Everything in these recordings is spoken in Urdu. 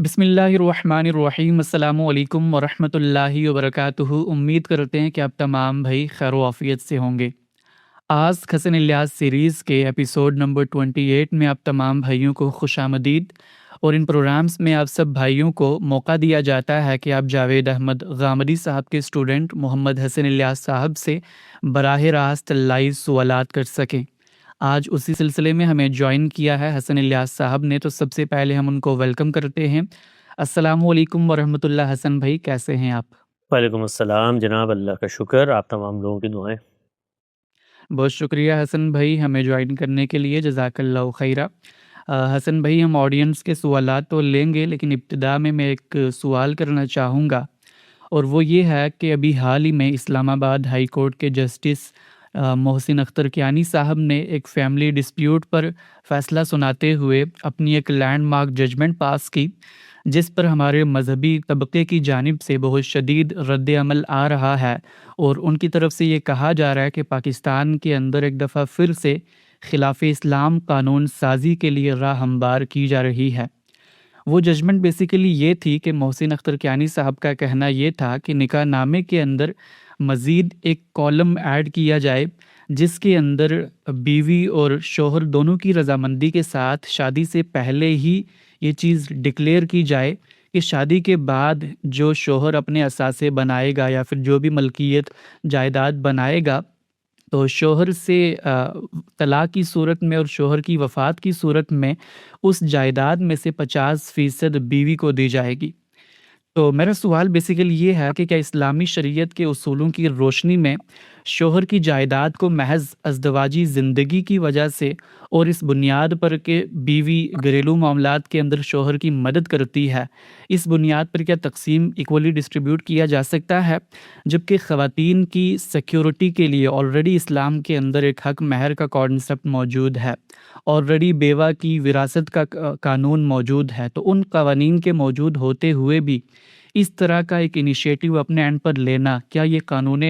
بسم اللہ الرحمن الرحیم۔ السلام علیکم ورحمۃ اللہ وبرکاتہ۔ امید کرتے ہیں کہ آپ تمام بھائی خیر و عافیت سے ہوں گے۔ آج حسن الیاس سیریز کے ایپیسوڈ نمبر 28 میں آپ تمام بھائیوں کو خوش آمدید، اور ان پروگرامز میں آپ سب بھائیوں کو موقع دیا جاتا ہے کہ آپ جاوید احمد غامدی صاحب کے اسٹوڈنٹ محمد حسن الیاس صاحب سے براہ راست لائیو سوالات کر سکیں۔ آج اسی سلسلے میں ہمیں جوائن کیا ہے حسن الیاس صاحب نے، تو سب سے پہلے ہم ان کو ویلکم کرتے ہیں۔ السلام علیکم ورحمۃ اللہ۔ حسن بھائی کیسے ہیں آپ؟ وعلیکم السلام جناب، اللہ کا شکر، آپ تمام لوگوں کی دعائیں۔ بہت شکریہ حسن بھائی ہمیں جوائن کرنے کے لیے، جزاک اللہ خیرہ۔ حسن بھائی ہم آڈینس کے سوالات تو لیں گے، لیکن ابتدا میں ایک سوال کرنا چاہوں گا، اور وہ یہ ہے کہ ابھی حال ہی میں اسلام آباد ہائی کورٹ کے جسٹس محسن اختر کیانی صاحب نے ایک فیملی ڈسپیوٹ پر فیصلہ سناتے ہوئے اپنی ایک لینڈ مارک ججمنٹ پاس کی، جس پر ہمارے مذہبی طبقے کی جانب سے بہت شدید رد عمل آ رہا ہے، اور ان کی طرف سے یہ کہا جا رہا ہے کہ پاکستان کے اندر ایک دفعہ پھر سے خلاف اسلام قانون سازی کے لیے راہ ہموار کی جا رہی ہے۔ وہ ججمنٹ بیسیکلی یہ تھی کہ محسن اختر کیانی صاحب کا کہنا یہ تھا کہ نکاح نامے کے اندر مزید ایک کالم ایڈ کیا جائے، جس کے اندر بیوی اور شوہر دونوں کی رضامندی کے ساتھ شادی سے پہلے ہی یہ چیز ڈکلیئر کی جائے کہ شادی کے بعد جو شوہر اپنے اثاثے بنائے گا یا پھر جو بھی ملکیت جائیداد بنائے گا، تو شوہر سے طلاق کی صورت میں اور شوہر کی وفات کی صورت میں اس جائیداد میں سے 50% بیوی کو دی جائے گی۔ تو میرا سوال بیسیکلی یہ ہے کہ کیا اسلامی شریعت کے اصولوں کی روشنی میں شوہر کی جائیداد کو محض ازدواجی زندگی کی وجہ سے اور اس بنیاد پر کہ بیوی گھریلو معاملات کے اندر شوہر کی مدد کرتی ہے، اس بنیاد پر کیا تقسیم ایکولی ڈسٹریبیوٹ کیا جا سکتا ہے، جبکہ خواتین کی سیکیورٹی کے لیے آلریڈی اسلام کے اندر ایک حق مہر کا کانسیپٹ موجود ہے، آلریڈی بیوہ کی وراثت کا قانون موجود ہے؟ تو ان قوانین کے موجود ہوتے ہوئے بھی اس طرح کا ایک انیشیٹو اپنے اینڈ پر لینا، کیا یہ قانون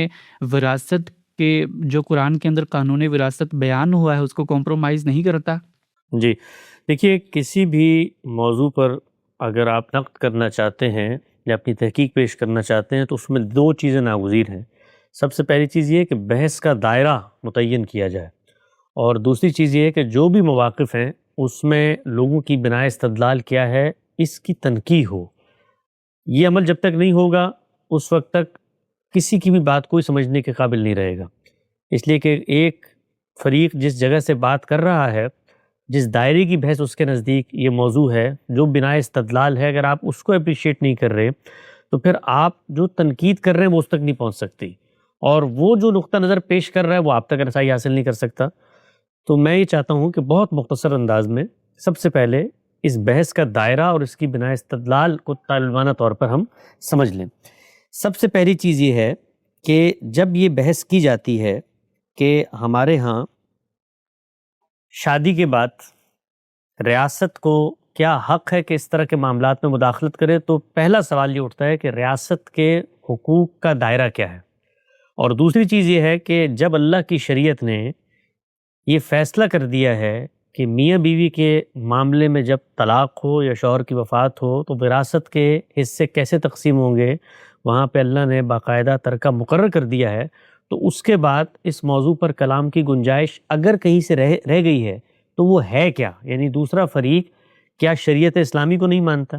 وراثت کے جو قرآن کے اندر قانون وراثت بیان ہوا ہے اس کو کمپرومائز نہیں کرتا؟ جی دیکھیے، کسی بھی موضوع پر اگر آپ نقد کرنا چاہتے ہیں یا اپنی تحقیق پیش کرنا چاہتے ہیں تو اس میں دو چیزیں ناگزیر ہیں۔ سب سے پہلی چیز یہ ہے کہ بحث کا دائرہ متعین کیا جائے، اور دوسری چیز یہ ہے کہ جو بھی مواقف ہیں اس میں لوگوں کی بنائے استدلال کیا ہے اس کی تنقیح ہو۔ یہ عمل جب تک نہیں ہوگا اس وقت تک کسی کی بھی بات کوئی سمجھنے کے قابل نہیں رہے گا، اس لیے کہ ایک فریق جس جگہ سے بات کر رہا ہے، جس دائرے کی بحث اس کے نزدیک یہ موضوع ہے، جو بنائے استدلال ہے، اگر آپ اس کو اپریشیٹ نہیں کر رہے تو پھر آپ جو تنقید کر رہے ہیں وہ اس تک نہیں پہنچ سکتی، اور وہ جو نقطہ نظر پیش کر رہا ہے وہ آپ تک رسائی حاصل نہیں کر سکتا۔ تو میں یہ چاہتا ہوں کہ بہت مختصر انداز میں سب سے پہلے اس بحث کا دائرہ اور اس کی بنائے استدلال کو طالبانہ طور پر ہم سمجھ لیں۔ سب سے پہلی چیز یہ ہے کہ جب یہ بحث کی جاتی ہے کہ ہمارے ہاں شادی کے بعد ریاست کو کیا حق ہے کہ اس طرح کے معاملات میں مداخلت کرے، تو پہلا سوال یہ اٹھتا ہے کہ ریاست کے حقوق کا دائرہ کیا ہے، اور دوسری چیز یہ ہے کہ جب اللہ کی شریعت نے یہ فیصلہ کر دیا ہے کہ میاں بیوی کے معاملے میں جب طلاق ہو یا شوہر کی وفات ہو تو وراثت کے حصے کیسے تقسیم ہوں گے، وہاں پہ اللہ نے باقاعدہ ترکہ مقرر کر دیا ہے، تو اس کے بعد اس موضوع پر کلام کی گنجائش اگر کہیں سے رہ گئی ہے تو وہ ہے کیا؟ یعنی دوسرا فریق کیا شریعت اسلامی کو نہیں مانتا،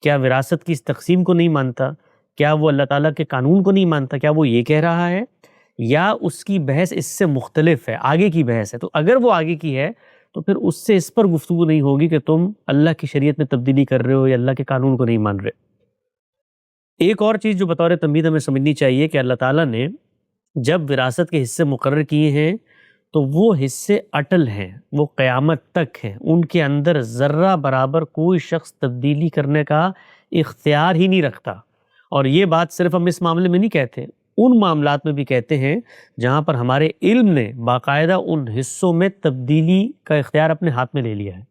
کیا وراثت کی اس تقسیم کو نہیں مانتا، کیا وہ اللہ تعالیٰ کے قانون کو نہیں مانتا، کیا وہ یہ کہہ رہا ہے، یا اس کی بحث اس سے مختلف ہے، آگے کی بحث ہے؟ تو اگر وہ آگے کی ہے تو پھر اس سے اس پر گفتگو نہیں ہوگی کہ تم اللہ کی شریعت میں تبدیلی کر رہے ہو یا اللہ کے قانون کو نہیں مان رہے۔ ایک اور چیز جو بطور تمہید ہمیں سمجھنی چاہیے کہ اللہ تعالیٰ نے جب وراثت کے حصے مقرر کیے ہیں تو وہ حصے اٹل ہیں، وہ قیامت تک ہیں، ان کے اندر ذرہ برابر کوئی شخص تبدیلی کرنے کا اختیار ہی نہیں رکھتا۔ اور یہ بات صرف ہم اس معاملے میں نہیں کہتے، ان معاملات میں بھی کہتے ہیں جہاں پر ہمارے علم نے باقاعدہ ان حصوں میں تبدیلی کا اختیار اپنے ہاتھ میں لے لیا ہے۔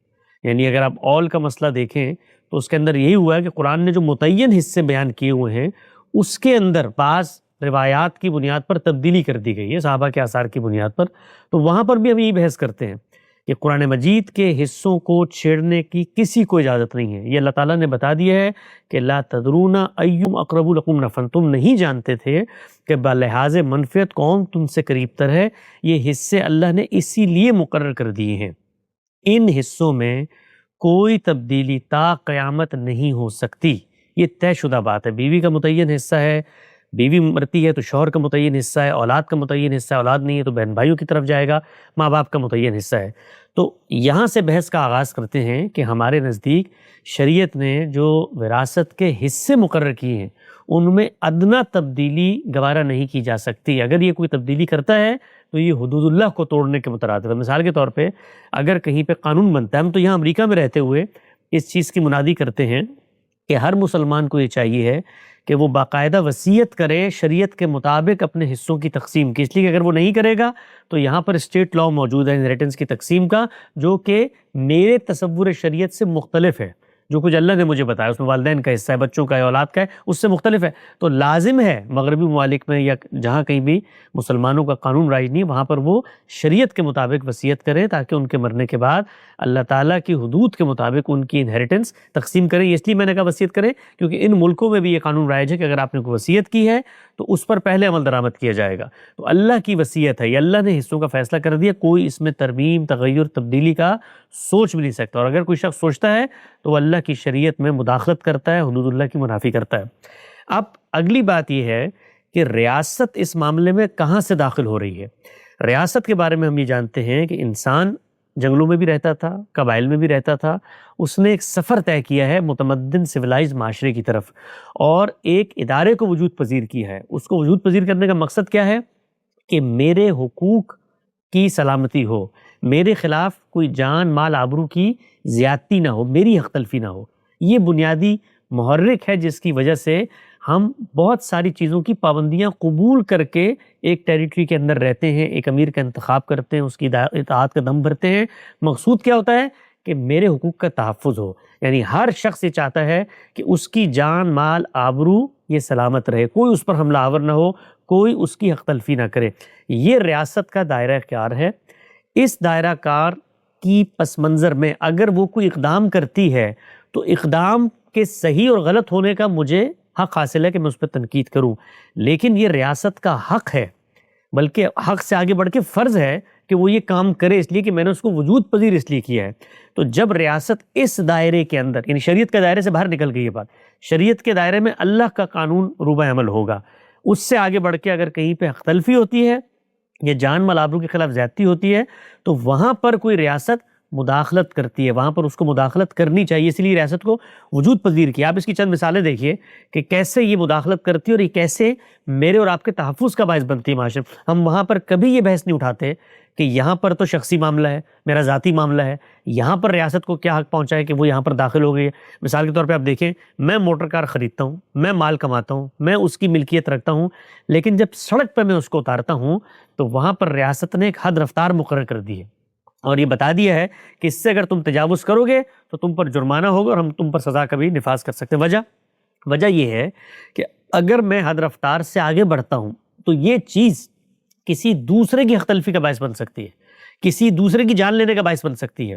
یعنی اگر آپ اول کا مسئلہ دیکھیں تو اس کے اندر یہی ہوا ہے کہ قرآن نے جو متعین حصے بیان کیے ہوئے ہیں اس کے اندر بعض روایات کی بنیاد پر تبدیلی کر دی گئی ہے، صحابہ کے آثار کی بنیاد پر، تو وہاں پر بھی ہم یہی بحث کرتے ہیں کہ قرآن مجید کے حصوں کو چھیڑنے کی کسی کو اجازت نہیں ہے۔ یہ اللہ تعالیٰ نے بتا دیا ہے کہ لا تدرون ایہم اقرب لکم نفعا، تم نہیں جانتے تھے کہ بلحاظ منفعت کون تم سے قریب تر ہے۔ یہ حصے اللہ نے اسی لیے مقرر کر دیے ہیں، ان حصوں میں کوئی تبدیلی تا قیامت نہیں ہو سکتی، یہ طے شدہ بات ہے۔ بیوی کا متعین حصہ ہے، بیوی مرتی ہے تو شوہر کا متعین حصہ ہے، اولاد کا متعین حصہ ہے، اولاد نہیں ہے تو بہن بھائیوں کی طرف جائے گا، ماں باپ کا متعین حصہ ہے۔ تو یہاں سے بحث کا آغاز کرتے ہیں کہ ہمارے نزدیک شریعت نے جو وراثت کے حصے مقرر کیے ہیں ان میں ادنا تبدیلی گوارا نہیں کی جا سکتی۔ اگر یہ کوئی تبدیلی کرتا ہے تو یہ حدود اللہ کو توڑنے کے مترادف ہے۔ مثال کے طور پہ اگر کہیں پہ قانون بنتا ہے، ہم تو یہاں امریکہ میں رہتے ہوئے اس چیز کی منادی کرتے ہیں کہ ہر مسلمان کو یہ چاہیے ہے کہ وہ باقاعدہ وصیت کرے شریعت کے مطابق اپنے حصوں کی تقسیم کی، اس لیے کہ اگر وہ نہیں کرے گا تو یہاں پر اسٹیٹ لاء موجود ہے انہیریٹنس کی تقسیم کا، جو کہ میرے تصور شریعت سے مختلف ہے۔ جو کچھ اللہ نے مجھے بتایا اس میں والدین کا حصہ ہے، بچوں کا ہے، اولاد کا ہے، اس سے مختلف ہے۔ تو لازم ہے مغربی ممالک میں یا جہاں کہیں بھی مسلمانوں کا قانون رائج نہیں، وہاں پر وہ شریعت کے مطابق وصیت کریں تاکہ ان کے مرنے کے بعد اللہ تعالیٰ کی حدود کے مطابق ان کی انہیریٹنس تقسیم کریں۔ اس لیے میں نے کہا وصیت کریں کیونکہ ان ملکوں میں بھی یہ قانون رائج ہے کہ اگر آپ نے کوئی وصیت کی ہے تو اس پر پہلے عمل درآمد کیا جائے گا۔ تو اللہ کی وصیت ہے، یہ اللہ نے حصوں کا فیصلہ کر دیا، کوئی اس میں ترمیم، تغیر، تبدیلی کا سوچ بھی نہیں سکتا، اور اگر کوئی شخص سوچتا ہے تو وہ اللہ کی شریعت میں مداخلت کرتا ہے، حدود اللہ کی منافی کرتا ہے۔ اب اگلی بات یہ ہے کہ ریاست اس معاملے میں کہاں سے داخل ہو رہی ہے۔ ریاست کے بارے میں ہم یہ جانتے ہیں کہ انسان جنگلوں میں بھی رہتا تھا، قبائل میں بھی رہتا تھا، اس نے ایک سفر طے کیا ہے متمدن سویلائز معاشرے کی طرف، اور ایک ادارے کو وجود پذیر کیا ہے۔ اس کو وجود پذیر کرنے کا مقصد کیا ہے کہ میرے حقوق کی سلامتی ہو، میرے خلاف کوئی جان مال آبرو کی زیادتی نہ ہو، میری حق تلفی نہ ہو۔ یہ بنیادی محرک ہے جس کی وجہ سے ہم بہت ساری چیزوں کی پابندیاں قبول کر کے ایک ٹیریٹری کے اندر رہتے ہیں، ایک امیر کا انتخاب کرتے ہیں، اس کی اطاعت کا دم بھرتے ہیں۔ مقصود کیا ہوتا ہے کہ میرے حقوق کا تحفظ ہو، یعنی ہر شخص یہ چاہتا ہے کہ اس کی جان مال آبرو یہ سلامت رہے، کوئی اس پر حملہ آور نہ ہو، کوئی اس کی حق تلفی نہ کرے۔ یہ ریاست کا دائرہ اختیار ہے۔ اس دائرہ کار کی پس منظر میں اگر وہ کوئی اقدام کرتی ہے تو اقدام کے صحیح اور غلط ہونے کا مجھے حق حاصل ہے کہ میں اس پہ تنقید کروں، لیکن یہ ریاست کا حق ہے، بلکہ حق سے آگے بڑھ کے فرض ہے کہ وہ یہ کام کرے، اس لیے کہ میں نے اس کو وجود پذیر اس لیے کیا ہے۔ تو جب ریاست اس دائرے کے اندر، یعنی شریعت کے دائرے سے باہر نکل گئی یہ بات، شریعت کے دائرے میں اللہ کا قانون روبہ عمل ہوگا، اس سے آگے بڑھ کے اگر کہیں پہ حق تلفی ہوتی ہے یا جان مال آبرو کے خلاف زیادتی ہوتی ہے تو وہاں پر کوئی ریاست مداخلت کرتی ہے، وہاں پر اس کو مداخلت کرنی چاہیے، اسی لیے ریاست کو وجود پذیر کیا۔ آپ اس کی چند مثالیں دیکھیے کہ کیسے یہ مداخلت کرتی ہے اور یہ کیسے میرے اور آپ کے تحفظ کا باعث بنتی ہے معاشرے۔ ہم وہاں پر کبھی یہ بحث نہیں اٹھاتے کہ یہاں پر تو شخصی معاملہ ہے، میرا ذاتی معاملہ ہے، یہاں پر ریاست کو کیا حق پہنچا ہے کہ وہ یہاں پر داخل ہو گئی ہے۔ مثال کے طور پہ آپ دیکھیں، میں موٹر کار خریدتا ہوں، میں مال کماتا ہوں، میں اس کی ملکیت رکھتا ہوں، لیکن جب سڑک پہ میں اس کو اتارتا ہوں تو وہاں پر ریاست نے ایک حد رفتار مقرر کر دی ہے اور یہ بتا دیا ہے کہ اس سے اگر تم تجاوز کرو گے تو تم پر جرمانہ ہوگا اور ہم تم پر سزا کا بھی نفاذ کر سکتے ہیں۔ وجہ یہ ہے کہ اگر میں حد رفتار سے آگے بڑھتا ہوں تو یہ چیز کسی دوسرے کی حق تلفی کا باعث بن سکتی ہے، کسی دوسرے کی جان لینے کا باعث بن سکتی ہے۔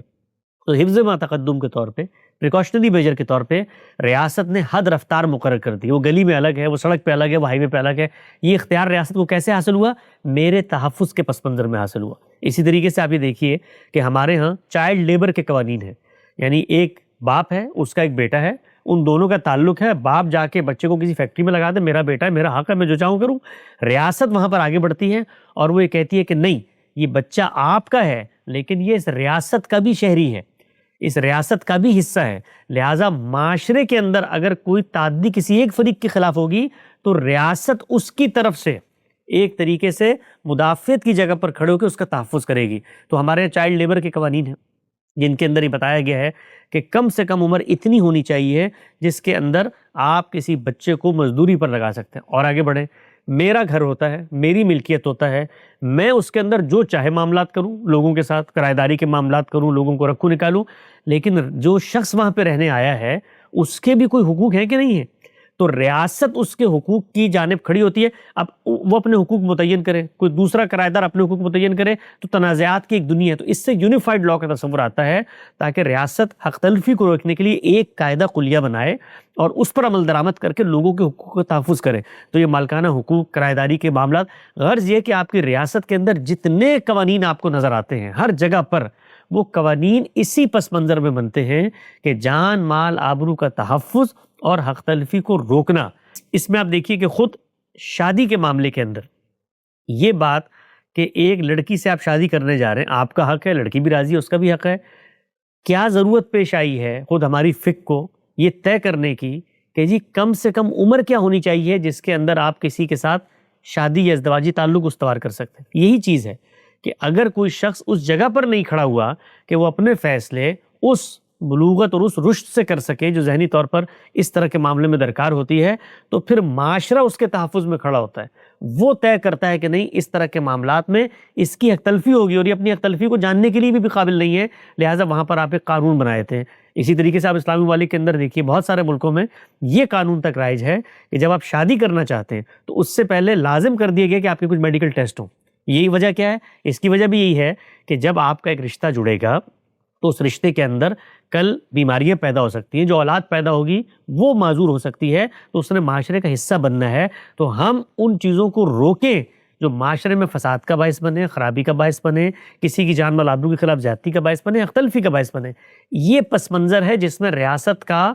تو حفظ ما تقدم کے طور پہ، پریکاشنری میجر کے طور پہ ریاست نے حد رفتار مقرر کر دی۔ وہ گلی میں الگ ہے، وہ سڑک پہ الگ ہے، وہ ہائی وے پہ الگ ہے۔ یہ اختیار ریاست کو کیسے حاصل ہوا؟ میرے تحفظ کے پس منظر میں حاصل ہوا۔ اسی طریقے سے آپ یہ دیکھیے کہ ہمارے ہاں چائلڈ لیبر کے قوانین ہیں، یعنی ایک باپ ہے، اس کا ایک بیٹا ہے، ان دونوں کا تعلق ہے، باپ جا کے بچے کو کسی فیکٹری میں لگا دے، میرا بیٹا ہے، میرا حق ہے، میں جو چاہوں کروں۔ ریاست وہاں پر آگے بڑھتی ہے اور وہ یہ کہتی ہے کہ نہیں، یہ بچہ آپ کا ہے لیکن یہ اس ریاست کا بھی شہری ہے، اس ریاست کا بھی حصہ ہے، لہٰذا معاشرے کے اندر اگر کوئی تعدی کسی ایک فریق کے خلاف ہوگی تو ریاست اس کی طرف سے ایک طریقے سے مدافعت کی جگہ پر کھڑے ہو کے اس کا تحفظ کرے گی۔ تو ہمارے چائلڈ لیبر کے قوانین ہیں جن کے اندر یہ بتایا گیا ہے کہ کم سے کم عمر اتنی ہونی چاہیے جس کے اندر آپ کسی بچے کو مزدوری پر لگا سکتے ہیں۔ اور آگے بڑھیں، میرا گھر ہوتا ہے، میری ملکیت ہوتا ہے، میں اس کے اندر جو چاہے معاملات کروں، لوگوں کے ساتھ کرایہ داری کے معاملات کروں، لوگوں کو رکھوں نکالوں، لیکن جو شخص وہاں پہ رہنے آیا ہے اس کے بھی کوئی حقوق ہیں کہ نہیں ہیں؟ تو ریاست اس کے حقوق کی جانب کھڑی ہوتی ہے. اب وہ اپنے حقوق متعین کرے, کوئی دوسرا کرایہ دار اپنے حقوق متعین کرے, تو تنازعات کی ایک دنیا ہے. تو اس سے یونیفائڈ لا کا تصور آتا ہے تاکہ ریاست حق تلفی کو روکنے کے لیے ایک قاعدہ کلیہ بنائے اور اس پر عمل درآمد کر کے لوگوں کے حقوق کا تحفظ کرے. تو یہ مالکانہ حقوق, کرایہ داری کے معاملات, غرض یہ کہ آپ کی ریاست کے اندر جتنے قوانین آپ کو نظر آتے ہیں ہر جگہ پر, وہ قوانین اسی پس منظر میں بنتے ہیں کہ جان مال آبرو کا تحفظ اور حق تلفی کو روکنا. اس میں آپ دیکھیے کہ خود شادی کے معاملے کے اندر یہ بات کہ ایک لڑکی سے آپ شادی کرنے جا رہے ہیں, آپ کا حق ہے, لڑکی بھی راضی ہے, اس کا بھی حق ہے. کیا ضرورت پیش آئی ہے خود ہماری فقہ کو یہ طے کرنے کی کہ جی کم سے کم عمر کیا ہونی چاہیے جس کے اندر آپ کسی کے ساتھ شادی یا ازدواجی تعلق استوار کر سکتے ہیں. یہی چیز ہے کہ اگر کوئی شخص اس جگہ پر نہیں کھڑا ہوا کہ وہ اپنے فیصلے اس بلوغت اور اس رشد سے کر سکے جو ذہنی طور پر اس طرح کے معاملے میں درکار ہوتی ہے, تو پھر معاشرہ اس کے تحفظ میں کھڑا ہوتا ہے. وہ طے کرتا ہے کہ نہیں اس طرح کے معاملات میں اس کی حق تلفی ہوگی اور یہ اپنی حق تلفی کو جاننے کے لیے بھی قابل نہیں ہے, لہٰذا وہاں پر آپ ایک قانون بنائے تھے. اسی طریقے سے آپ اسلامی ممالک کے اندر دیکھیے بہت سارے ملکوں میں یہ قانون تک رائج ہے کہ جب آپ شادی کرنا چاہتے ہیں تو اس سے پہلے لازم کر دیا گیا کہ آپ کے کچھ میڈیکل ٹیسٹ ہوں. یہی وجہ کیا ہے؟ اس کی وجہ بھی یہی ہے کہ جب آپ کا ایک رشتہ جڑے گا تو اس رشتے کے اندر کل بیماریاں پیدا ہو سکتی ہیں, جو اولاد پیدا ہوگی وہ معذور ہو سکتی ہے, تو اس نے معاشرے کا حصہ بننا ہے. تو ہم ان چیزوں کو روکیں جو معاشرے میں فساد کا باعث بنے, خرابی کا باعث بنے, کسی کی جان مال آبرو کے خلاف زیادتی کا باعث بنے, حق تلفی کا باعث بنے. یہ پس منظر ہے جس میں ریاست کا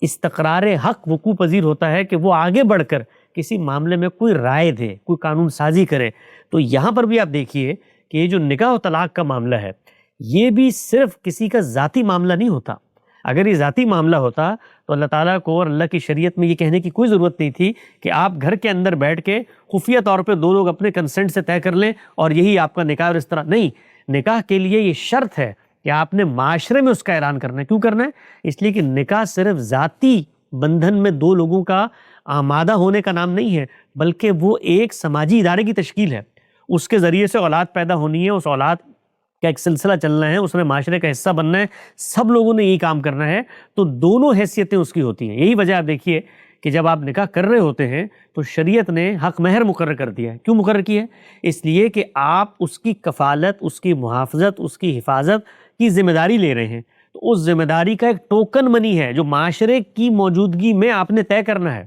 استقرار حق وقوع پذیر ہوتا ہے کہ وہ آگے بڑھ کر کسی معاملے میں کوئی رائے دے, کوئی قانون سازی کرے. تو یہاں پر بھی آپ دیکھیے کہ یہ جو نکاح و طلاق کا معاملہ ہے یہ بھی صرف کسی کا ذاتی معاملہ نہیں ہوتا. اگر یہ ذاتی معاملہ ہوتا تو اللہ تعالیٰ کو اور اللہ کی شریعت میں یہ کہنے کی کوئی ضرورت نہیں تھی کہ آپ گھر کے اندر بیٹھ کے خفیہ طور پہ دو لوگ اپنے کنسنٹ سے طے کر لیں اور یہی آپ کا نکاح. اور اس طرح نہیں, نکاح کے لیے یہ شرط ہے کہ آپ نے معاشرے میں اس کا اعلان کرنا ہے. کیوں کرنا ہے؟ اس لیے کہ نکاح صرف ذاتی بندھن میں دو لوگوں کا آمادہ ہونے کا نام نہیں ہے, بلکہ وہ ایک سماجی ادارے کی تشکیل ہے. اس کے ذریعے سے اولاد پیدا ہونی ہے, اس اولاد کا ایک سلسلہ چلنا ہے, اس میں معاشرے کا حصہ بننا ہے, سب لوگوں نے یہی کام کرنا ہے. تو دونوں حیثیتیں اس کی ہوتی ہیں. یہی وجہ آپ دیکھیے کہ جب آپ نکاح کر رہے ہوتے ہیں تو شریعت نے حق مہر مقرر کر دیا ہے. کیوں مقرر کیا ہے؟ اس لیے کہ آپ اس کی کفالت, اس کی محافظت, اس کی حفاظت کی ذمہ داری لے رہے ہیں. تو اس ذمہ داری کا ایک ٹوکن منی ہے جو معاشرے کی موجودگی میں آپ نے طے کرنا ہے.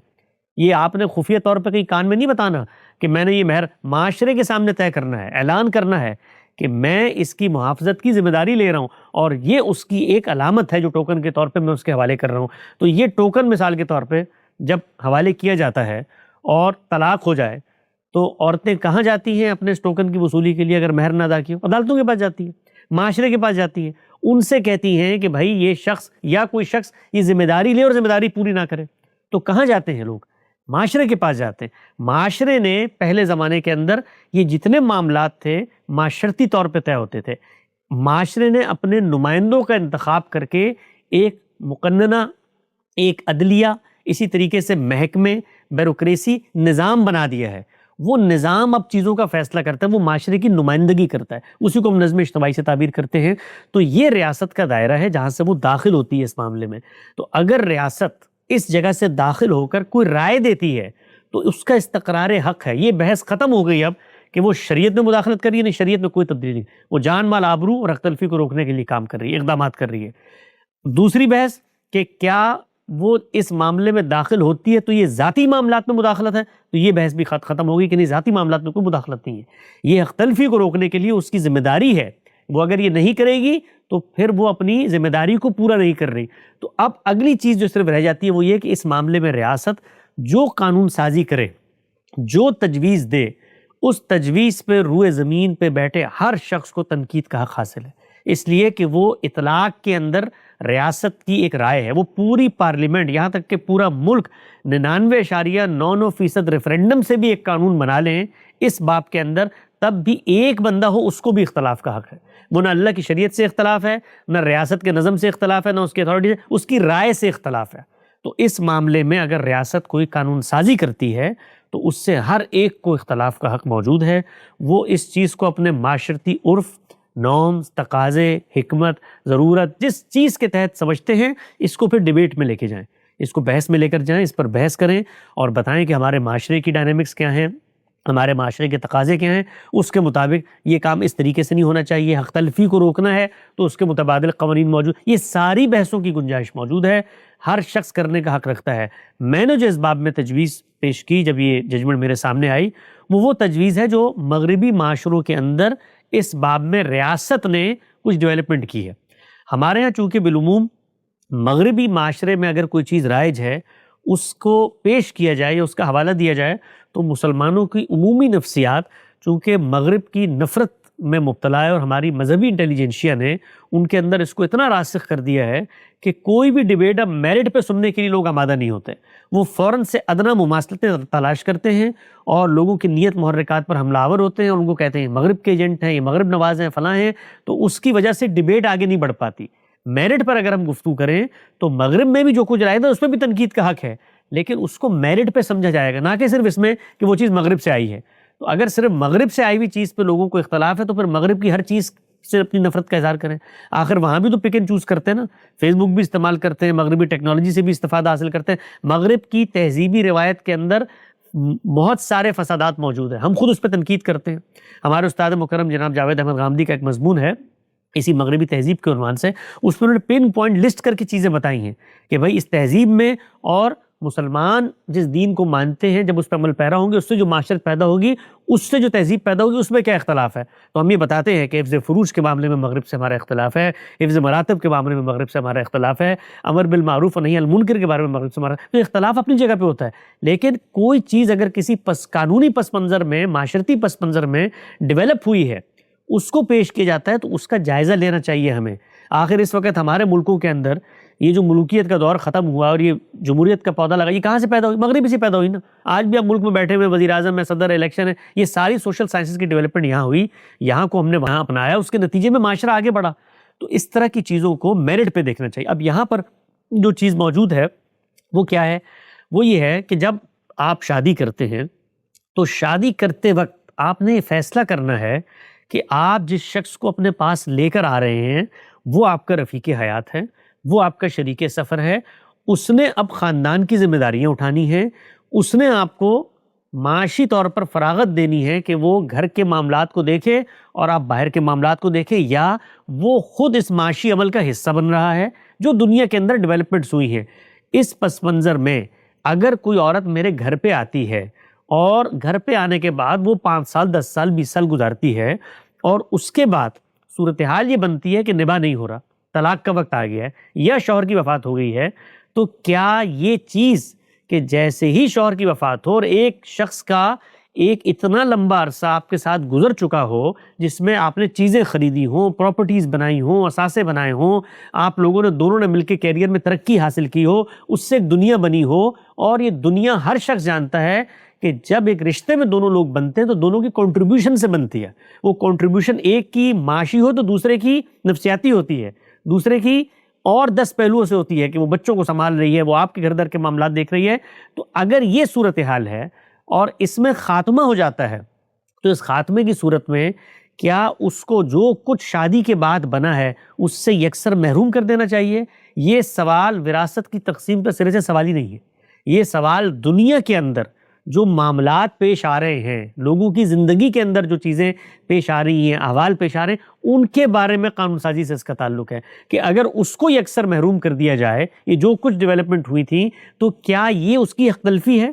یہ آپ نے خفیہ طور پہ کہیں کان میں نہیں بتانا کہ میں نے یہ مہر, معاشرے کے سامنے طے کرنا ہے, اعلان کرنا ہے کہ میں اس کی محافظت کی ذمہ داری لے رہا ہوں اور یہ اس کی ایک علامت ہے جو ٹوکن کے طور پہ میں اس کے حوالے کر رہا ہوں. تو یہ ٹوکن مثال کے طور پہ جب حوالے کیا جاتا ہے اور طلاق ہو جائے تو عورتیں کہاں جاتی ہیں اپنے اس ٹوکن کی وصولی کے لیے؟ اگر مہر نہ ادا کی ہو, عدالتوں کے پاس جاتی ہیں, معاشرے کے پاس جاتی ہیں. ان سے کہتی ہیں کہ بھائی یہ شخص یا کوئی شخص یہ ذمہ داری لے اور ذمہ داری پوری نہ کرے. تو کہاں جاتے ہیں لوگ؟ معاشرے کے پاس جاتے ہیں. معاشرے نے پہلے زمانے کے اندر یہ جتنے معاملات تھے معاشرتی طور پہ طے ہوتے تھے. معاشرے نے اپنے نمائندوں کا انتخاب کر کے ایک مقننہ, ایک عدلیہ, اسی طریقے سے محکمے, بیوروکریسی نظام بنا دیا ہے. وہ نظام اب چیزوں کا فیصلہ کرتا ہے, وہ معاشرے کی نمائندگی کرتا ہے, اسی کو ہم نظم اجتماعی سے تعبیر کرتے ہیں. تو یہ ریاست کا دائرہ ہے جہاں سے وہ داخل ہوتی ہے اس معاملے میں. تو اگر ریاست اس جگہ سے داخل ہو کر کوئی رائے دیتی ہے تو اس کا استقرار حق ہے. یہ بحث ختم ہو گئی اب کہ وہ شریعت میں مداخلت کر رہی ہے. نہیں, شریعت میں کوئی تبدیلی نہیں, وہ جان مال آبرو اور حق تلفی کو روکنے کے لیے کام کر رہی ہے, اقدامات کر رہی ہے. دوسری بحث کہ کیا وہ اس معاملے میں داخل ہوتی ہے تو یہ ذاتی معاملات میں مداخلت ہے, تو یہ بحث بھی ختم ہو گئی کہ نہیں, ذاتی معاملات میں کوئی مداخلت نہیں ہے. یہ حق تلفی کو روکنے کے لیے اس کی ذمہ داری ہے. وہ اگر یہ نہیں کرے گی تو پھر وہ اپنی ذمہ داری کو پورا نہیں کر رہی. تو اب اگلی چیز جو صرف رہ جاتی ہے وہ یہ کہ اس معاملے میں ریاست جو قانون سازی کرے, جو تجویز دے, اس تجویز پہ روئے زمین پہ بیٹھے ہر شخص کو تنقید کا حق حاصل ہے. اس لیے کہ وہ اطلاق کے اندر ریاست کی ایک رائے ہے. وہ پوری پارلیمنٹ, یہاں تک کہ پورا ملک 99.99% ریفرینڈم سے بھی ایک قانون بنا لیں اس باب کے اندر, تب بھی ایک بندہ ہو اس کو بھی اختلاف کا حق ہے. وہ نہ اللہ کی شریعت سے اختلاف ہے, نہ ریاست کے نظم سے اختلاف ہے, نہ اس کی اتھارٹی سے, اس کی رائے سے اختلاف ہے. تو اس معاملے میں اگر ریاست کوئی قانون سازی کرتی ہے تو اس سے ہر ایک کو اختلاف کا حق موجود ہے. وہ اس چیز کو اپنے معاشرتی عرف, نارمز, تقاضے, حکمت, ضرورت, جس چیز کے تحت سمجھتے ہیں اس کو پھر ڈیبیٹ میں لے کے جائیں. اس کو بحث میں لے کر جائیں، اس پر بحث کریں اور بتائیں کہ ہمارے معاشرے کی ڈائنامکس کیا ہیں، ہمارے معاشرے کے تقاضے کیا ہیں، اس کے مطابق یہ کام اس طریقے سے نہیں ہونا چاہیے، حق تلفی کو روکنا ہے تو اس کے متبادل قوانین موجود، یہ ساری بحثوں کی گنجائش موجود ہے، ہر شخص کرنے کا حق رکھتا ہے۔ میں نے جو اس باب میں تجویز پیش کی جب یہ ججمنٹ میرے سامنے آئی، وہ تجویز ہے جو مغربی معاشروں کے اندر اس باب میں ریاست نے کچھ ڈیولپمنٹ کی ہے۔ ہمارے ہاں چونکہ بالعموم مغربی معاشرے میں اگر کوئی چیز رائج ہے اس کو پیش کیا جائے یا اس کا حوالہ دیا جائے تو مسلمانوں کی عمومی نفسیات چونکہ مغرب کی نفرت میں مبتلا ہے اور ہماری مذہبی انٹیلیجنشیا نے ان کے اندر اس کو اتنا راسخ کر دیا ہے کہ کوئی بھی ڈیبیٹ اب میرٹ پہ سننے کے لیے لوگ آمادہ نہیں ہوتے، وہ فوراً سے ادنیٰ مماثلتیں تلاش کرتے ہیں اور لوگوں کی نیت محرکات پر حملہ آور ہوتے ہیں اور ان کو کہتے ہیں مغرب کے ایجنٹ ہیں، یہ مغرب نواز ہیں، فلاں ہیں، تو اس کی وجہ سے ڈیبیٹ آگے نہیں بڑھ پاتی۔ میرٹ پر اگر ہم گفتگو کریں تو مغرب میں بھی جو کچھ رائے تھا اس پہ بھی تنقید کا حق ہے، لیکن اس کو میرٹ پہ سمجھا جائے گا، نہ کہ صرف اس میں کہ وہ چیز مغرب سے آئی ہے۔ تو اگر صرف مغرب سے آئی ہوئی چیز پہ لوگوں کو اختلاف ہے تو پھر مغرب کی ہر چیز سے اپنی نفرت کا اظہار کریں۔ آخر وہاں بھی تو پک اینڈ چوز کرتے ہیں نا، فیس بک بھی استعمال کرتے ہیں، مغربی ٹیکنالوجی سے بھی استفادہ حاصل کرتے ہیں۔ مغرب کی تہذیبی روایت کے اندر بہت سارے فسادات موجود ہیں، ہم خود اس پہ تنقید کرتے ہیں۔ ہمارے استاد مکرم جناب جاوید احمد غامدی کا ایک مضمون ہے اسی مغربی تہذیب کے عنوان سے، اس میں انہوں نے پن پوائنٹ لسٹ کر کے چیزیں بتائی ہیں کہ بھائی اس تہذیب میں اور مسلمان جس دین کو مانتے ہیں جب اس پہ عمل پیرا ہوں گے اس سے جو معاشرت پیدا ہوگی، اس سے جو تہذیب پیدا ہوگی، اس میں کیا اختلاف ہے۔ تو ہم یہ بتاتے ہیں کہ حفظ فروج کے معاملے میں مغرب سے ہمارا اختلاف ہے، حفظ مراتب کے معاملے میں مغرب سے ہمارا اختلاف ہے، امر بالمعروف و نہی عن المنکر کے بارے میں مغرب سے ہمارا، تو اختلاف اپنی جگہ پہ ہوتا ہے۔ لیکن کوئی چیز اگر کسی قانونی پس منظر میں، معاشرتی پس منظر میں ڈیولپ ہوئی ہے، اس کو پیش کیا جاتا ہے تو اس کا جائزہ لینا چاہیے ہمیں۔ آخر اس وقت ہمارے ملکوں کے اندر یہ جو ملوکیت کا دور ختم ہوا اور یہ جمہوریت کا پودا لگا، یہ کہاں سے پیدا ہوئی؟ مغرب سے پیدا ہوئی نا۔ آج بھی آپ ملک میں بیٹھے ہوئے، وزیر اعظم ہے، صدر الیکشن ہے، یہ ساری سوشل سائنسز کی ڈیولپمنٹ یہاں ہوئی، یہاں کو ہم نے وہاں اپنایا، اس کے نتیجے میں معاشرہ آگے بڑھا۔ تو اس طرح کی چیزوں کو میرٹ پہ دیکھنا چاہیے۔ اب یہاں پر جو چیز موجود ہے وہ کیا ہے؟ وہ یہ ہے کہ جب آپ شادی کرتے ہیں تو شادی کرتے وقت آپ نے یہ فیصلہ کرنا ہے کہ آپ جس شخص کو اپنے پاس لے کر آ رہے ہیں وہ آپ کا رفیق حیات ہے، وہ آپ کا شریک سفر ہے، اس نے اب خاندان کی ذمہ داریاں اٹھانی ہیں، اس نے آپ کو معاشی طور پر فراغت دینی ہے کہ وہ گھر کے معاملات کو دیکھے اور آپ باہر کے معاملات کو دیکھیں، یا وہ خود اس معاشی عمل کا حصہ بن رہا ہے جو دنیا کے اندر ڈیولپمنٹس ہوئی ہیں۔ اس پس منظر میں اگر کوئی عورت میرے گھر پہ آتی ہے اور گھر پہ آنے کے بعد وہ 5 سال 10 سال 20 سال گزارتی ہے اور اس کے بعد صورتحال یہ بنتی ہے کہ نباہ نہیں ہو رہا، طلاق کا وقت آ گیا ہے یا شوہر کی وفات ہو گئی ہے، تو کیا یہ چیز کہ جیسے ہی شوہر کی وفات ہو اور ایک شخص کا ایک اتنا لمبا عرصہ آپ کے ساتھ گزر چکا ہو جس میں آپ نے چیزیں خریدی ہوں، پراپرٹیز بنائی ہوں، اثاثے بنائے ہوں، آپ لوگوں نے دونوں نے مل کے کیریئر میں ترقی حاصل کی ہو، اس سے ایک دنیا بنی ہو، اور یہ دنیا ہر شخص جانتا ہے کہ جب ایک رشتے میں دونوں لوگ بنتے ہیں تو دونوں کی کنٹریبیوشن سے بنتی ہے۔ وہ کنٹریبیوشن ایک کی معاشی ہو تو دوسرے کی نفسیاتی ہوتی ہے، دوسرے کی اور 10 پہلوؤں سے ہوتی ہے کہ وہ بچوں کو سنبھال رہی ہے، وہ آپ کے گھر در کے معاملات دیکھ رہی ہے۔ تو اگر یہ صورتحال ہے اور اس میں خاتمہ ہو جاتا ہے تو اس خاتمے کی صورت میں کیا اس کو جو کچھ شادی کے بعد بنا ہے اس سے یکسر محروم کر دینا چاہیے؟ یہ سوال وراثت کی تقسیم کا سرے سے سوال ہی نہیں ہے، یہ سوال دنیا کے اندر جو معاملات پیش آ رہے ہیں، لوگوں کی زندگی کے اندر جو چیزیں پیش آ رہی ہیں، احوال پیش آ رہے ہیں، ان کے بارے میں قانون سازی سے اس کا تعلق ہے کہ اگر اس کو یکسر محروم کر دیا جائے، یہ جو کچھ ڈیولپمنٹ ہوئی تھی، تو کیا یہ اس کی حق تلفی ہے؟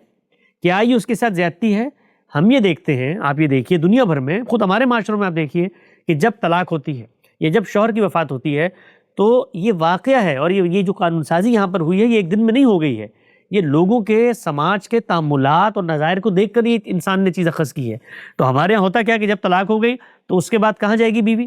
کیا یہ اس کے ساتھ زیادتی ہے؟ ہم یہ دیکھتے ہیں، آپ یہ دیکھیے دنیا بھر میں، خود ہمارے معاشروں میں آپ دیکھیے کہ جب طلاق ہوتی ہے یا جب شوہر کی وفات ہوتی ہے تو یہ واقعہ ہے، اور یہ جو قانون سازی یہاں پر ہوئی ہے یہ ایک دن میں نہیں ہو گئی ہے، یہ لوگوں کے سماج کے تعاملات اور نظائر کو دیکھ کر یہ انسان نے چیز اخذ کی ہے۔ تو ہمارے یہاں ہوتا کیا کہ جب طلاق ہو گئی تو اس کے بعد کہاں جائے گی بیوی؟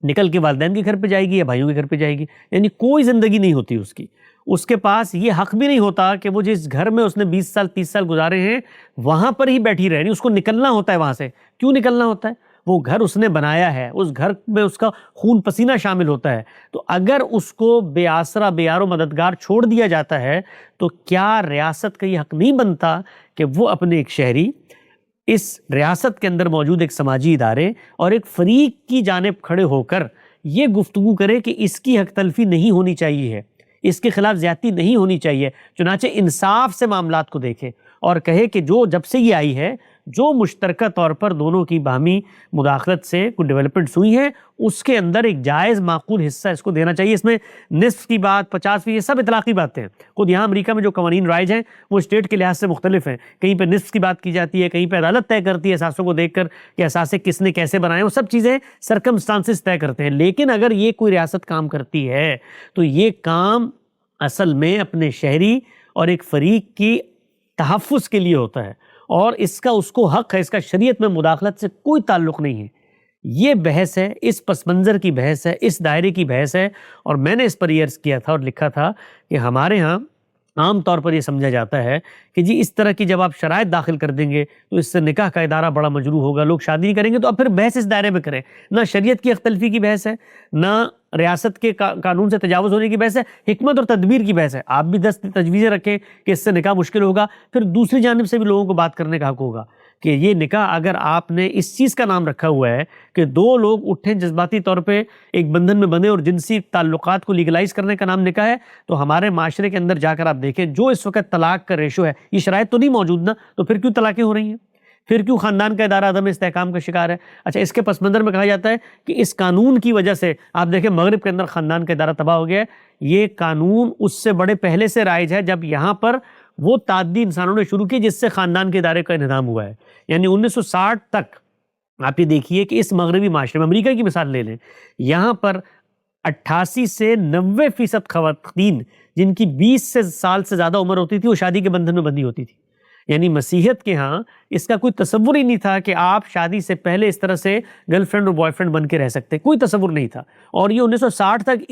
نکل کے والدین کے گھر پہ جائے گی یا بھائیوں کے گھر پہ جائے گی، یعنی کوئی زندگی نہیں ہوتی اس کی، اس کے پاس یہ حق بھی نہیں ہوتا کہ وہ جس گھر میں اس نے 20 سال 30 سال گزارے ہیں وہاں پر ہی بیٹھی رہے، اس کو نکلنا ہوتا ہے وہاں سے۔ کیوں نکلنا ہوتا ہے؟ وہ گھر اس نے بنایا ہے، اس گھر میں اس کا خون پسینہ شامل ہوتا ہے، تو اگر اس کو بے آسرا بے یار و مددگار چھوڑ دیا جاتا ہے تو کیا ریاست کا یہ حق نہیں بنتا کہ وہ اپنے ایک شہری اس ریاست کے اندر موجود ایک سماجی ادارے اور ایک فریق کی جانب کھڑے ہو کر یہ گفتگو کرے کہ اس کی حق تلفی نہیں ہونی چاہیے ہے، اس کے خلاف زیادتی نہیں ہونی چاہیے، چنانچہ انصاف سے معاملات کو دیکھے اور کہے کہ جو جب سے یہ آئی ہے جو مشترکہ طور پر دونوں کی باہمی مداخلت سے کچھ ڈیولپمنٹس ہوئی ہیں اس کے اندر ایک جائز معقول حصہ اس کو دینا چاہیے۔ اس میں نصف کی بات 50% یہ سب اطلاقی باتیں ہیں۔ خود یہاں امریکہ میں جو قوانین رائج ہیں وہ اسٹیٹ کے لحاظ سے مختلف ہیں، کہیں پہ نصف کی بات کی جاتی ہے، کہیں پہ عدالت طے کرتی ہے اثاثوں کو دیکھ کر کہ اثاثے کس نے کیسے بنائے، وہ سب چیزیں سرکمسٹانسز طے کرتے ہیں۔ لیکن اگر یہ کوئی ریاست کام کرتی ہے تو یہ کام اصل میں اپنے شہری اور ایک فریق کی تحفظ کے لیے ہوتا ہے، اور اس کا اس کو حق ہے، اس کا شریعت میں مداخلت سے کوئی تعلق نہیں ہے۔ یہ بحث ہے، اس پس منظر کی بحث ہے، اس دائرے کی بحث ہے، اور میں نے اس پر یہ عرض کیا تھا اور لکھا تھا کہ ہمارے ہاں عام طور پر یہ سمجھا جاتا ہے کہ جی اس طرح کی جب آپ شرائط داخل کر دیں گے تو اس سے نکاح کا ادارہ بڑا مجروح ہوگا، لوگ شادی نہیں کریں گے، تو اب پھر بحث اس دائرے میں کریں۔ نہ شریعت کی اختلفی کی بحث ہے، نہ ریاست کے قانون سے تجاوز ہونے کی بحث ہے، حکمت اور تدبیر کی بحث ہے۔ آپ بھی 10 تجویزیں رکھیں کہ اس سے نکاح مشکل ہوگا، پھر دوسری جانب سے بھی لوگوں کو بات کرنے کا حق ہوگا کہ یہ نکاح اگر آپ نے اس چیز کا نام رکھا ہوا ہے کہ دو لوگ اٹھیں جذباتی طور پہ ایک بندھن میں بندھے اور جنسی تعلقات کو لیگلائز کرنے کا نام نکاح ہے، تو ہمارے معاشرے کے اندر جا کر آپ دیکھیں جو اس وقت طلاق کا ریشو ہے، یہ شرائط تو نہیں موجود نا، تو پھر کیوں طلاقیں ہو رہی ہیں؟ پھر کیوں خاندان کا ادارہ عدم استحکام کا شکار ہے؟ اچھا، اس کے پس منظر میں کہا جاتا ہے کہ اس قانون کی وجہ سے آپ دیکھیں مغرب کے اندر خاندان کا ادارہ تباہ ہو گیا ہے۔ یہ قانون اس سے بڑے پہلے سے رائج ہے جب یہاں پر وہ تعدی انسانوں نے شروع کی جس سے خاندان کے ادارے کا انہدام ہوا ہے، یعنی 1960 تک آپ یہ دیکھیے کہ اس مغربی معاشرے میں، امریکہ کی مثال لے لیں، یہاں پر 88 سے 90% خواتین جن کی 20 سال سے زیادہ عمر ہوتی تھی وہ شادی کے بندھن میں بندھی ہوتی تھی۔ یعنی مسیحیت کے ہاں اس کا کوئی تصور ہی نہیں تھا کہ آپ شادی سے پہلے اس طرح سے گرل فرینڈ اور بوائے فرینڈ بن کے رہ سکتے، کوئی تصور نہیں تھا۔ اور یہ 1960 تک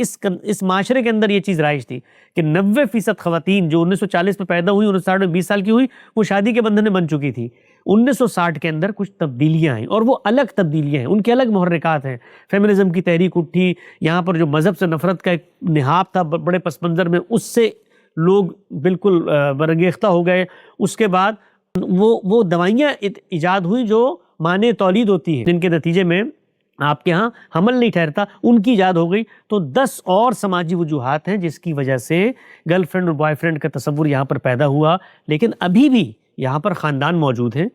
اس معاشرے کے اندر یہ چیز رائج تھی کہ 90% خواتین جو 1940 میں پیدا ہوئی، 1960 میں 20 سال کی ہوئی، وہ شادی کے بندھن میں بن چکی تھی۔ 1960 کے اندر کچھ تبدیلیاں آئیں، اور وہ الگ تبدیلیاں ہیں، ان کے الگ محرکات ہیں۔ فیمنزم کی تحریک اٹھی، یہاں پر جو مذہب سے نفرت کا ایک نہاد تھا بڑے پس منظر میں، اس سے لوگ بالکل برانگیختہ ہو گئے۔ اس کے بعد وہ دوائیاں ایجاد ہوئی جو مانع تولید ہوتی ہیں، جن کے نتیجے میں آپ کے ہاں حمل نہیں ٹھہرتا، ان کی ایجاد ہو گئی۔ تو 10 اور سماجی وجوہات ہیں جس کی وجہ سے گرل فرینڈ اور بوائے فرینڈ کا تصور یہاں پر پیدا ہوا، لیکن ابھی بھی یہاں پر خاندان موجود ہیں،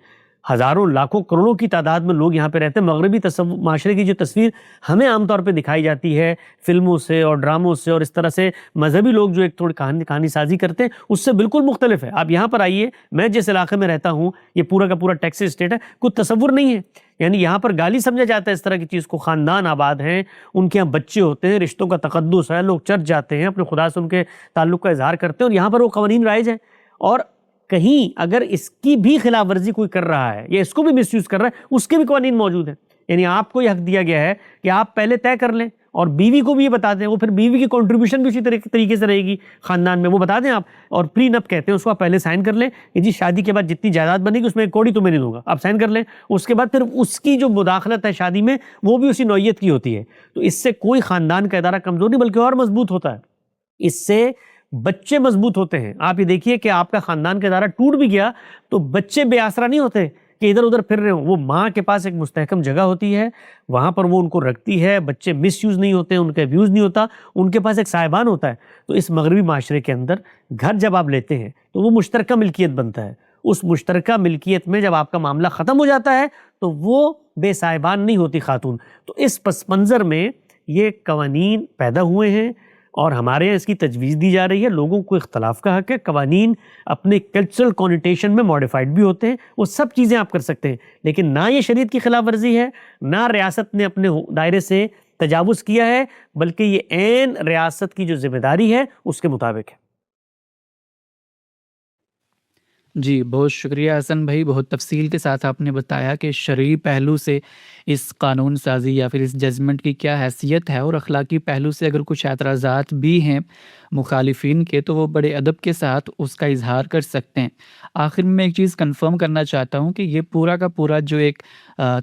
ہزاروں لاکھوں کروڑوں کی تعداد میں لوگ یہاں پہ رہتے ہیں۔ مغربی معاشرے کی جو تصویر ہمیں عام طور پہ دکھائی جاتی ہے فلموں سے اور ڈراموں سے، اور اس طرح سے مذہبی لوگ جو ایک تھوڑی کہانی سازی کرتے ہیں، اس سے بالکل مختلف ہے۔ آپ یہاں پر آئیے، میں جس علاقے میں رہتا ہوں یہ پورا کا پورا ٹیکسس اسٹیٹ ہے، کوئی تصور نہیں ہے، یعنی یہاں پر گالی سمجھا جاتا ہے اس طرح کی چیز کو۔ خاندان آباد ہیں، ان کے یہاں بچے ہوتے ہیں، رشتوں کا تقدس ہے، لوگ چرچ جاتے ہیں، اپنے خدا سے ان کے تعلق کا اظہار کرتے ہیں، اور یہاں پر وہ قوانین رائج ہیں۔ اور کہیں اگر اس کی بھی خلاف ورزی کوئی کر رہا ہے یا اس کو بھی مس یوز کر رہا ہے، اس کے بھی قوانین موجود ہیں۔ یعنی آپ کو یہ حق دیا گیا ہے کہ آپ پہلے طے کر لیں، اور بیوی کو بھی یہ بتا دیں، وہ پھر بیوی کی کنٹریبیوشن بھی اسی طریقے سے رہے گی خاندان میں، وہ بتا دیں آپ، اور پری نپ کہتے ہیں اس کو، آپ پہلے سائن کر لیں کہ جی شادی کے بعد جتنی جائیداد بنے گی اس میں ایک کوڑی تمہیں نہیں دوں گا، آپ سائن کر لیں۔ اس کے بعد پھر اس کی جو مداخلت ہے شادی میں وہ بھی اسی نوعیت کی ہوتی ہے۔ تو اس سے کوئی خاندان کا ادارہ کمزور نہیں بلکہ اور مضبوط ہوتا ہے، اس سے بچے مضبوط ہوتے ہیں۔ آپ یہ دیکھیے کہ آپ کا خاندان کا ادارہ ٹوٹ بھی گیا تو بچے بے آسرا نہیں ہوتے کہ ادھر ادھر پھر رہے ہوں، وہ ماں کے پاس ایک مستحکم جگہ ہوتی ہے، وہاں پر وہ ان کو رکھتی ہے، بچے مس یوز نہیں ہوتے، ان کا ابیوز نہیں ہوتا، ان کے پاس ایک سائبان ہوتا ہے۔ تو اس مغربی معاشرے کے اندر گھر جب آپ لیتے ہیں تو وہ مشترکہ ملکیت بنتا ہے۔ اس مشترکہ ملکیت میں جب آپ کا معاملہ ختم ہو جاتا ہے تو وہ بے سائبان نہیں ہوتی خاتون۔ تو اس پس منظر میں یہ قوانین پیدا ہوئے ہیں، اور ہمارے یہاں اس کی تجویز دی جا رہی ہے۔ لوگوں کو اختلاف کا حق ہے، قوانین اپنے کلچرل کونیٹیشن میں ماڈیفائڈ بھی ہوتے ہیں، وہ سب چیزیں آپ کر سکتے ہیں، لیکن نہ یہ شریعت کی خلاف ورزی ہے، نہ ریاست نے اپنے دائرے سے تجاوز کیا ہے، بلکہ یہ عین ریاست کی جو ذمہ داری ہے اس کے مطابق ہے۔ جی، بہت شکریہ حسن بھائی، بہت تفصیل کے ساتھ آپ نے بتایا کہ شرعی پہلو سے اس قانون سازی یا پھر اس ججمنٹ کی کیا حیثیت ہے، اور اخلاقی پہلو سے اگر کچھ اعتراضات بھی ہیں مخالفین کے تو وہ بڑے ادب کے ساتھ اس کا اظہار کر سکتے ہیں۔ آخر میں ایک چیز کنفرم کرنا چاہتا ہوں کہ یہ پورا کا پورا جو ایک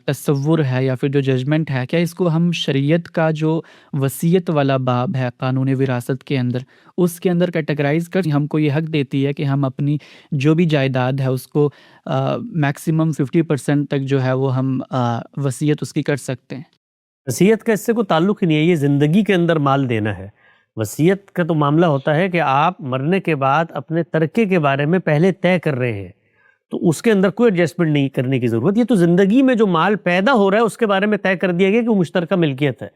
تصور ہے یا پھر جو ججمنٹ ہے، کیا اس کو ہم شریعت کا جو وصیت والا باب ہے قانون وراثت کے اندر، اس کے اندر کیٹیگرائز کر ہم کو یہ حق دیتی ہے کہ ہم اپنی جو بھی جائیداد ہے اس کو میکسیمم 50% تک جو ہے وہ ہم وصیت اس کی کر سکتے ہیں۔ وصیت کا اس سے کوئی تعلق ہی نہیں ہے، یہ زندگی کے اندر مال دینا ہے۔ وصیت کا تو معاملہ ہوتا ہے کہ آپ مرنے کے بعد اپنے ترکے کے بارے میں پہلے طے کر رہے ہیں، تو اس کے اندر کوئی ایڈجسٹمنٹ نہیں کرنے کی ضرورت. یہ تو زندگی میں جو مال پیدا ہو رہا ہے اس کے بارے میں طے کر دیا گیا کہ وہ مشترکہ ملکیت ہے،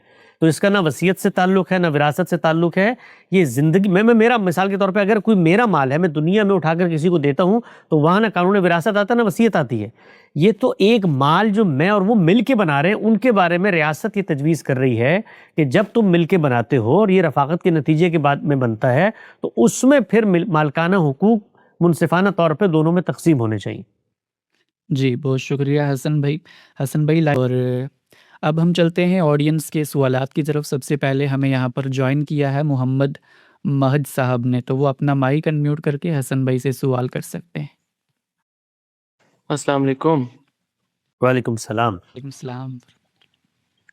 تو اس کا نہ وصیت سے تعلق ہے نہ وراثت سے تعلق ہے. یہ زندگی میں میرا مثال کے طور پہ اگر کوئی میرا مال ہے میں دنیا میں اٹھا کر کسی کو دیتا ہوں تو وہاں نہ قانون وراثت آتا نہ وصیت آتی ہے. یہ تو ایک مال جو میں اور وہ مل کے بنا رہے ہیں ان کے بارے میں ریاست یہ تجویز کر رہی ہے کہ جب تم مل کے بناتے ہو اور یہ رفاقت کے نتیجے کے بعد میں بنتا ہے تو اس میں پھر مالکانہ حقوق منصفانہ طور پہ دونوں میں تقسیم ہونے چاہیے. جی بہت شکریہ حسن بھائی. حسن بھائی اور اب ہم چلتے ہیں آڈینس کے سوالات کی طرف. سب سے پہلے ہمیں یہاں پر جوائن کیا ہے محمد مہد صاحب نے، تو وہ اپنا مائک انمیوٹ کر کے حسن بھائی سے سوال کر سکتے ہیں. السلام علیکم. وعلیکم السلام. وعلیکم السلام.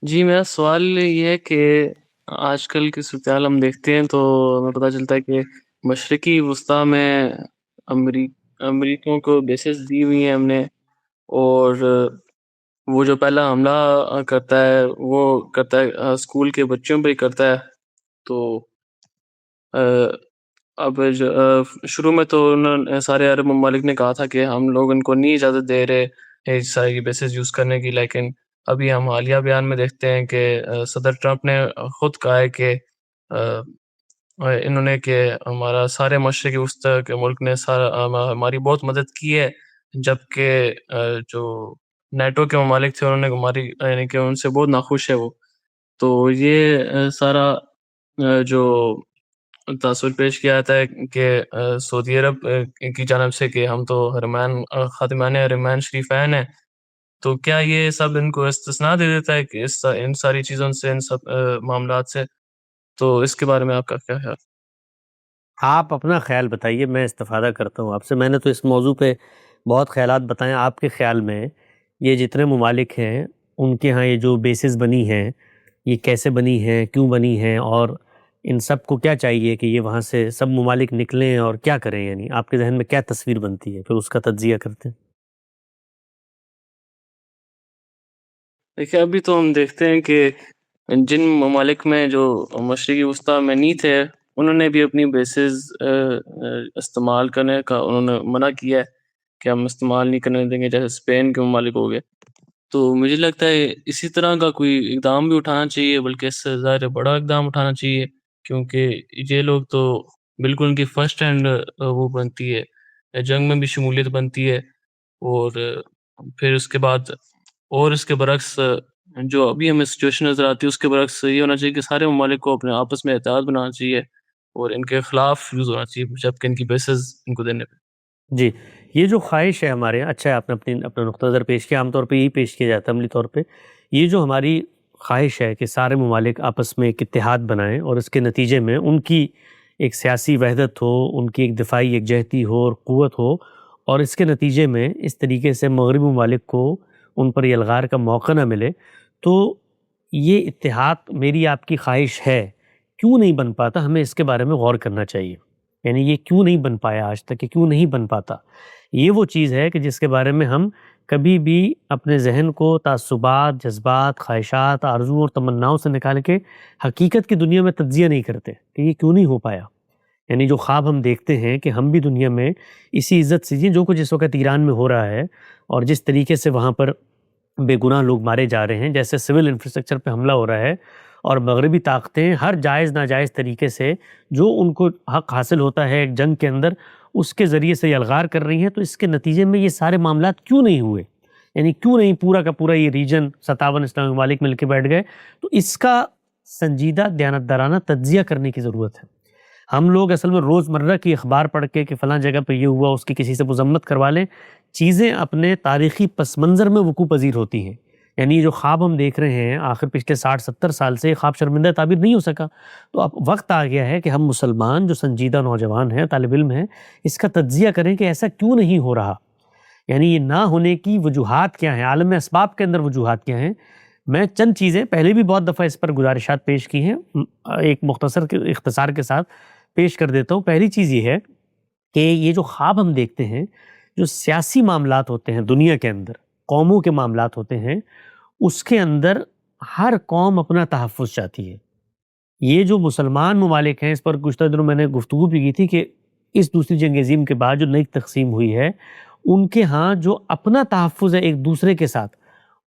جی میرا سوال یہ ہے کہ آج کل کی صورتحال ہم دیکھتے ہیں تو ہمیں پتہ چلتا ہے کہ مشرقی وسطیٰ میں امریکوں کو بیسز دی ہوئی ہیں ہم نے، اور وہ جو پہلا حملہ کرتا ہے وہ کرتا ہے اسکول کے بچوں پہ ہی کرتا ہے. تو اب شروع میں تو انہوں نے سارے عرب ممالک نے کہا تھا کہ ہم لوگ ان کو نہیں اجازت دے رہے اس سارے بیسز یوز کرنے کی، لیکن ابھی ہم حالیہ بیان میں دیکھتے ہیں کہ صدر ٹرمپ نے خود کہا ہے کہ انہوں نے کہ ہمارا سارے مشرقی وسطیٰ کے ملک نے ہماری بہت مدد کی ہے، جبکہ جو نیٹو کے ممالک تھے انہوں نے ہماری یعنی کہ ان سے بہت ناخوش ہے وہ. تو یہ سارا جو تاثر پیش کیا جاتا ہے کہ سعودی عرب کی جانب سے کہ ہم تو حرمین خادمان حرمین شریفین ہیں، تو کیا یہ سب ان کو استثناء دے دیتا ہے کہ ان ساری چیزوں سے، ان سب معاملات سے؟ تو اس کے بارے میں آپ کا کیا خیال؟ آپ اپنا خیال بتائیے، میں استفادہ کرتا ہوں آپ سے. میں نے تو اس موضوع پہ بہت خیالات بتائے. آپ کے خیال میں یہ جتنے ممالک ہیں ان کے ہاں یہ جو بیسز بنی ہیں یہ کیسے بنی ہیں، کیوں بنی ہیں، اور ان سب کو کیا چاہیے کہ یہ وہاں سے سب ممالک نکلیں اور کیا کریں؟ یعنی آپ کے ذہن میں کیا تصویر بنتی ہے، پھر اس کا تجزیہ کرتے ہیں. دیکھیں ابھی تو ہم دیکھتے ہیں کہ جن ممالک میں جو مشرقی وسطیٰ میں نہیں تھے انہوں نے بھی اپنی بیسز استعمال کرنے کا انہوں نے منع کیا ہے کہ ہم استعمال نہیں کرنے دیں گے، جیسے اسپین کے ممالک ہو گئے. تو مجھے لگتا ہے اسی طرح کا کوئی اقدام بھی اٹھانا چاہیے، بلکہ اس سے ظاہر بڑا اقدام اٹھانا چاہیے، کیونکہ یہ لوگ تو بالکل ان کی فرسٹ ہینڈ وہ بنتی ہے، جنگ میں بھی شمولیت بنتی ہے. اور پھر اس کے بعد اور اس کے برعکس جو ابھی ہمیں سچویشن نظر آتی ہے اس کے برعکس یہ ہونا چاہیے کہ سارے ممالک کو اپنے آپس میں اتحاد بنانا چاہیے اور ان کے خلاف یوز ہونا چاہیے، جبکہ ان کی بیسز ان کو دینے پہ. جی یہ جو خواہش ہے ہمارے یہاں، اچھا ہے آپ نے اپنا نقطہ نظر پیش کیا. عام طور پہ یہی پیش کیا جاتا ہے عملی طور پہ. یہ جو ہماری خواہش ہے کہ سارے ممالک آپس میں ایک اتحاد بنائیں اور اس کے نتیجے میں ان کی ایک سیاسی وحدت ہو، ان کی ایک دفاعی یکجہتی ہو اور قوت ہو، اور اس کے نتیجے میں اس طریقے سے مغربی ممالک کو ان پر الغار کا موقع نہ ملے، تو یہ اتحاد میری آپ کی خواہش ہے. کیوں نہیں بن پاتا؟ ہمیں اس کے بارے میں غور کرنا چاہیے. یعنی یہ کیوں نہیں بن پایا آج تک، کیوں نہیں بن پاتا؟ یہ وہ چیز ہے کہ جس کے بارے میں ہم کبھی بھی اپنے ذہن کو تعصبات، جذبات، خواہشات، آرزو اور تمناؤں سے نکال کے حقیقت کی دنیا میں تجزیہ نہیں کرتے کہ یہ کیوں نہیں ہو پایا. یعنی جو خواب ہم دیکھتے ہیں کہ ہم بھی دنیا میں اسی عزت سے جو کچھ اس وقت ایران میں ہو رہا ہے اور جس طریقے سے وہاں پر بے گناہ لوگ مارے جا رہے ہیں، جیسے سول انفراسٹرکچر پہ حملہ ہو رہا ہے، اور مغربی طاقتیں ہر جائز ناجائز طریقے سے جو ان کو حق حاصل ہوتا ہے ایک جنگ کے اندر اس کے ذریعے سے الغار کر رہی ہیں، تو اس کے نتیجے میں یہ سارے معاملات کیوں نہیں ہوئے؟ یعنی کیوں نہیں پورا کا پورا یہ ریجن 57 اسلامی ممالک مل کے بیٹھ گئے؟ تو اس کا سنجیدہ دیانتدارانہ تجزیہ کرنے کی ضرورت ہے. ہم لوگ اصل میں روزمرہ کی اخبار پڑھ کے کہ فلاں جگہ پہ یہ ہوا، اس کی کسی سے مذمت کروا لیں، چیزیں اپنے تاریخی پس منظر میں وقوع پذیر ہوتی ہیں. یعنی یہ جو خواب ہم دیکھ رہے ہیں آخر پچھلے 60-70 سال سے، یہ خواب شرمندہ تعبیر نہیں ہو سکا. تو اب وقت آ گیا ہے کہ ہم مسلمان جو سنجیدہ نوجوان ہیں، طالب علم ہیں، اس کا تجزیہ کریں کہ ایسا کیوں نہیں ہو رہا. یعنی یہ نہ ہونے کی وجوہات کیا ہیں، عالم اسباب کے اندر وجوہات کیا ہیں. میں چند چیزیں پہلے بھی بہت دفعہ اس پر گزارشات پیش کی ہیں، ایک اختصار کے ساتھ پیش کر دیتا ہوں. پہلی چیز یہ ہے کہ یہ جو خواب ہم دیکھتے ہیں، جو سیاسی معاملات ہوتے ہیں دنیا کے اندر، قوموں کے معاملات ہوتے ہیں، اس کے اندر ہر قوم اپنا تحفظ چاہتی ہے. یہ جو مسلمان ممالک ہیں، اس پر گزشتہ دنوں میں نے گفتگو بھی کی تھی کہ اس دوسری جنگ عظیم کے بعد جو نئی تقسیم ہوئی ہے، ان کے ہاں جو اپنا تحفظ ہے ایک دوسرے کے ساتھ،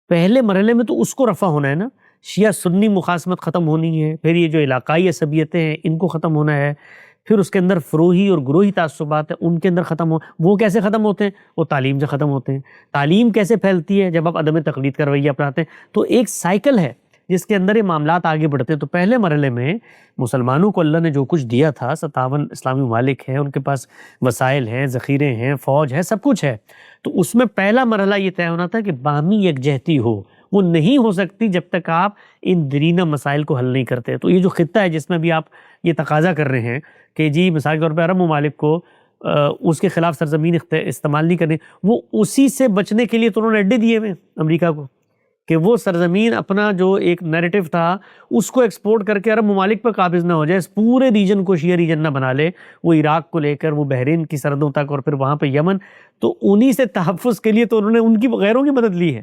پہلے مرحلے میں تو اس کو رفع ہونا ہے نا، شیعہ سنی مخاصمت ختم ہونی ہے، پھر یہ جو علاقائی عصبیتیں ہیں ان کو ختم ہونا ہے، پھر اس کے اندر فروعی اور گروہی تعصبات ہیں ان کے اندر ختم ہو. وہ کیسے ختم ہوتے ہیں؟ وہ تعلیم سے ختم ہوتے ہیں. تعلیم کیسے پھیلتی ہے؟ جب آپ عدم تقلید کا رویہ اپناتے ہیں. تو ایک سائیکل ہے جس کے اندر یہ معاملات آگے بڑھتے ہیں. تو پہلے مرحلے میں مسلمانوں کو اللہ نے جو کچھ دیا تھا، 57 اسلامی ممالک ہیں، ان کے پاس وسائل ہیں، ذخیرے ہیں، فوج ہے، سب کچھ ہے. تو اس میں پہلا مرحلہ یہ طے ہونا تھا کہ باہمی یکجہتی ہو. وہ نہیں ہو سکتی جب تک آپ ان دیرینہ مسائل کو حل نہیں کرتے. تو یہ جو خطہ ہے جس میں بھی آپ یہ تقاضا کر رہے ہیں کہ جی مثال کے طور پہ عرب ممالک کو اس کے خلاف سرزمین استعمال نہیں کرنی، وہ اسی سے بچنے کے لیے تو انہوں نے اڈے دیے ہوئے امریکہ کو کہ وہ سرزمین اپنا جو ایک نیریٹو تھا اس کو ایکسپورٹ کر کے عرب ممالک پہ قابض نہ ہو جائے، اس پورے ریجن کو شیعہ ریجن نہ بنا لے، وہ عراق کو لے کر وہ بحرین کی سرحدوں تک اور پھر وہاں پہ یمن. تو انہی سے تحفظ کے لیے تو انہوں نے ان کی غیروں کی مدد لی ہے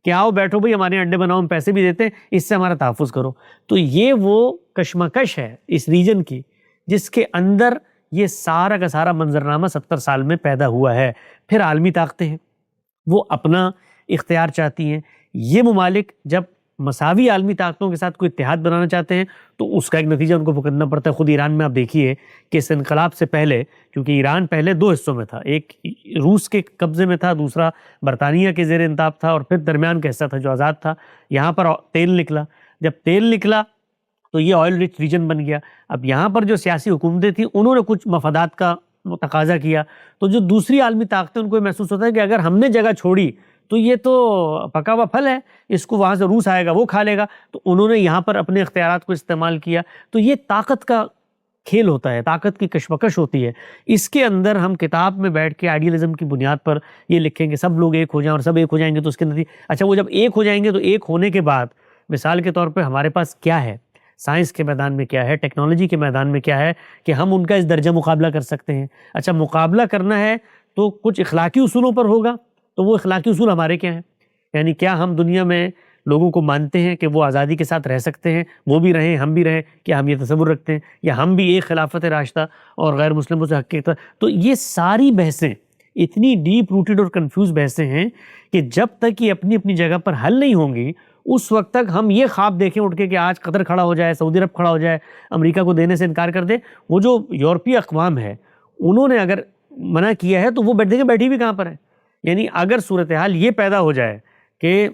کہ آؤ بیٹھو بھئی ہمارے اڈے بناؤ، ہم پیسے بھی دیتے ہیں، اس سے ہمارا تحفظ کرو. تو یہ وہ کشمکش ہے اس ریجن کی جس کے اندر یہ سارا کا سارا منظرنامہ 70 سال میں پیدا ہوا ہے. پھر عالمی طاقتیں ہیں، وہ اپنا اختیار چاہتی ہیں. یہ ممالک جب مساوی عالمی طاقتوں کے ساتھ کوئی اتحاد بنانا چاہتے ہیں تو اس کا ایک نتیجہ ان کو بھگتنا پڑتا ہے. خود ایران میں آپ دیکھیے کہ اس انقلاب سے پہلے، کیونکہ ایران پہلے دو حصوں میں تھا، ایک روس کے قبضے میں تھا، دوسرا برطانیہ کے زیر انتاب تھا، اور پھر درمیان کا حصہ تھا جو آزاد تھا. یہاں پر تیل نکلا، جب تیل نکلا تو یہ آئل رچ ریجن بن گیا. اب یہاں پر جو سیاسی حکومتیں تھیں انہوں نے کچھ مفادات کا تقاضا کیا، تو جو دوسری عالمی طاقتیں ان کو یہ محسوس ہوتا ہے کہ اگر ہم نے جگہ چھوڑی تو یہ تو پکا ہوا پھل ہے، اس کو وہاں سے روس آئے گا وہ کھا لے گا. تو انہوں نے یہاں پر اپنے اختیارات کو استعمال کیا. تو یہ طاقت کا کھیل ہوتا ہے، طاقت کی کشمکش ہوتی ہے. اس کے اندر ہم کتاب میں بیٹھ کے آئیڈیلزم کی بنیاد پر یہ لکھیں کہ سب لوگ ایک ہو جائیں اور سب ایک ہو جائیں گے تو اس کے نتیجے اچھا وہ جب ایک ہو جائیں گے تو ایک ہونے کے بعد مثال کے طور پہ ہمارے پاس کیا ہے، سائنس کے میدان میں کیا ہے، ٹیکنالوجی کے میدان میں کیا ہے کہ ہم ان کا اس درجہ مقابلہ کر سکتے ہیں. اچھا مقابلہ کرنا ہے تو کچھ اخلاقی اصولوں پر ہوگا. تو وہ اخلاقی اصول ہمارے کیا ہیں؟ یعنی کیا ہم دنیا میں لوگوں کو مانتے ہیں کہ وہ آزادی کے ساتھ رہ سکتے ہیں، وہ بھی رہیں ہم بھی رہیں؟ کیا ہم یہ تصور رکھتے ہیں یا ہم بھی ایک خلافت راشدہ اور غیر مسلموں سے حق کے طرح؟ تو یہ ساری بحثیں اتنی ڈیپ روٹڈ اور کنفیوز بحثیں ہیں کہ جب تک یہ اپنی اپنی جگہ پر حل نہیں ہوں گی اس وقت تک ہم یہ خواب دیکھیں اٹھ کے کہ آج قطر کھڑا ہو جائے، سعودی عرب کھڑا ہو جائے، امریکہ کو دینے سے انکار کر دے. وہ جو یورپی اقوام ہے انہوں نے اگر منع کیا ہے تو وہ بیٹھی بھی کہاں پر ہے؟ یعنی اگر صورتحال یہ پیدا ہو جائے کہ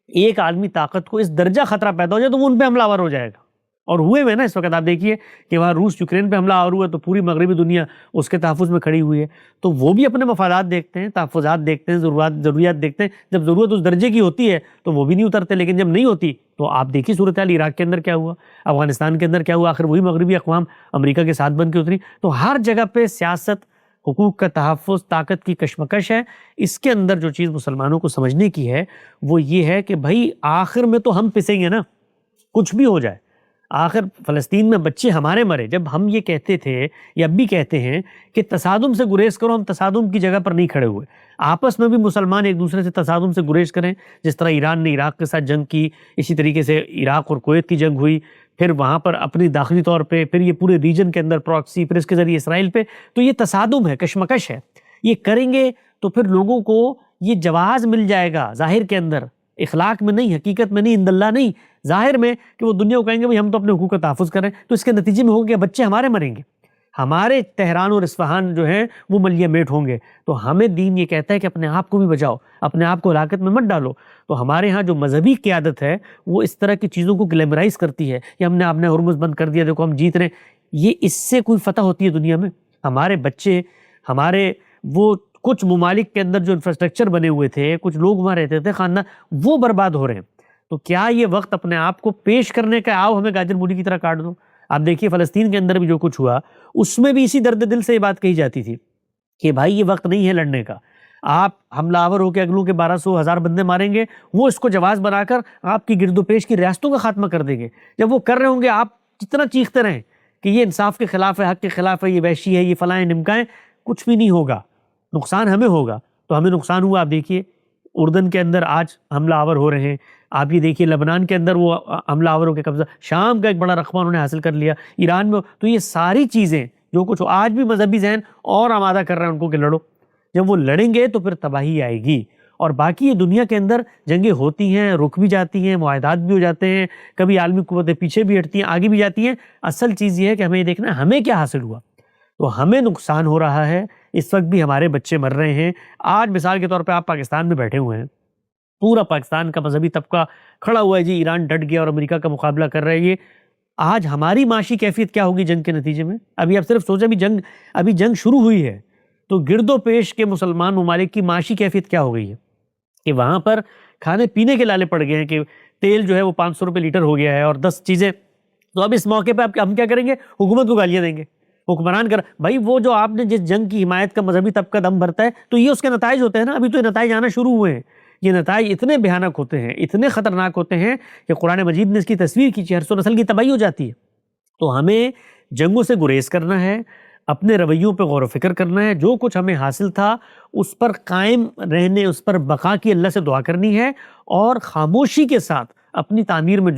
ایک عالمی طاقت کو اس درجہ خطرہ پیدا ہو جائے تو وہ ان پہ حملہ آور ہو جائے گا. اور ہوئے ہوئے نا اس وقت آپ دیکھیے کہ وہاں روس یوکرین پہ حملہ آور ہوا تو پوری مغربی دنیا اس کے تحفظ میں کھڑی ہوئی ہے. تو وہ بھی اپنے مفادات دیکھتے ہیں، تحفظات دیکھتے ہیں، ضروریات دیکھتے ہیں. جب ضرورت اس درجے کی ہوتی ہے تو وہ بھی نہیں اترتے، لیکن جب نہیں ہوتی تو آپ دیکھیے صورتحال عراق کے اندر کیا ہوا، افغانستان کے اندر کیا ہوا. آخر وہی مغربی اقوام امریکہ کے ساتھ بن کے اتری. تو ہر جگہ پہ سیاست، حقوق کا تحفظ، طاقت کی کشمکش ہے. اس کے اندر جو چیز مسلمانوں کو سمجھنے کی ہے وہ یہ ہے کہ بھائی آخر میں تو ہم پسیں گے نا، کچھ بھی ہو جائے. آخر فلسطین میں بچے ہمارے مرے. جب ہم یہ کہتے تھے یا اب بھی کہتے ہیں کہ تصادم سے گریز کرو، ہم تصادم کی جگہ پر نہیں کھڑے ہوئے. آپس میں بھی مسلمان ایک دوسرے سے تصادم سے گریز کریں. جس طرح ایران نے عراق کے ساتھ جنگ کی، اسی طریقے سے عراق اور کویت کی جنگ ہوئی، پھر وہاں پر اپنی داخلی طور پہ، پھر یہ پورے ریجن کے اندر پراکسی، پھر اس کے ذریعے اسرائیل پہ. تو یہ تصادم ہے، کشمکش ہے. یہ کریں گے تو پھر لوگوں کو یہ جواز مل جائے گا ظاہر کے اندر، اخلاق میں نہیں، حقیقت میں نہیں، انداللہ نہیں، ظاہر میں، کہ وہ دنیا کو کہیں گے بھئی ہم تو اپنے حقوق کا تحفظ کر رہے ہیں. تو اس کے نتیجے میں ہوگا کہ بچے ہمارے مریں گے، ہمارے تہران اور اصفہان جو ہیں وہ ملیہ میٹ ہوں گے. تو ہمیں دین یہ کہتا ہے کہ اپنے آپ کو بھی بچاؤ، اپنے آپ کو ہلاکت میں مت ڈالو. تو ہمارے ہاں جو مذہبی قیادت ہے وہ اس طرح کی چیزوں کو گلیمرائز کرتی ہے کہ ہم نے اپنے ہرمز بند کر دیا، دیکھو ہم جیت رہے ہیں. یہ اس سے کوئی فتح ہوتی ہے دنیا میں؟ ہمارے بچے، ہمارے وہ کچھ ممالک کے اندر جو انفراسٹرکچر بنے ہوئے تھے، کچھ لوگ وہاں رہتے تھے، خاندان، وہ برباد ہو رہے ہیں. تو کیا یہ وقت اپنے آپ کو پیش کرنے کا، آؤ ہمیں گاجر مولی کی طرح کاٹ دو؟ آپ دیکھیے فلسطین کے اندر بھی جو کچھ ہوا اس میں بھی اسی درد دل سے یہ بات کہی جاتی تھی کہ بھائی یہ وقت نہیں ہے لڑنے کا. آپ حملہ آور ہو کے اگلوں کے 1200-1000 بندے ماریں گے، وہ اس کو جواز بنا کر آپ کی گرد و پیش کی ریاستوں کا خاتمہ کر دیں گے. جب وہ کر رہے ہوں گے آپ جتنا چیختے رہیں کہ یہ انصاف کے خلاف ہے، حق کے خلاف ہے، یہ وحشی ہے، یہ فلاں نمکائیں، کچھ بھی نہیں ہوگا، نقصان ہمیں ہوگا. تو ہمیں نقصان ہوا. آپ دیکھیے اردن کے اندر آج حملہ آور ہو رہے ہیں. آپ یہ دیکھیے لبنان کے اندر وہ حملہ آوروں کے قبضہ، شام کا ایک بڑا رقبہ انہوں نے حاصل کر لیا، ایران میں. تو یہ ساری چیزیں جو کچھ آج بھی مذہبی ذہن اور آمادہ کر رہے ہیں ان کو کہ لڑو، جب وہ لڑیں گے تو پھر تباہی آئے گی. اور باقی یہ دنیا کے اندر جنگیں ہوتی ہیں، رک بھی جاتی ہیں، معاہدات بھی ہو جاتے ہیں، کبھی عالمی قوتیں پیچھے بھی ہٹتی ہیں، آگے بھی جاتی ہیں. اصل چیز یہ ہے کہ ہمیں یہ دیکھنا ہے ہمیں کیا حاصل ہوا. تو ہمیں نقصان ہو رہا ہے، اس وقت بھی ہمارے بچے مر رہے ہیں. آج مثال کے طور پہ آپ پاکستان میں بیٹھے ہوئے ہیں، پورا پاکستان کا مذہبی طبقہ کھڑا ہوا ہے جی، ایران ڈٹ گیا اور امریکہ کا مقابلہ کر رہے ہیں. یہ آج ہماری معاشی کیفیت کیا ہوگی جنگ کے نتیجے میں؟ ابھی آپ صرف سوچیں، ابھی جنگ شروع ہوئی ہے تو گرد و پیش کے مسلمان ممالک کی معاشی کیفیت کیا ہو گئی ہے کہ وہاں پر کھانے پینے کے لالے پڑ گئے ہیں کہ تیل جو ہے وہ 500 روپے لیٹر ہو گیا ہے اور 10 چیزیں. تو اب اس موقع پہ ہم کیا کریں گے؟ حکومت کو گالیاں دیں گے، حکمران بھائی وہ جو آپ نے جس جنگ کی حمایت کا مذہبی طبقہ دم بھرتا ہے تو یہ اس کے نتائج ہوتے ہیں نا. ابھی تو یہ نتائج آنا شروع ہوئے ہیں. یہ نتائج اتنے بھیانک ہوتے ہیں، اتنے خطرناک ہوتے ہیں کہ قرآن مجید نے اس کی تصویر کھینچی، ہر سو نسل کی تباہی ہو جاتی ہے. تو ہمیں جنگوں سے گریز کرنا ہے، اپنے رویوں پہ غور و فکر کرنا ہے، جو کچھ ہمیں حاصل تھا اس پر قائم رہنے، اس پر بقا کی اللہ سے دعا کرنی ہے، اور خاموشی کے ساتھ اپنی تعمیر میں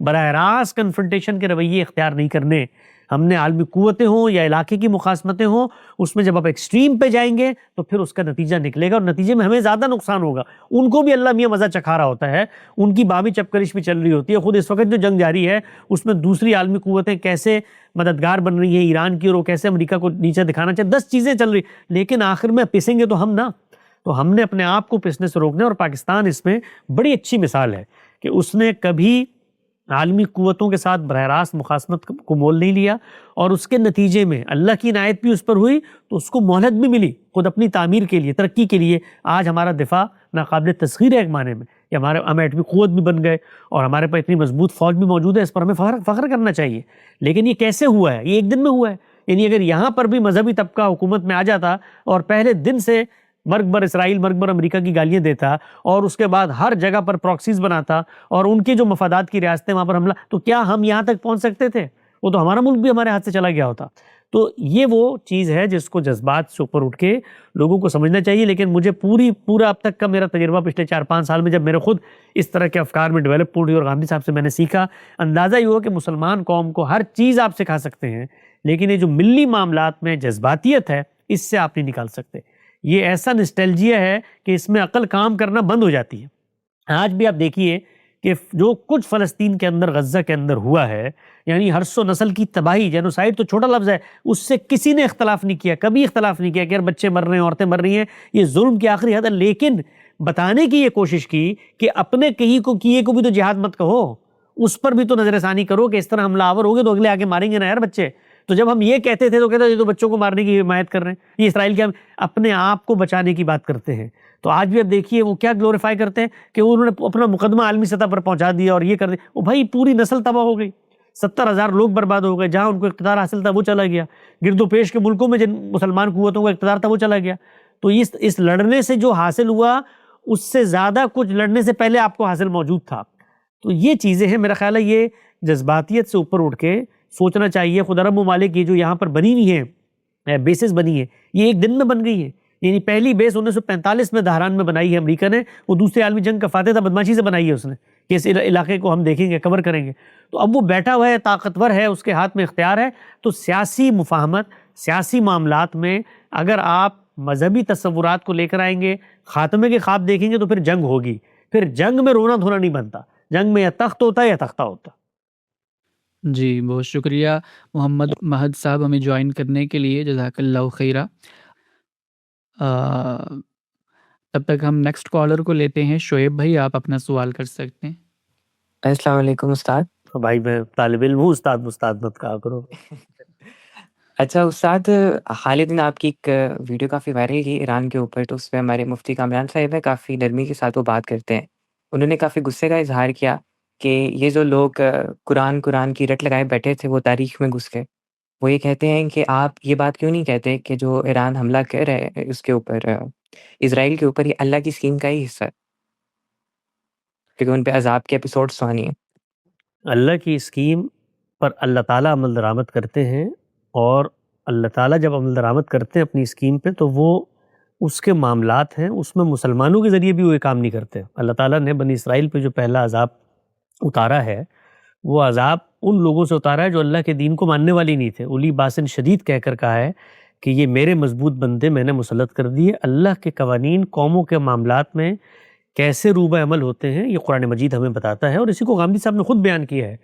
براہ راست کنفرنٹیشن کے رویے اختیار نہیں کرنے. ہم نے عالمی قوتیں ہوں یا علاقے کی مخاصمتیں ہوں، اس میں جب آپ ایکسٹریم پہ جائیں گے تو پھر اس کا نتیجہ نکلے گا اور نتیجے میں ہمیں زیادہ نقصان ہوگا. ان کو بھی اللہ میاں مزہ چکھا رہا ہوتا ہے، ان کی بامی چپکرش بھی چل رہی ہوتی ہے. خود اس وقت جو جنگ جاری ہے اس میں دوسری عالمی قوتیں کیسے مددگار بن رہی ہیں ایران کی، اور وہ کیسے امریکہ کو نیچے دکھانا چاہے، 10 چیزیں چل رہی، لیکن آخر میں پسیں گے تو ہم نا. تو ہم نے اپنے آپ کو پسنے سے روکنا ہے، اور پاکستان اس میں بڑی اچھی مثال ہے کہ اس نے کبھی عالمی قوتوں کے ساتھ براہ راست مخاصمت کو مول نہیں لیا، اور اس کے نتیجے میں اللہ کی عنایت بھی اس پر ہوئی تو اس کو مہلت بھی ملی خود اپنی تعمیر کے لیے، ترقی کے لیے. آج ہمارا دفاع ناقابل تسخیر ہے ایک معنی میں، کہ ہم ایٹمی قوت بھی بن گئے اور ہمارے پاس اتنی مضبوط فوج بھی موجود ہے. اس پر ہمیں فخر کرنا چاہیے. لیکن یہ کیسے ہوا ہے؟ یہ ایک دن میں ہوا ہے. یعنی اگر یہاں پر بھی مذہبی طبقہ حکومت میں آ جاتا اور پہلے دن سے مرگ بر اسرائیل، مرگ بر امریکہ کی گالیاں دیتا، اور اس کے بعد ہر جگہ پر پراکسیز بناتا اور ان کے جو مفادات کی ریاستیں وہاں پر حملہ، تو کیا ہم یہاں تک پہنچ سکتے تھے؟ وہ تو ہمارا ملک بھی ہمارے ہاتھ سے چلا گیا ہوتا. تو یہ وہ چیز ہے جس کو جذبات سے اوپر اٹھ کے لوگوں کو سمجھنا چاہیے. لیکن مجھے پورا اب تک کا میرا تجربہ پچھلے 4-5 سال میں جب میرے خود اس طرح کے افکار میں ڈیولپ ہوئی اور غامدی صاحب سے میں نے سیکھا، اندازہ یہ ہوا کہ مسلمان قوم کو ہر چیز آپ سکھا سکتے ہیں، لیکن یہ جو ملی معاملات میں جذباتیت ہے اس سے آپ نہیں نکال سکتے. یہ ایسا نسٹیلجیا ہے کہ اس میں عقل کام کرنا بند ہو جاتی ہے. آج بھی آپ دیکھیے کہ جو کچھ فلسطین کے اندر، غزہ کے اندر ہوا ہے، یعنی ہر سو نسل کی تباہی، جینوسائیڈ تو چھوٹا لفظ ہے، اس سے کسی نے اختلاف نہیں کیا، کبھی اختلاف نہیں کیا کہ یار بچے مر رہے ہیں، عورتیں مر رہی ہیں، یہ ظلم کی آخری حد ہے. لیکن بتانے کی یہ کوشش کی کہ اپنے کہیں کو کیے کو بھی تو جہاد مت کہو، اس پر بھی تو نظر ثانی کرو کہ اس طرح حملہ آور ہوگے تو اگلے آگے ماریں گے نا یار بچے. تو جب ہم یہ کہتے تھے تو کہتے یہ تو بچوں کو مارنے کی حمایت کر رہے ہیں، یہ اسرائیل کے اپنے آپ کو بچانے کی بات کرتے ہیں. تو آج بھی اب دیکھیے وہ کیا گلوریفائی کرتے ہیں کہ انہوں نے اپنا مقدمہ عالمی سطح پر پہنچا دیا اور یہ کر دیا. وہ بھائی پوری نسل تباہ ہو گئی، 70,000 لوگ برباد ہو گئے. جہاں ان کو اقتدار حاصل تھا وہ چلا گیا، گرد و پیش کے ملکوں میں جن مسلمان قوتوں کا اقتدار تھا وہ چلا گیا. تو اس لڑنے سے جو حاصل ہوا اس سے زیادہ کچھ لڑنے سے پہلے آپ کو حاصل موجود تھا. تو یہ چیزیں ہیں، میرا خیال ہے یہ جذباتیت سے اوپر اٹھ کے سوچنا چاہیے. خود عرب ممالک کی جو یہاں پر بنی ہوئی ہیں بیسز بنی ہیں، یہ ایک دن میں بن گئی ہیں. یعنی پہلی بیس 1945 میں دہران میں بنائی ہے امریکہ نے، وہ دوسری عالمی جنگ کا فاتح تھا، بدماشی سے بنائی ہے اس نے کہ اس علاقے کو ہم دیکھیں گے، کور کریں گے. تو اب وہ بیٹھا ہوا ہے، طاقتور ہے، اس کے ہاتھ میں اختیار ہے. تو سیاسی مفاہمت، سیاسی معاملات میں اگر آپ مذہبی تصورات کو لے کر آئیں گے، خاتمے کے خواب دیکھیں گے، تو پھر جنگ ہوگی. پھر جنگ میں رونا دھونا نہیں بنتا، جنگ میں یا تخت ہوتا ہے یا تختہ ہوتا. جی بہت شکریہ محمد مہد صاحب ہمیں جوائن کرنے کے لیے، جزاک اللہ خیرہ. تب تک ہم نیکسٹ کالر کو لیتے ہیں. شعیب بھائی آپ اپنا سوال کر سکتے ہیں. السلام علیکم استاد. بھائی میں طالب علم ہوں، استاد مت کہا کرو. اچھا استاد، حال دن آپ کی ایک ویڈیو کافی وائرل کی ایران کے اوپر، تو اس میں ہمارے مفتی کامران صاحب ہیں، کافی نرمی کے ساتھ وہ بات کرتے ہیں. انہوں نے کافی غصے کا اظہار کیا کہ یہ جو لوگ قرآن کی رٹ لگائے بیٹھے تھے وہ تاریخ میں گھس گئے. وہ یہ کہتے ہیں کہ آپ یہ بات کیوں نہیں کہتے کہ جو ایران حملہ کر رہے ہیں اس کے اوپر، اسرائیل کے اوپر، یہ اللہ کی اسکیم کا ہی حصہ ہے، کیونکہ ان پہ عذاب کے ایپیسوڈ سوانی ہیں. اللہ کی اسکیم پر اللہ تعالیٰ عمل درآمد کرتے ہیں، اور اللہ تعالیٰ جب عمل درآمد کرتے ہیں اپنی اسکیم پہ تو وہ اس کے معاملات ہیں، اس میں مسلمانوں کے ذریعے بھی وہ کام نہیں کرتے۔ اللہ تعالیٰ نے بنی اسرائیل پہ جو پہلا عذاب اتارا ہے، وہ عذاب ان لوگوں سے اتارا ہے جو اللہ کے دین کو ماننے والے نہیں تھے۔ اولی باسن شدید کہہ کر کہا ہے کہ یہ میرے مضبوط بندے میں نے مسلط کر دیے۔ اللہ کے قوانین قوموں کے معاملات میں کیسے روبہ عمل ہوتے ہیں، یہ قرآن مجید ہمیں بتاتا ہے، اور اسی کو غامدی صاحب نے خود بیان کیا ہے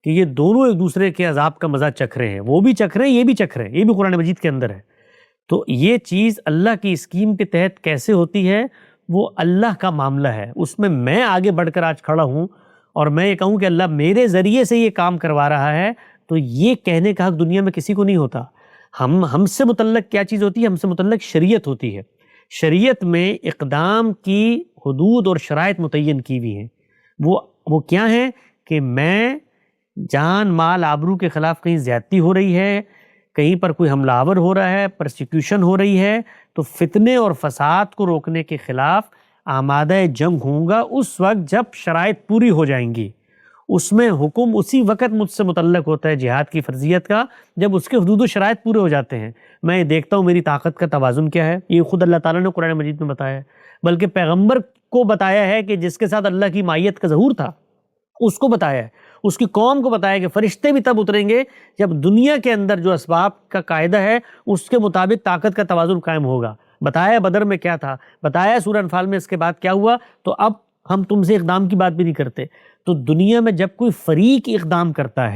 کہ یہ دونوں ایک دوسرے کے عذاب کا مزہ چکھ رہے ہیں، وہ بھی چکھ رہے ہیں، یہ بھی چکھ رہے ہیں، یہ بھی قرآن مجید کے اندر ہے۔ تو یہ چیز اللہ کی اسکیم کے تحت کیسے ہوتی ہے، وہ اللہ کا معاملہ ہے۔ اس میں آگے بڑھ کر آج کھڑا ہوں اور میں یہ کہوں کہ اللہ میرے ذریعے سے یہ کام کروا رہا ہے، تو یہ کہنے کا حق دنیا میں کسی کو نہیں ہوتا۔ ہم سے متعلق کیا چیز ہوتی ہے؟ ہم سے متعلق شریعت ہوتی ہے۔ شریعت میں اقدام کی حدود اور شرائط متعین کی ہوئی ہیں۔ وہ کیا ہیں کہ میں جان مال آبرو کے خلاف کہیں زیادتی ہو رہی ہے، کہیں پر کوئی حملہ آور ہو رہا ہے، پرسیکیوشن ہو رہی ہے، تو فتنے اور فساد کو روکنے کے خلاف آمادہ جنگ ہوں گا اس وقت جب شرائط پوری ہو جائیں گی۔ اس میں حکم اسی وقت مجھ سے متعلق ہوتا ہے جہاد کی فرضیت کا، جب اس کے حدود و شرائط پورے ہو جاتے ہیں۔ میں یہ دیکھتا ہوں میری طاقت کا توازن کیا ہے، یہ خود اللہ تعالیٰ نے قرآن مجید میں بتایا ہے، بلکہ پیغمبر کو بتایا ہے کہ جس کے ساتھ اللہ کی مائیت کا ظہور تھا اس کو بتایا ہے، اس کی قوم کو بتایا کہ فرشتے بھی تب اتریں گے جب دنیا کے اندر جو اسباب کا قاعدہ ہے اس کے مطابق طاقت کا توازن قائم ہوگا۔ بتایا بدر میں کیا تھا، بتایا سورہ انفال میں اس کے بعد کیا ہوا۔ تو اب ہم تم سے اقدام کی بات بھی نہیں کرتے۔ تو دنیا میں جب کوئی فریق اقدام کرتا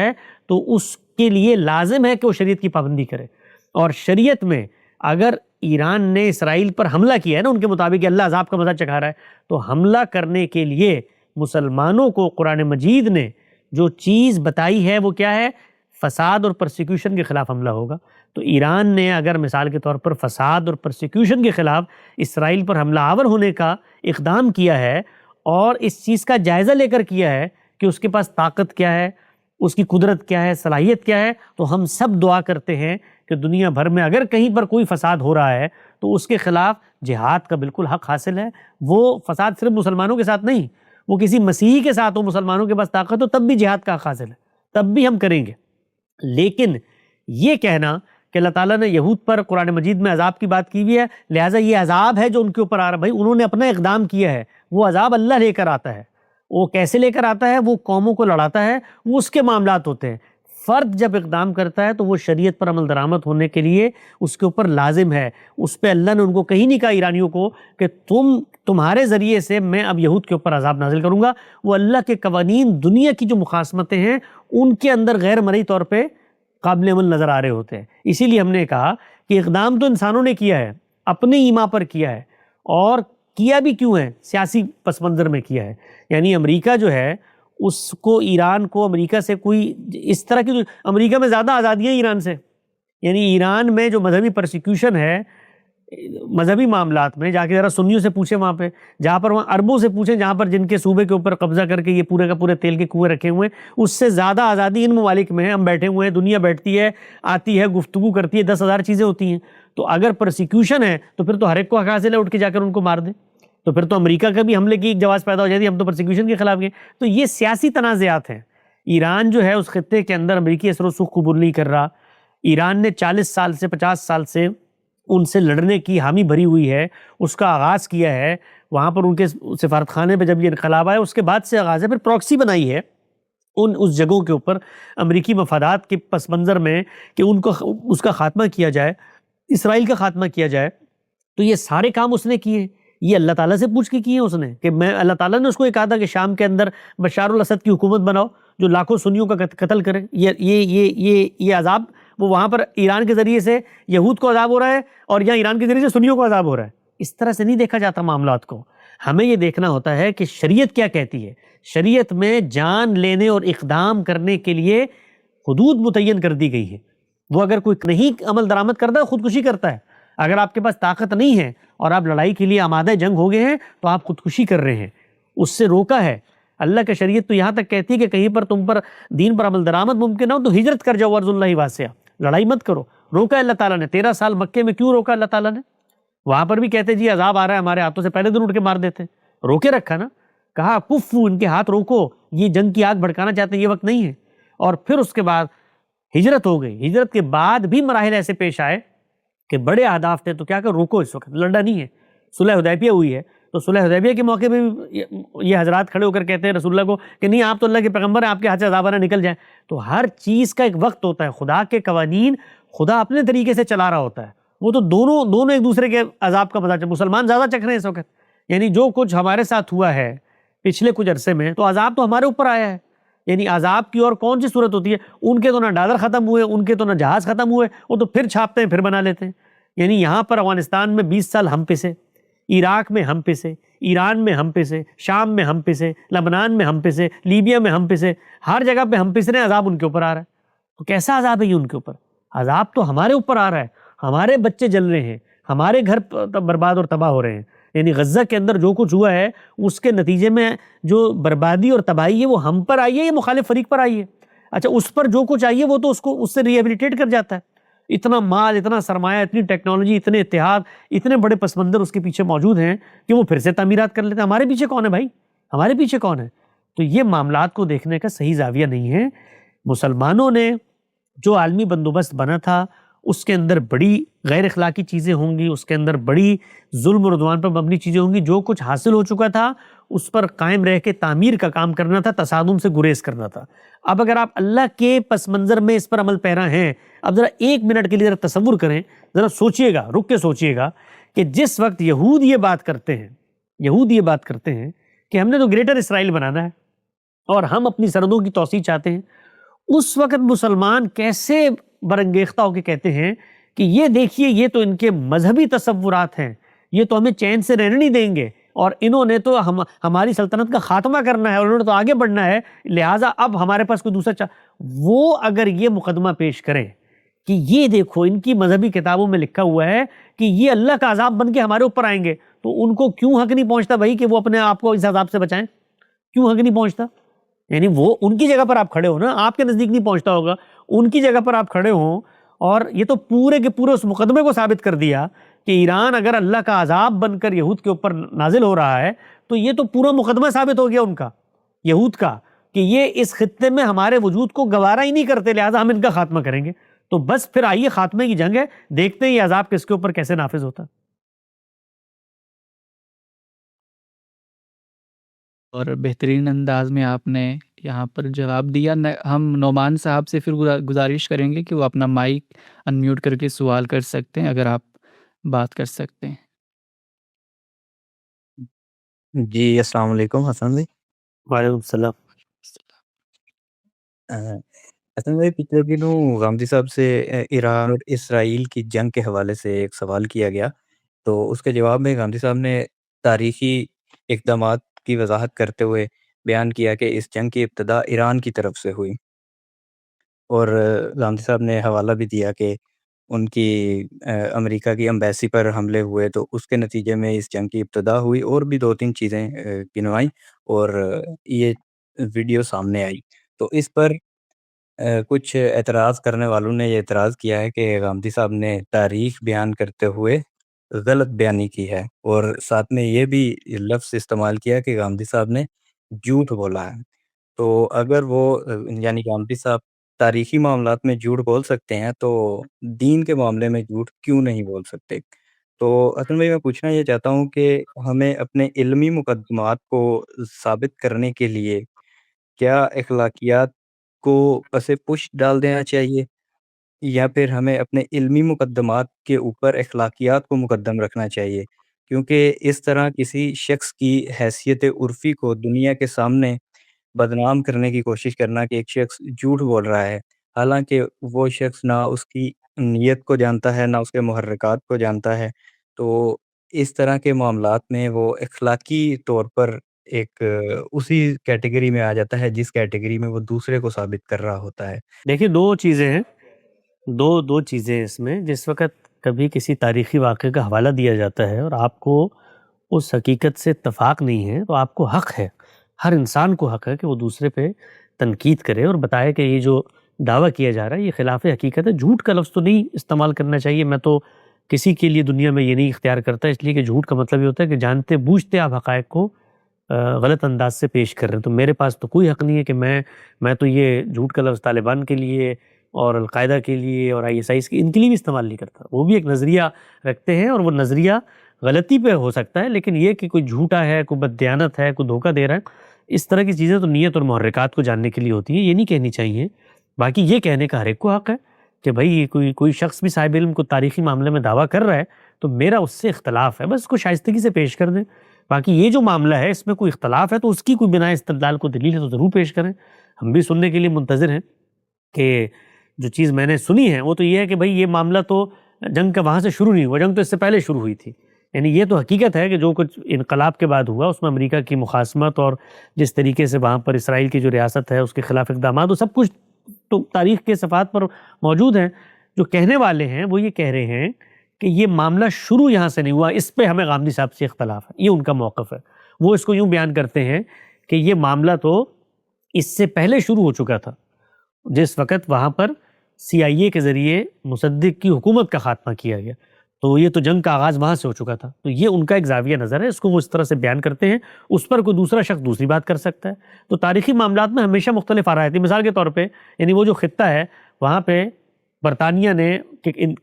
ہے تو اس کے لیے لازم ہے کہ وہ شریعت کی پابندی کرے۔ اور شریعت میں اگر ایران نے اسرائیل پر حملہ کیا ہے نا ان کے مطابق، اللہ عذاب کا مزہ چکھا رہا ہے، تو حملہ کرنے کے لیے مسلمانوں کو قرآن مجید نے جو چیز بتائی ہے وہ کیا ہے؟ فساد اور پرسیکیوشن کے خلاف حملہ ہوگا۔ تو ایران نے اگر مثال کے طور پر فساد اور پرسیکیوشن کے خلاف اسرائیل پر حملہ آور ہونے کا اقدام کیا ہے اور اس چیز کا جائزہ لے کر کیا ہے کہ اس کے پاس طاقت کیا ہے، اس کی قدرت کیا ہے، صلاحیت کیا ہے، تو ہم سب دعا کرتے ہیں کہ دنیا بھر میں اگر کہیں پر کوئی فساد ہو رہا ہے تو اس کے خلاف جہاد کا بالکل حق حاصل ہے۔ وہ فساد صرف مسلمانوں کے ساتھ نہیں، وہ کسی مسیحی کے ساتھ ہو، مسلمانوں کے پاس طاقت ہو، تب بھی جہاد کا حق حاصل ہے، تب بھی ہم کریں گے۔ لیکن یہ کہنا کہ اللہ تعالیٰ نے یہود پر قرآن مجید میں عذاب کی بات کی ہوئی ہے، لہٰذا یہ عذاب ہے جو ان کے اوپر آ رہا ہے، بھائی انہوں نے اپنا اقدام کیا ہے، وہ عذاب اللہ لے کر آتا ہے۔ وہ کیسے لے کر آتا ہے؟ وہ قوموں کو لڑاتا ہے، وہ اس کے معاملات ہوتے ہیں۔ فرد جب اقدام کرتا ہے تو وہ شریعت پر عمل درآمد ہونے کے لیے اس کے اوپر لازم ہے۔ اس پہ اللہ نے ان کو کہیں نہیں کہا ایرانیوں کو کہ تمہارے ذریعے سے میں اب یہود کے اوپر عذاب نازل کروں گا۔ وہ اللہ کے قوانین، دنیا کی جو مخاصمتیں ہیں ان کے اندر غیر مرئی طور پہ قابل عمل نظر آ رہے ہوتے ہیں۔ اسی لیے ہم نے کہا کہ اقدام تو انسانوں نے کیا ہے، اپنے ایما پر کیا ہے، اور کیا بھی کیوں ہے؟ سیاسی پس منظر میں کیا ہے۔ یعنی امریکہ جو ہے اس کو ایران کو امریکہ سے کوئی اس طرح کی، امریکہ میں زیادہ آزادیاں ایران سے، یعنی ایران میں جو مذہبی پرسیکیوشن ہے مذہبی معاملات میں، جا کے ذرا سنیوں سے پوچھیں، وہاں پہ جہاں پر، وہاں عربوں سے پوچھیں جہاں پر جن کے صوبے کے اوپر قبضہ کر کے یہ پورے کا پورے تیل کے کنویں رکھے ہوئے ہیں، اس سے زیادہ آزادی ان ممالک میں ہے۔ ہم بیٹھے ہوئے ہیں، دنیا بیٹھتی ہے، آتی ہے، گفتگو کرتی ہے، 10,000 چیزیں ہوتی ہیں۔ تو اگر پرسیکیوشن ہے تو پھر تو ہر ایک کو حق حاصل ہے اٹھ کے جا کر ان کو مار دیں، تو پھر تو امریکہ کا بھی حملے کی ایک جواز پیدا ہو جاتی ہے، ہم تو پرسیکیوشن کے خلاف گئے۔ تو یہ سیاسی تنازعات ہیں۔ ایران جو ہے اس خطے کے اندر امریکی اثر و رسوخ قبول نہیں کر رہا۔ ایران نے 40 سال سے 50 سال سے ان سے لڑنے کی حامی بھری ہوئی ہے، اس کا آغاز کیا ہے وہاں پر ان کے سفارت خانے پہ جب یہ انقلاب آیا اس کے بعد سے آغاز ہے، پھر پراکسی بنائی ہے اس جگہوں کے اوپر امریکی مفادات کے پس منظر میں کہ ان کو اس کا خاتمہ کیا جائے، اسرائیل کا خاتمہ کیا جائے۔ تو یہ سارے کام اس نے کیے، یہ اللہ تعالیٰ سے پوچھ کے کیے اس نے، کہ میں اللہ تعالیٰ نے اس کو یہ کہا تھا کہ شام کے اندر بشار الاسد کی حکومت بناؤ جو لاکھوں سنیوں کا قتل کرے۔ یہ عذاب وہ وہاں پر ایران کے ذریعے سے یہود کو عذاب ہو رہا ہے اور یہاں ایران کے ذریعے سے سنیوں کو عذاب ہو رہا ہے۔ اس طرح سے نہیں دیکھا جاتا معاملات کو۔ ہمیں یہ دیکھنا ہوتا ہے کہ شریعت کیا کہتی ہے۔ شریعت میں جان لینے اور اقدام کرنے کے لیے حدود متعین کر دی گئی ہے۔ وہ اگر کوئی نہیں عمل درآمد کرتا ہے خودکشی کرتا ہے۔ اگر آپ کے پاس طاقت نہیں ہے اور آپ لڑائی کے لیے آمادہ جنگ ہو گئے ہیں تو آپ خودکشی کر رہے ہیں، اس سے روکا ہے۔ اللہ کا شریعت تو یہاں تک کہتی ہے کہ کہیں پر تم پر دین پر عمل درآمد ممکن ہو تو ہجرت کر جاؤ، ارض اللہ واسعہ، لڑائی مت کرو۔ روکا ہے اللہ تعالیٰ نے۔ 13 سال مکے میں کیوں روکا اللہ تعالیٰ نے؟ وہاں پر بھی کہتے جی عذاب آ رہا ہے ہمارے ہاتھوں سے، پہلے دن اٹھ کے مار دیتے، روکے رکھا نا، کہا کفو، ان کے ہاتھ روکو، یہ جنگ کی آگ بھڑکانا چاہتے ہیں، یہ وقت نہیں ہے۔ اور پھر اس کے بعد ہجرت ہو گئی۔ ہجرت کے بعد بھی مراحل ایسے پیش آئے کہ بڑے اہداف تھے تو کیا کہ روکو، اس وقت لڑنا نہیں ہے. صلح حدیبیہ ہوئی ہے تو صلح حدیبیہ کے موقع پہ بھی یہ حضرات کھڑے ہو کر کہتے ہیں رسول اللہ کو کہ نہیں آپ تو اللہ کے پیغمبر ہیں، آپ کے ہاتھ سے عذاب آنا نکل جائے. تو ہر چیز کا ایک وقت ہوتا ہے. خدا کے قوانین خدا اپنے طریقے سے چلا رہا ہوتا ہے. وہ تو دونوں ایک دوسرے کے عذاب کا مزہ مسلمان زیادہ چکھ رہے ہیں اس وقت. یعنی جو کچھ ہمارے ساتھ ہوا ہے پچھلے کچھ عرصے میں تو عذاب تو ہمارے اوپر آیا ہے. یعنی عذاب کی اور کون سی صورت ہوتی ہے؟ ان کے تو نہ ڈالر ختم ہوئے، ان کے تو نہ جہاز ختم ہوئے، وہ تو پھر چھاپتے ہیں پھر بنا لیتے ہیں. یعنی یہاں پر افغانستان میں 20 سال ہم پسے، عراق میں ہم پسے، ایران میں ہم پسے، شام میں ہم پسے، لبنان میں ہم پسے، لیبیا میں ہم پسے، ہر جگہ پہ ہم پس رہے ہیں. عذاب ان کے اوپر آ رہا ہے. تو کیسا عذاب ہے یہ ان کے اوپر؟ عذاب تو ہمارے اوپر آ رہا ہے. ہمارے بچے جل رہے ہیں، ہمارے گھر برباد اور تباہ ہو رہے ہیں. یعنی غزہ کے اندر جو کچھ ہوا ہے اس کے نتیجے میں جو بربادی اور تباہی ہے وہ ہم پر آئی ہے یا مخالف فریق پر آئی ہے؟ اچھا اس پر جو کچھ آئی ہے وہ تو اس سے ریہیبلیٹیٹ کر جاتا ہے. اتنا مال، اتنا سرمایہ، اتنی ٹیکنالوجی، اتنے اتحاد، اتنے بڑے پس منظر اس کے پیچھے موجود ہیں کہ وہ پھر سے تعمیرات کر لیتے ہیں. ہمارے پیچھے کون ہے بھائی؟ ہمارے پیچھے کون ہے؟ تو یہ معاملات کو دیکھنے کا صحیح زاویہ نہیں ہے. مسلمانوں نے جو عالمی بندوبست بنا تھا اس کے اندر بڑی غیر اخلاقی چیزیں ہوں گی، اس کے اندر بڑی ظلم و عدوان پر مبنی چیزیں ہوں گی. جو کچھ حاصل ہو چکا تھا اس پر قائم رہ کے تعمیر کا کام کرنا تھا، تصادم سے گریز کرنا تھا. اب اگر آپ اللہ کے پس منظر میں اس پر عمل پیرا ہیں، اب ذرا 1 منٹ کے لیے ذرا تصور کریں، ذرا سوچئے گا، رک کے سوچئے گا کہ جس وقت یہود یہ بات کرتے ہیں کہ ہم نے تو گریٹر اسرائیل بنانا ہے اور ہم اپنی سرحدوں کی توسیع چاہتے ہیں، اس وقت مسلمان کیسے برانگیختہ ہو کے کہتے ہیں کہ یہ دیکھیے یہ تو ان کے مذہبی تصورات ہیں، یہ تو ہمیں چین سے رہنے نہیں دیں گے اور انہوں نے تو ہماری سلطنت کا خاتمہ کرنا ہے اور انہوں نے تو آگے بڑھنا ہے، لہٰذا اب ہمارے پاس کوئی دوسرا وہ اگر یہ مقدمہ پیش کریں کہ یہ دیکھو ان کی مذہبی کتابوں میں لکھا ہوا ہے کہ یہ اللہ کا عذاب بن کے ہمارے اوپر آئیں گے، تو ان کو کیوں حق نہیں پہنچتا بھائی کہ وہ اپنے آپ کو اس عذاب سے بچائیں؟ کیوں حق نہیں پہنچتا؟ یعنی وہ ان کی جگہ پر آپ کھڑے ہو نا، آپ کے نزدیک نہیں پہنچتا ہوگا، ان کی جگہ پر آپ کھڑے ہوں اور یہ تو پورے کے پورے اس مقدمے کو ثابت کر دیا کہ ایران اگر اللہ کا عذاب بن کر یہود کے اوپر نازل ہو رہا ہے تو یہ تو پورا مقدمہ ثابت ہو گیا ان کا، یہود کا، کہ یہ اس خطے میں ہمارے وجود کو گوارا ہی نہیں کرتے، لہٰذا ہم ان کا خاتمہ کریں گے. تو بس پھر آئیے خاتمے کی جنگ ہے، دیکھتے ہیں یہ عذاب کس کے اوپر کیسے نافذ ہوتا. اور بہترین انداز میں آپ نے یہاں پر جواب دیا. ہم نعمان صاحب سے پھر گزارش کریں گے کہ وہ اپنا مائک انمیوٹ کر کے سوال کر سکتے ہیں، اگر آپ بات کر سکتے ہیں. جی السلام علیکم حسن بھائی. وعلیکم السلام. حسن بھائی پچھلے دنوں غامدی صاحب سے ایران اور اسرائیل کی جنگ کے حوالے سے ایک سوال کیا گیا، تو اس کے جواب میں غامدی صاحب نے تاریخی اقدامات کی وضاحت کرتے ہوئے بیان کیا کہ اس جنگ کی ابتدا ایران کی طرف سے ہوئی، اور غامدی صاحب نے حوالہ بھی دیا کہ ان کی امریکہ کی امبیسی پر حملے ہوئے تو اس کے نتیجے میں اس جنگ کی ابتدا ہوئی، اور بھی 2-3 چیزیں گنوائیں اور یہ ویڈیو سامنے آئی. تو اس پر کچھ اعتراض کرنے والوں نے یہ اعتراض کیا ہے کہ غامدی صاحب نے تاریخ بیان کرتے ہوئے غلط بیانی کی ہے، اور ساتھ میں یہ بھی لفظ استعمال کیا کہ غامدی صاحب نے جھوٹ بولا ہے. تو اگر وہ یعنی غامدی صاحب تاریخی معاملات میں جھوٹ بول سکتے ہیں تو دین کے معاملے میں جھوٹ کیوں نہیں بول سکتے؟ تو اصل میں پوچھنا یہ چاہتا ہوں کہ ہمیں اپنے علمی مقدمات کو ثابت کرنے کے لیے کیا اخلاقیات کو پس پش ڈال دینا چاہیے، یا پھر ہمیں اپنے علمی مقدمات کے اوپر اخلاقیات کو مقدم رکھنا چاہیے؟ کیونکہ اس طرح کسی شخص کی حیثیت عرفی کو دنیا کے سامنے بدنام کرنے کی کوشش کرنا کہ ایک شخص جھوٹ بول رہا ہے، حالانکہ وہ شخص نہ اس کی نیت کو جانتا ہے، نہ اس کے محرکات کو جانتا ہے، تو اس طرح کے معاملات میں وہ اخلاقی طور پر ایک اسی کیٹیگری میں آ جاتا ہے جس کیٹیگری میں وہ دوسرے کو ثابت کر رہا ہوتا ہے. دیکھیے دو چیزیں ہیں، دو چیزیں اس میں. جس وقت کبھی کسی تاریخی واقعے کا حوالہ دیا جاتا ہے اور آپ کو اس حقیقت سے اتفاق نہیں ہے تو آپ کو حق ہے، ہر انسان کو حق ہے کہ وہ دوسرے پہ تنقید کرے اور بتائے کہ یہ جو دعویٰ کیا جا رہا ہے یہ خلاف حقیقت ہے. جھوٹ کا لفظ تو نہیں استعمال کرنا چاہیے، میں تو کسی کے لیے دنیا میں یہ نہیں اختیار کرتا، اس لیے کہ جھوٹ کا مطلب یہ ہوتا ہے کہ جانتے بوجھتے آپ حقائق کو غلط انداز سے پیش کر رہے ہیں. تو میرے پاس تو کوئی حق نہیں ہے کہ میں تو یہ جھوٹ کا لفظ طالبان کے لیے اور القاعدہ کے لیے اور ISIS ان کے لیے بھی استعمال نہیں کرتا. وہ بھی ایک نظریہ رکھتے ہیں اور وہ نظریہ غلطی پہ ہو سکتا ہے، لیکن یہ کہ کوئی جھوٹا ہے، کوئی بددیانت ہے، کوئی دھوکہ دے رہا ہے، اس طرح کی چیزیں تو نیت اور محرکات کو جاننے کے لیے ہوتی ہیں، یہ نہیں کہنی چاہیے. باقی یہ کہنے کا ہر ایک کو حق ہے کہ بھائی کوئی شخص بھی صاحب علم کو تاریخی معاملے میں دعویٰ کر رہا ہے تو میرا اس سے اختلاف ہے، بس اس کو شائستگی سے پیش کر دیں. باقی یہ جو معاملہ ہے اس میں کوئی اختلاف ہے تو اس کی کوئی بنا استدلال کو دلیل ہے تو ضرور پیش کریں. ہم بھی سننے کے لیے منتظر ہیں کہ جو چیز میں نے سنی ہے وہ تو یہ ہے کہ بھئی یہ معاملہ تو جنگ کا وہاں سے شروع نہیں ہوا، جنگ تو اس سے پہلے شروع ہوئی تھی. یعنی یہ تو حقیقت ہے کہ جو کچھ انقلاب کے بعد ہوا اس میں امریکہ کی مخاصمت اور جس طریقے سے وہاں پر اسرائیل کی جو ریاست ہے اس کے خلاف اقدامات، وہ سب کچھ تو تاریخ کے صفحات پر موجود ہیں. جو کہنے والے ہیں وہ یہ کہہ رہے ہیں کہ یہ معاملہ شروع یہاں سے نہیں ہوا، اس پہ ہمیں غامدی صاحب سے اختلاف ہے. یہ ان کا موقف ہے. وہ اس کو یوں بیان کرتے ہیں کہ یہ معاملہ تو اس سے پہلے شروع ہو چکا تھا، جس وقت وہاں پر CIA کے ذریعے مصدق کی حکومت کا خاتمہ کیا گیا، تو یہ تو جنگ کا آغاز وہاں سے ہو چکا تھا. تو یہ ان کا ایک زاویہ نظر ہے، اس کو وہ اس طرح سے بیان کرتے ہیں. اس پر کوئی دوسرا شخص دوسری بات کر سکتا ہے. تو تاریخی معاملات میں ہمیشہ مختلف آرائیں تھیں. مثال کے طور پہ یعنی وہ جو خطہ ہے وہاں پہ برطانیہ نے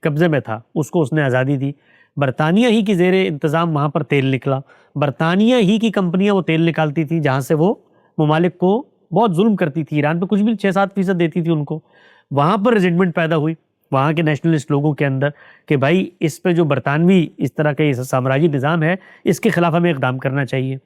قبضے میں تھا، اس کو اس نے آزادی دی. برطانیہ ہی کی زیر انتظام وہاں پر تیل نکلا، برطانیہ ہی کی کمپنیاں وہ تیل نکالتی تھی جہاں سے وہ ممالک کو بہت ظلم کرتی تھی. ایران پہ کچھ بھی 6-7% دیتی تھی ان کو. وہاں پر ریزنٹمنٹ پیدا ہوئی وہاں کے نیشنلسٹ لوگوں کے اندر کہ بھائی اس پہ جو برطانوی اس طرح کا سامراجی نظام ہے اس کے خلاف ہمیں اقدام کرنا چاہیے.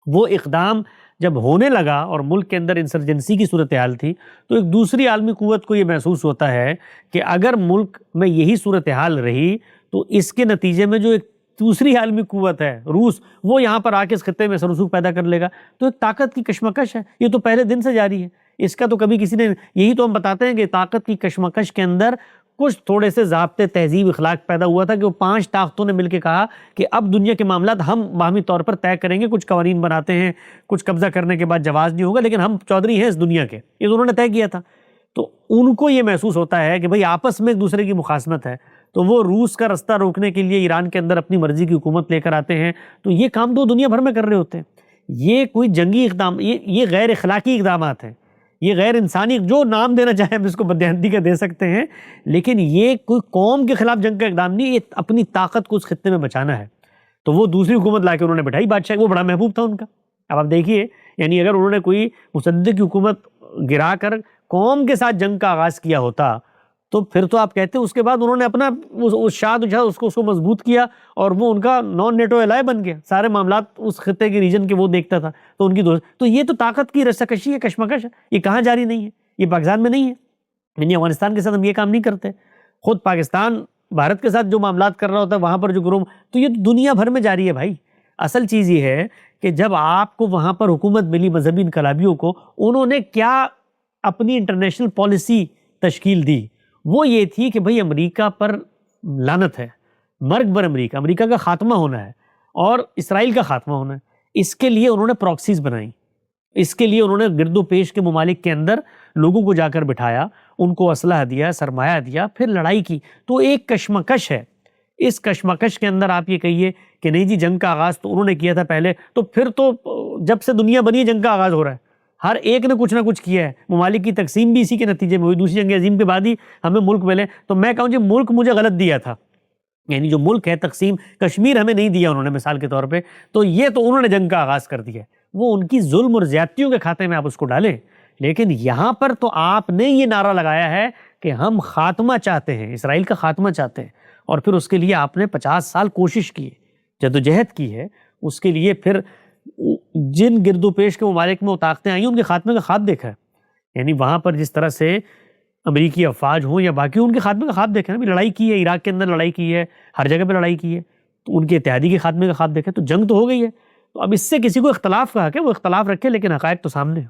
وہ اقدام جب ہونے لگا اور ملک کے اندر انسرجنسی کی صورتحال تھی تو ایک دوسری عالمی قوت کو یہ محسوس ہوتا ہے کہ اگر ملک میں یہی صورتحال رہی تو اس کے نتیجے میں جو ایک دوسری عالمی قوت ہے روس، وہ یہاں پر آ کے اس خطے میں سرسوخ پیدا کر لے گا. تو ایک طاقت کی کشمکش ہے، یہ تو پہلے دن سے جاری ہے. اس کا تو کبھی کسی نے، یہی تو ہم بتاتے ہیں کہ طاقت کی کشمکش کے اندر کچھ تھوڑے سے ضابطے تہذیب اخلاق پیدا ہوا تھا کہ وہ 5 طاقتوں نے مل کے کہا کہ اب دنیا کے معاملات ہم باہمی طور پر طے کریں گے. کچھ قوانین بناتے ہیں، کچھ قبضہ کرنے کے بعد جواز نہیں ہوگا، لیکن ہم چودھری ہیں اس دنیا کے، یہ تو انہوں نے طے کیا تھا. تو ان کو یہ محسوس ہوتا ہے کہ بھئی آپس میں ایک دوسرے کی مخاصمت ہے، تو وہ روس کا رستہ روکنے کے لیے ایران کے اندر اپنی مرضی کی حکومت لے کر آتے ہیں. تو یہ کام تو دنیا بھر میں کر رہے ہوتے ہیں. یہ کوئی جنگی اقدام، یہ غیر اخلاقی اقدامات ہیں، یہ غیر انسانی، جو نام دینا چاہے ہم اس کو بددیانتی کا دے سکتے ہیں، لیکن یہ کوئی قوم کے خلاف جنگ کا اقدام نہیں، یہ اپنی طاقت کو اس خطے میں بچانا ہے. تو وہ دوسری حکومت لا کے انہوں نے بٹھائی بادشاہ، وہ بڑا محبوب تھا ان کا. اب آپ دیکھیے یعنی اگر انہوں نے کوئی مصدق کی حکومت گرا کر قوم کے ساتھ جنگ کا آغاز کیا ہوتا تو پھر تو آپ کہتے ہیں اس کے بعد انہوں نے اپنا اس شاد اس کو مضبوط کیا اور وہ ان کا نان نیٹو الائے بن گیا. سارے معاملات اس خطے کے ریجن کے وہ دیکھتا تھا تو ان کی دوست. تو یہ تو طاقت کی رساکشی ہے، کشمکش ہے. یہ کہاں جاری نہیں ہے؟ یہ پاکستان میں نہیں ہے. یعنی افغانستان کے ساتھ ہم یہ کام نہیں کرتے. خود پاکستان بھارت کے ساتھ جو معاملات کر رہا ہوتا ہے وہاں پر جو گروہ، تو یہ دنیا بھر میں جاری ہے بھائی. اصل چیز یہ ہے کہ جب آپ کو وہاں پر حکومت ملی مذہبی انقلابیوں کو، انہوں نے کیا اپنی انٹرنیشنل پالیسی تشکیل دی، وہ یہ تھی کہ بھئی امریکہ پر لعنت ہے، مرگ بر امریکہ، امریکہ کا خاتمہ ہونا ہے اور اسرائیل کا خاتمہ ہونا ہے. اس کے لیے انہوں نے پراکسیز بنائیں، اس کے لیے انہوں نے گرد و پیش کے ممالک کے اندر لوگوں کو جا کر بٹھایا، ان کو اسلحہ دیا، سرمایہ دیا، پھر لڑائی کی. تو ایک کشمکش ہے. اس کشمکش کے اندر آپ یہ کہیے کہ نہیں جی جنگ کا آغاز تو انہوں نے کیا تھا پہلے، تو پھر تو جب سے دنیا بنی جنگ کا آغاز ہو رہا ہے. ہر ایک نے کچھ نہ کچھ کیا ہے. ممالک کی تقسیم بھی اسی کے نتیجے میں ہوئی. دوسری جنگ عظیم کے بعد ہی ہمیں ملک ملے. تو میں کہوں جی ملک مجھے غلط دیا تھا، یعنی جو ملک ہے تقسیم، کشمیر ہمیں نہیں دیا انہوں نے مثال کے طور پہ، تو یہ تو انہوں نے جنگ کا آغاز کر دیا. وہ ان کی ظلم اور زیادتیوں کے کھاتے میں آپ اس کو ڈالیں. لیکن یہاں پر تو آپ نے یہ نعرہ لگایا ہے کہ ہم خاتمہ چاہتے ہیں، اسرائیل کا خاتمہ چاہتے ہیں، اور پھر اس کے لیے آپ نے 50 سال کوشش کی، جدوجہد کی ہے. اس کے لیے پھر جن گرد و پیش کے ممالک میں وہ طاقتیں آئیں ان کے خاتمے کا خواب دیکھا ہے. یعنی وہاں پر جس طرح سے امریکی افواج ہوں یا باقی ان کے خاتمے کا خواب دیکھا ہے. لڑائی کی ہے، عراق کے اندر لڑائی کی ہے، ہر جگہ پہ لڑائی کی ہے، تو ان کے اتحادی کے خاتمے کا خواب دیکھا ہے. تو جنگ تو ہو گئی ہے. تو اب اس سے کسی کو اختلاف کا حق ہے، وہ اختلاف رکھے، لیکن حقائق تو سامنے ہے.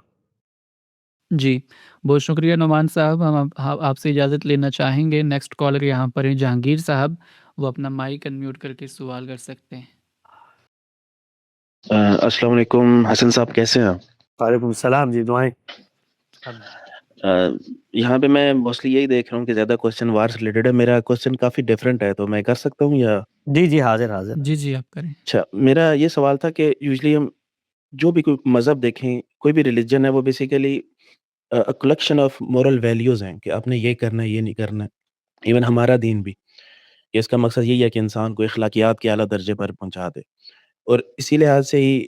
جی بہت شکریہ نعمان صاحب. ہم آپ سے اجازت لینا چاہیں گے. نیکسٹ کالر یہاں پر ہیں جہانگیر صاحب، وہ اپنا مائک انمیوٹ کر کے سوال کر سکتے ہیں. السلام علیکم حسن صاحب، کیسے ہیں آپ؟ وعلیکم السلام جی، دعائیں. یہاں پہ میں موسٹلی یہی دیکھ رہا ہوں کہ زیادہ کوشچن وار سے ریلیٹڈ ہے. میرا کوشچن کافی ڈفرینٹ ہے، تو میں کر سکتا ہوں یا؟ جی حاضر. جی آپ کریں. اچھا، میرا یہ سوال تھا کہ یوزلی ہم جو بھی کوئی مذہب دیکھیں، کوئی بھی ریلیجن ہے، وہ basically collection of moral values ہیں کہ آپ نے یہ کرنا ہے، یہ نہیں کرنا ہے. ایون ہمارا دین بھی کہ اس کا مقصد یہی ہے کہ انسان کو اخلاقیات کے اعلیٰ درجے پر پہنچا دے. اور اسی لحاظ سے ہی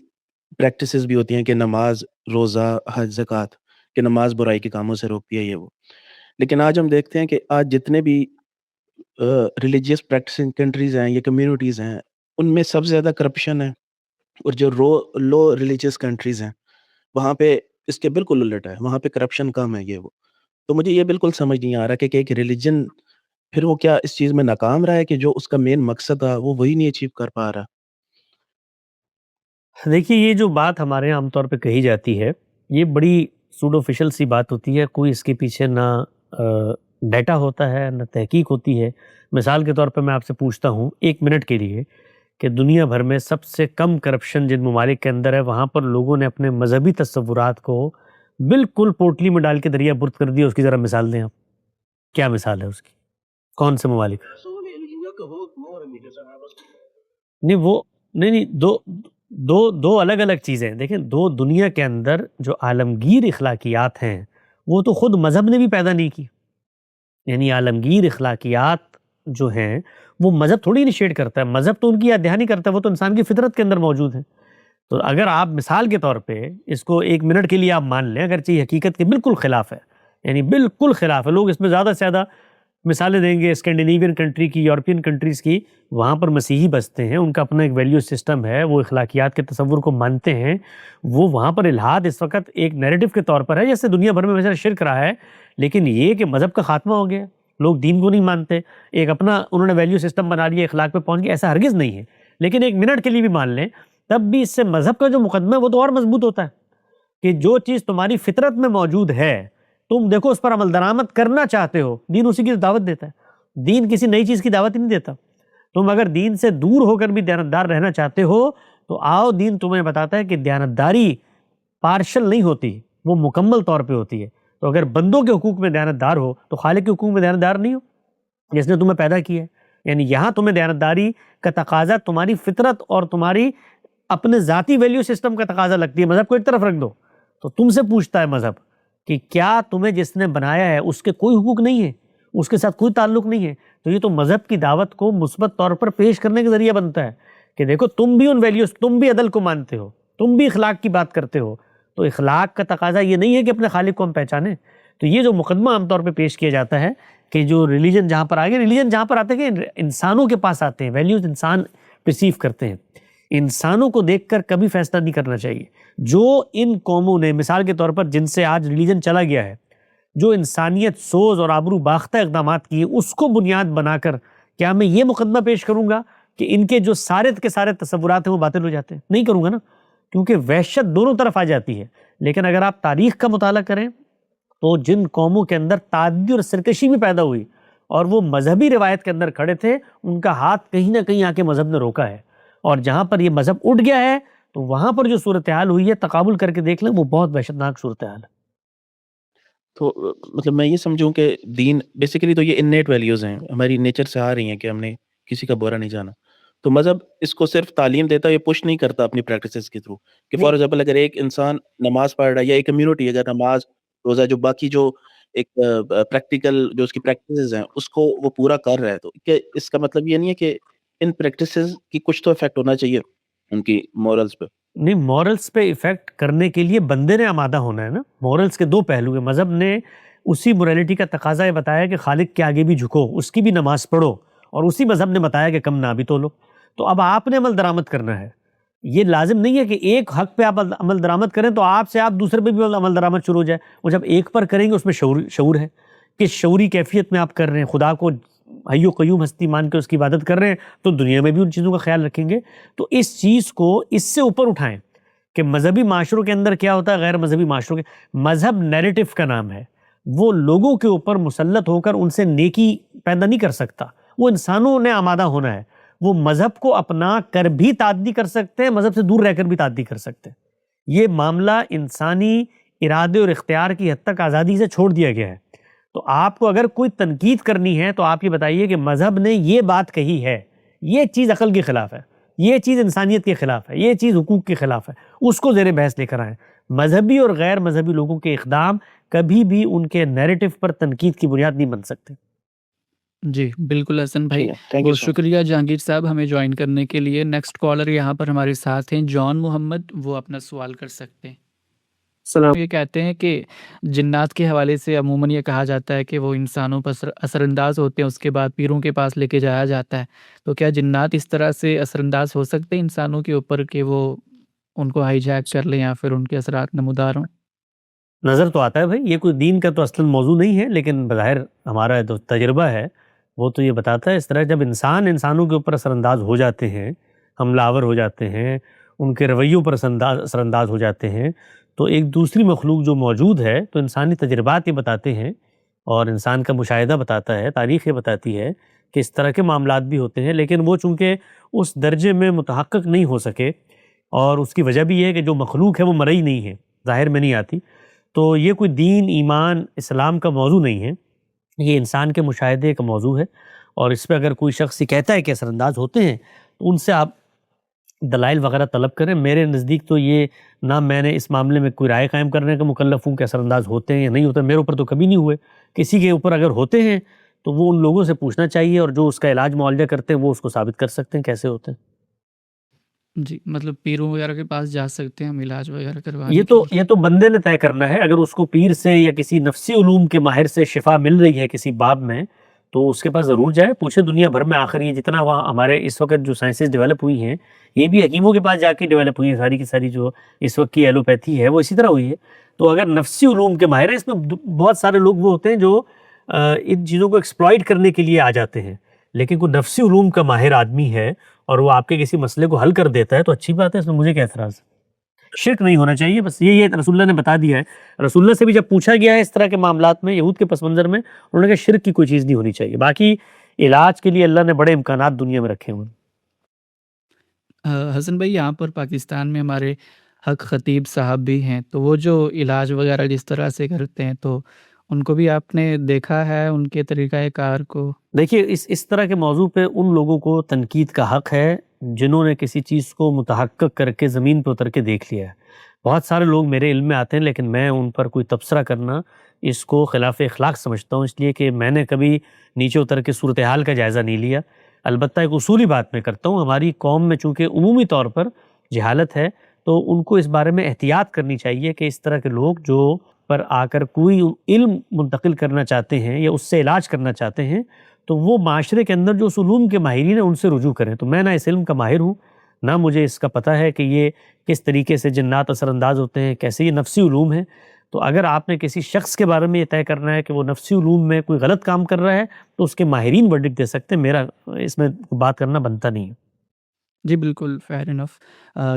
پریکٹسز بھی ہوتی ہیں کہ نماز، روزہ، حج، زکوٰۃ، کہ نماز برائی کے کاموں سے روکتی ہے یہ وہ. لیکن آج ہم دیکھتے ہیں کہ آج جتنے بھی ریلیجیس پریکٹسنگ کنٹریز ہیں یا کمیونٹیز ہیں، ان میں سب سے زیادہ کرپشن ہے. اور جو لو ریلیجیس کنٹریز ہیں وہاں پہ اس کے بالکل الٹ ہے، وہاں پہ کرپشن کم ہے یہ وہ. تو مجھے یہ بالکل سمجھ نہیں آ رہا کہ ایک ریلیجن پھر وہ کیا اس چیز میں ناکام رہا ہے کہ جو اس کا مین مقصد تھا وہ وہی نہیں اچیو کر پا رہا. دیکھیے یہ جو بات ہمارے یہاں عام طور پہ کہی جاتی ہے یہ بڑی سوڈو آفیشیل سی بات ہوتی ہے. کوئی اس کے پیچھے نہ ڈیٹا ہوتا ہے نہ تحقیق ہوتی ہے. مثال کے طور پہ میں آپ سے پوچھتا ہوں 1 منٹ کے لیے کہ دنیا بھر میں سب سے کم کرپشن جن ممالک کے اندر ہے وہاں پر لوگوں نے اپنے مذہبی تصورات کو بالکل پوٹلی میں ڈال کے دریا برد کر دیا. اس کی ذرا مثال دیں آپ، کیا مثال ہے اس کی؟ کون سے ممالک؟ نہیں وہ نہیں دو الگ الگ چیزیں ہیں. دیکھیں دو دنیا کے اندر جو عالمگیر اخلاقیات ہیں وہ تو خود مذہب نے بھی پیدا نہیں کی. یعنی عالمگیر اخلاقیات جو ہیں وہ مذہب تھوڑی انیشیٹ کرتا ہے، مذہب تو ان کی یاد دہانی کرتا ہے، وہ تو انسان کی فطرت کے اندر موجود ہیں. تو اگر آپ مثال کے طور پہ اس کو 1 منٹ کے لیے آپ مان لیں، اگرچہ یہ حقیقت کے بالکل خلاف ہے، یعنی بالکل خلاف ہے، لوگ اس میں زیادہ سے زیادہ مثالیں دیں گے اسکینڈینیوین کنٹری کی، یورپین کنٹریز کی، وہاں پر مسیحی بستے ہیں، ان کا اپنا ایک ویلیو سسٹم ہے، وہ اخلاقیات کے تصور کو مانتے ہیں. وہ وہاں پر الحاد اس وقت ایک نیریٹو کے طور پر ہے جیسے دنیا بھر میں ویسے شرک رہا ہے، لیکن یہ کہ مذہب کا خاتمہ ہو گیا، لوگ دین کو نہیں مانتے، ایک اپنا انہوں نے ویلیو سسٹم بنا لیا، اخلاق پہ پہنچ گیا، ایسا ہرگز نہیں ہے. لیکن 1 منٹ کے لیے بھی مان لیں تب بھی اس سے مذہب کا جو مقدمہ ہے وہ تو اور مضبوط ہوتا ہے کہ جو چیز تمہاری فطرت میں موجود ہے تم دیکھو اس پر عمل درآمد کرنا چاہتے ہو، دین اسی کی دعوت دیتا ہے. دین کسی نئی چیز کی دعوت ہی نہیں دیتا. تم اگر دین سے دور ہو کر بھی دیانتدار رہنا چاہتے ہو تو آؤ، دین تمہیں بتاتا ہے کہ دیانتداری پارشل نہیں ہوتی، وہ مکمل طور پہ ہوتی ہے. تو اگر بندوں کے حقوق میں دیانتدار ہو تو خالق کے حقوق میں دیانتدار نہیں ہو جس نے تمہیں پیدا کیا ہے. یعنی یہاں تمہیں دیانتداری کا تقاضا تمہاری فطرت اور تمہاری اپنے ذاتی ویلیو سسٹم کا تقاضا لگتی ہے. مذہب کو ایک طرف رکھ دو تو تم سے پوچھتا ہے مذہب کہ کیا تمہیں جس نے بنایا ہے اس کے کوئی حقوق نہیں ہے، اس کے ساتھ کوئی تعلق نہیں ہے. تو یہ تو مذہب کی دعوت کو مثبت طور پر پیش کرنے کا ذریعہ بنتا ہے کہ دیکھو تم بھی ان ویلیوز، تم بھی عدل کو مانتے ہو، تم بھی اخلاق کی بات کرتے ہو. تو اخلاق کا تقاضا یہ نہیں ہے کہ اپنے خالق کو ہم پہچانیں. تو یہ جو مقدمہ عام طور پہ پیش کیا جاتا ہے کہ جو ریلیجن جہاں پر آگے، ریلیجن جہاں پر آتے ہیں کہ انسانوں کے پاس آتے ہیں، ویلیوز انسان پرسیو کرتے ہیں. انسانوں کو دیکھ کر کبھی فیصلہ نہیں کرنا چاہیے. جو ان قوموں نے مثال کے طور پر جن سے آج ریلیجن چلا گیا ہے، جو انسانیت سوز اور آبرو باختہ اقدامات کیے، اس کو بنیاد بنا کر کیا میں یہ مقدمہ پیش کروں گا کہ ان کے جو سارے کے سارے تصورات ہیں وہ باطل ہو جاتے ہیں؟ نہیں کروں گا نا، کیونکہ وحشت دونوں طرف آ جاتی ہے. لیکن اگر آپ تاریخ کا مطالعہ کریں تو جن قوموں کے اندر تعدی اور سرکشی بھی پیدا ہوئی اور وہ مذہبی روایت کے اندر کھڑے تھے، ان کا ہاتھ کہیں نہ کہیں آ کے مذہب نے روکا ہے. اور جہاں پر یہ مذہب اٹھ گیا ہے تو وہاں پر جو صورتحال ہوئی ہے تقابل کر کے دیکھ لیں، وہ بہت وحشتناک صورتحال ہے. تو مطلب میں یہ سمجھوں کہ دین بیسیکلی تو یہ انیٹ ویلیوز ہیں، ہماری نیچر سے آ رہی ہیں کہ ہم نے کسی کا برا نہیں جانا. تو مذہب اس کو صرف تعلیم دیتا ہے، یہ پش نہیں کرتا اپنی پریکٹسز کے تھرو کہ فار ایگزامپل اگر ایک انسان نماز پڑھ رہا ہے یا ایک کمیونٹی اگر نماز، روزہ، جو باقی جو ایک پریکٹیکل جو اس کی پریکٹسز ہیں اس کو وہ پورا کر رہا ہے، تو کہ اس کا مطلب یہ نہیں ہے کہ ان پریکٹسز کی کچھ تو افیکٹ ہونا چاہیے ان کی مورلز پہ. نہیں، مورلز پہ ایفیکٹ کرنے کے لیے بندے نے آمادہ ہونا ہے نا. مورلز کے 2 پہلو ہیں. مذہب نے اسی موریلٹی کا تقاضا یہ بتایا کہ خالق کے آگے بھی جھکو، اس کی بھی نماز پڑھو، اور اسی مذہب نے بتایا کہ کم نہ بھی تولو. تو اب آپ نے عمل درآمد کرنا ہے. یہ لازم نہیں ہے کہ ایک حق پہ آپ عمل درآمد کریں تو آپ سے آپ دوسرے پہ بھی عمل درآمد شروع ہو جائے. وہ جب ایک پر کریں گے اس میں شعور ہے کہ شعوری کیفیت میں آپ کر رہے ہیں، خدا کو حی و قیوم ہستی مان کے اس کی عبادت کر رہے ہیں، تو دنیا میں بھی ان چیزوں کا خیال رکھیں گے. تو اس چیز کو اس سے اوپر اٹھائیں کہ مذہبی معاشروں کے اندر کیا ہوتا ہے، غیر مذہبی معاشروں کے. مذہب نیریٹو کا نام ہے، وہ لوگوں کے اوپر مسلط ہو کر ان سے نیکی پیدا نہیں کر سکتا. وہ انسانوں نے آمادہ ہونا ہے. وہ مذہب کو اپنا کر بھی تعدی کر سکتے ہیں، مذہب سے دور رہ کر بھی تعدی کر سکتے ہیں. یہ معاملہ انسانی ارادے اور اختیار کی حد تک آزادی سے چھوڑ دیا گیا ہے. تو آپ کو اگر کوئی تنقید کرنی ہے تو آپ یہ بتائیے کہ مذہب نے یہ بات کہی ہے، یہ چیز عقل کے خلاف ہے، یہ چیز انسانیت کے خلاف ہے، یہ چیز حقوق کے خلاف ہے، اس کو زیر بحث لے کر آئیں. مذہبی اور غیر مذہبی لوگوں کے اقدام کبھی بھی ان کے نیریٹو پر تنقید کی بنیاد نہیں بن سکتے. جی بالکل حسن بھائی، تھینک یو بہت سو مچ. شکریہ جہانگیر صاحب ہمیں جوائن کرنے کے لیے. نیکسٹ کالر یہاں پر ہمارے ساتھ ہیں جان محمد، وہ اپنا سوال کر سکتے ہیں. السلام یہ کہتے ہیں کہ جنات کے حوالے سے عموماً یہ کہا جاتا ہے کہ وہ انسانوں پر اثر انداز ہوتے ہیں، اس کے بعد پیروں کے پاس لے کے جایا جاتا ہے. تو کیا جنات اس طرح سے اثر انداز ہو سکتے ہیں انسانوں کے اوپر کہ وہ ان کو ہائی جیک کر لیں یا پھر ان کے اثرات نمودار ہوں؟ نظر تو آتا ہے بھائی، یہ کوئی دین کا تو اصلاً موضوع نہیں ہے، لیکن بظاہر ہمارا جو تجربہ ہے وہ تو یہ بتاتا ہے اس طرح جب انسانوں کے اوپر اثر انداز ہو جاتے ہیں، حملہ آور ہو جاتے ہیں، ان کے رویوں پر اثر انداز ہو جاتے ہیں، تو ایک دوسری مخلوق جو موجود ہے، تو انسانی تجربات یہ بتاتے ہیں اور انسان کا مشاہدہ بتاتا ہے، تاریخ یہ بتاتی ہے کہ اس طرح کے معاملات بھی ہوتے ہیں، لیکن وہ چونکہ اس درجے میں متحقق نہیں ہو سکے، اور اس کی وجہ بھی یہ ہے کہ جو مخلوق ہے وہ مرئی نہیں ہے، ظاہر میں نہیں آتی. تو یہ کوئی دین، ایمان، اسلام کا موضوع نہیں ہے، یہ انسان کے مشاہدے کا موضوع ہے. اور اس پہ اگر کوئی شخص یہ کہتا ہے کہ اثر انداز ہوتے ہیں تو ان سے آپ دلائل وغیرہ طلب کریں. میرے نزدیک تو یہ نہ میں نے اس معاملے میں کوئی رائے قائم کرنے کا مکلف ہوں کہ اثر انداز ہوتے ہیں یا نہیں ہوتے. میرے اوپر تو کبھی نہیں ہوئے، کسی کے اوپر اگر ہوتے ہیں تو وہ ان لوگوں سے پوچھنا چاہیے، اور جو اس کا علاج معالجہ کرتے ہیں وہ اس کو ثابت کر سکتے ہیں کیسے ہوتے ہیں. جی مطلب پیروں وغیرہ کے پاس جا سکتے ہیں ہم علاج وغیرہ کروانے یہ کے تو لیے؟ یہ تو بندے نے طے کرنا ہے. اگر اس کو پیر سے یا کسی نفسی علوم کے ماہر سے شفا مل رہی ہے کسی باب میں تو اس کے پاس ضرور جائے، پوچھے. دنیا بھر میں آخر یہ جتنا وہاں ہمارے اس وقت جو سائنسز ڈیولپ ہوئی ہیں یہ بھی حکیموں کے پاس جا کے ڈیولپ ہوئی ہیں. ساری کی ساری جو اس وقت کی ایلوپیتھی ہے وہ اسی طرح ہوئی ہے. تو اگر نفسی علوم کے ماہر ہیں، اس میں بہت سارے لوگ وہ ہوتے ہیں جو ان چیزوں کو ایکسپلائٹ کرنے کے لیے آ جاتے ہیں، لیکن کوئی نفسی علوم کا ماہر آدمی ہے اور وہ آپ کے کسی مسئلے کو حل کر دیتا ہے تو اچھی بات ہے، اس میں مجھے کیا اعتراض ہے. شرک نہیں ہونا چاہیے، بس یہ رسول اللہ نے بتا دیا ہے. رسول اللہ سے بھی جب پوچھا گیا ہے اس طرح کے معاملات میں یہود کے پس منظر میں، انہوں نے کہا شرک کی کوئی چیز نہیں ہونی چاہیے. باقی علاج کے لیے اللہ نے بڑے امکانات دنیا میں رکھے ہوئے ہیں. حسن بھائی یہاں پر پاکستان میں ہمارے حق خطیب صاحب بھی ہیں، تو وہ جو علاج وغیرہ جس طرح سے کرتے ہیں تو ان کو بھی آپ نے دیکھا ہے ان کے طریقہ کار کو؟ دیکھیے اس طرح کے موضوع پہ ان لوگوں کو تنقید کا حق ہے جنہوں نے کسی چیز کو متحقق کر کے زمین پہ اتر کے دیکھ لیا ہے. بہت سارے لوگ میرے علم میں آتے ہیں لیکن میں ان پر کوئی تبصرہ کرنا اس کو خلاف اخلاق سمجھتا ہوں، اس لیے کہ میں نے کبھی نیچے اتر کے صورتحال کا جائزہ نہیں لیا. البتہ ایک اصولی بات میں کرتا ہوں، ہماری قوم میں چونکہ عمومی طور پر جہالت ہے تو ان کو اس بارے میں احتیاط کرنی چاہیے کہ اس طرح کے لوگ جو پر آ کر کوئی علم منتقل کرنا چاہتے ہیں یا اس سے علاج کرنا چاہتے ہیں تو وہ معاشرے کے اندر جو اس علوم کے ماہرین ہیں ان سے رجوع کریں. تو میں نہ اس علم کا ماہر ہوں، نہ مجھے اس کا پتہ ہے کہ یہ کس طریقے سے جنات اثر انداز ہوتے ہیں، کیسے یہ نفسی علوم ہیں. تو اگر آپ نے کسی شخص کے بارے میں یہ طے کرنا ہے کہ وہ نفسی علوم میں کوئی غلط کام کر رہا ہے تو اس کے ماہرین ورڈکٹ دے سکتے ہیں، میرا اس میں بات کرنا بنتا نہیں ہے. جی بالکل فیئر انف.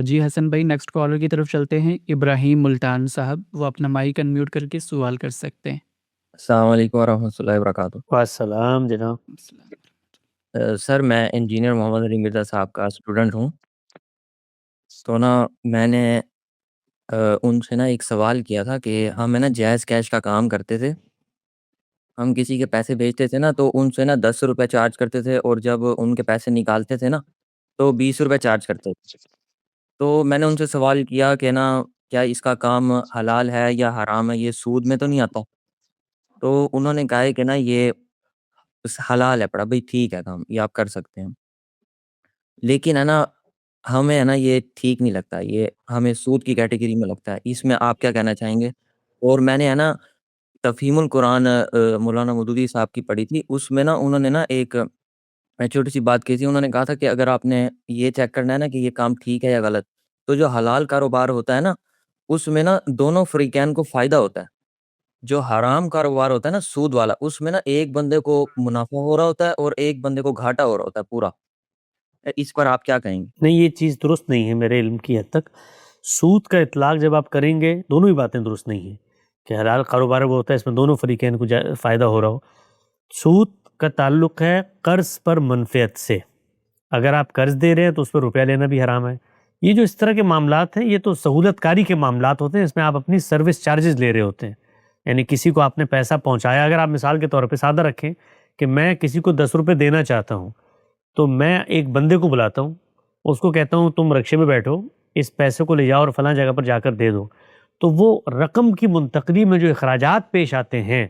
جی حسن بھائی نیکسٹ کالر کی طرف چلتے ہیں. ابراہیم ملتان صاحب، وہ اپنا مائک انمیوٹ کر کے سوال کر سکتے ہیں. السلام علیکم ورحمۃ اللہ وبرکاتہ. والسلام جناب. سر میں انجینئر محمد علی مرزا صاحب کا اسٹوڈنٹ ہوں. تو نا میں نے ان سے نا ایک سوال کیا تھا کہ ہم ہے نا جائز کیش کا کام کرتے تھے. ہم کسی کے پیسے بھیجتے تھے نا تو ان سے نا 10 روپے چارج کرتے تھے، اور جب ان کے پیسے نکالتے تھے نا تو 20 روپے چارج کرتے تھے. تو میں نے ان سے سوال کیا کہ نا کیا اس کا کام حلال ہے یا حرام ہے، یہ سود میں تو نہیں آتا؟ تو انہوں نے کہا ہے کہ نا یہ حلال ہے. پڑا بھائی ٹھیک ہے کام یہ آپ کر سکتے ہیں، لیکن ہے نا ہمیں ہے نا یہ ٹھیک نہیں لگتا، یہ ہمیں سود کی کیٹیگری میں لگتا ہے. اس میں آپ کیا کہنا چاہیں گے؟ اور میں نے ہے نا تفہیم القرآن مولانا مودودی صاحب کی پڑھی تھی، اس میں نا انہوں نے نا ایک چھوٹی سی بات کی تھی. انہوں نے کہا تھا کہ اگر آپ نے یہ چیک کرنا ہے نا کہ یہ کام ٹھیک ہے یا غلط، تو جو حلال کاروبار ہوتا ہے نا اس میں نا دونوں فریقین کو فائدہ ہوتا ہے. جو حرام کاروبار ہوتا ہے نا سود والا، اس میں نا ایک بندے کو منافع ہو رہا ہوتا ہے اور ایک بندے کو گھاٹا ہو رہا ہوتا ہے پورا. اس پر آپ کیا کہیں گے؟ نہیں، یہ چیز درست نہیں ہے میرے علم کی حد تک. سود کا اطلاق جب آپ کریں گے، دونوں ہی باتیں درست نہیں ہیں کہ حلال کاروبار وہ ہوتا ہے اس میں دونوں فریقین کو فائدہ ہو رہا ہو. سود کا تعلق ہے قرض پر منفعت سے. اگر آپ قرض دے رہے ہیں تو اس پر روپیہ لینا بھی حرام ہے. یہ جو اس طرح کے معاملات ہیں یہ تو سہولت کاری کے معاملات ہوتے ہیں، اس میں آپ اپنی سروس چارجز لے رہے ہوتے ہیں. یعنی کسی کو آپ نے پیسہ پہنچایا، اگر آپ مثال کے طور پہ سادہ رکھیں کہ میں کسی کو 10 روپے دینا چاہتا ہوں تو میں ایک بندے کو بلاتا ہوں، اس کو کہتا ہوں تم رکشے میں بیٹھو، اس پیسے کو لے جاؤ اور فلاں جگہ پر جا کر دے دو. تو وہ رقم کی منتقلی میں جو اخراجات پیش آتے ہیں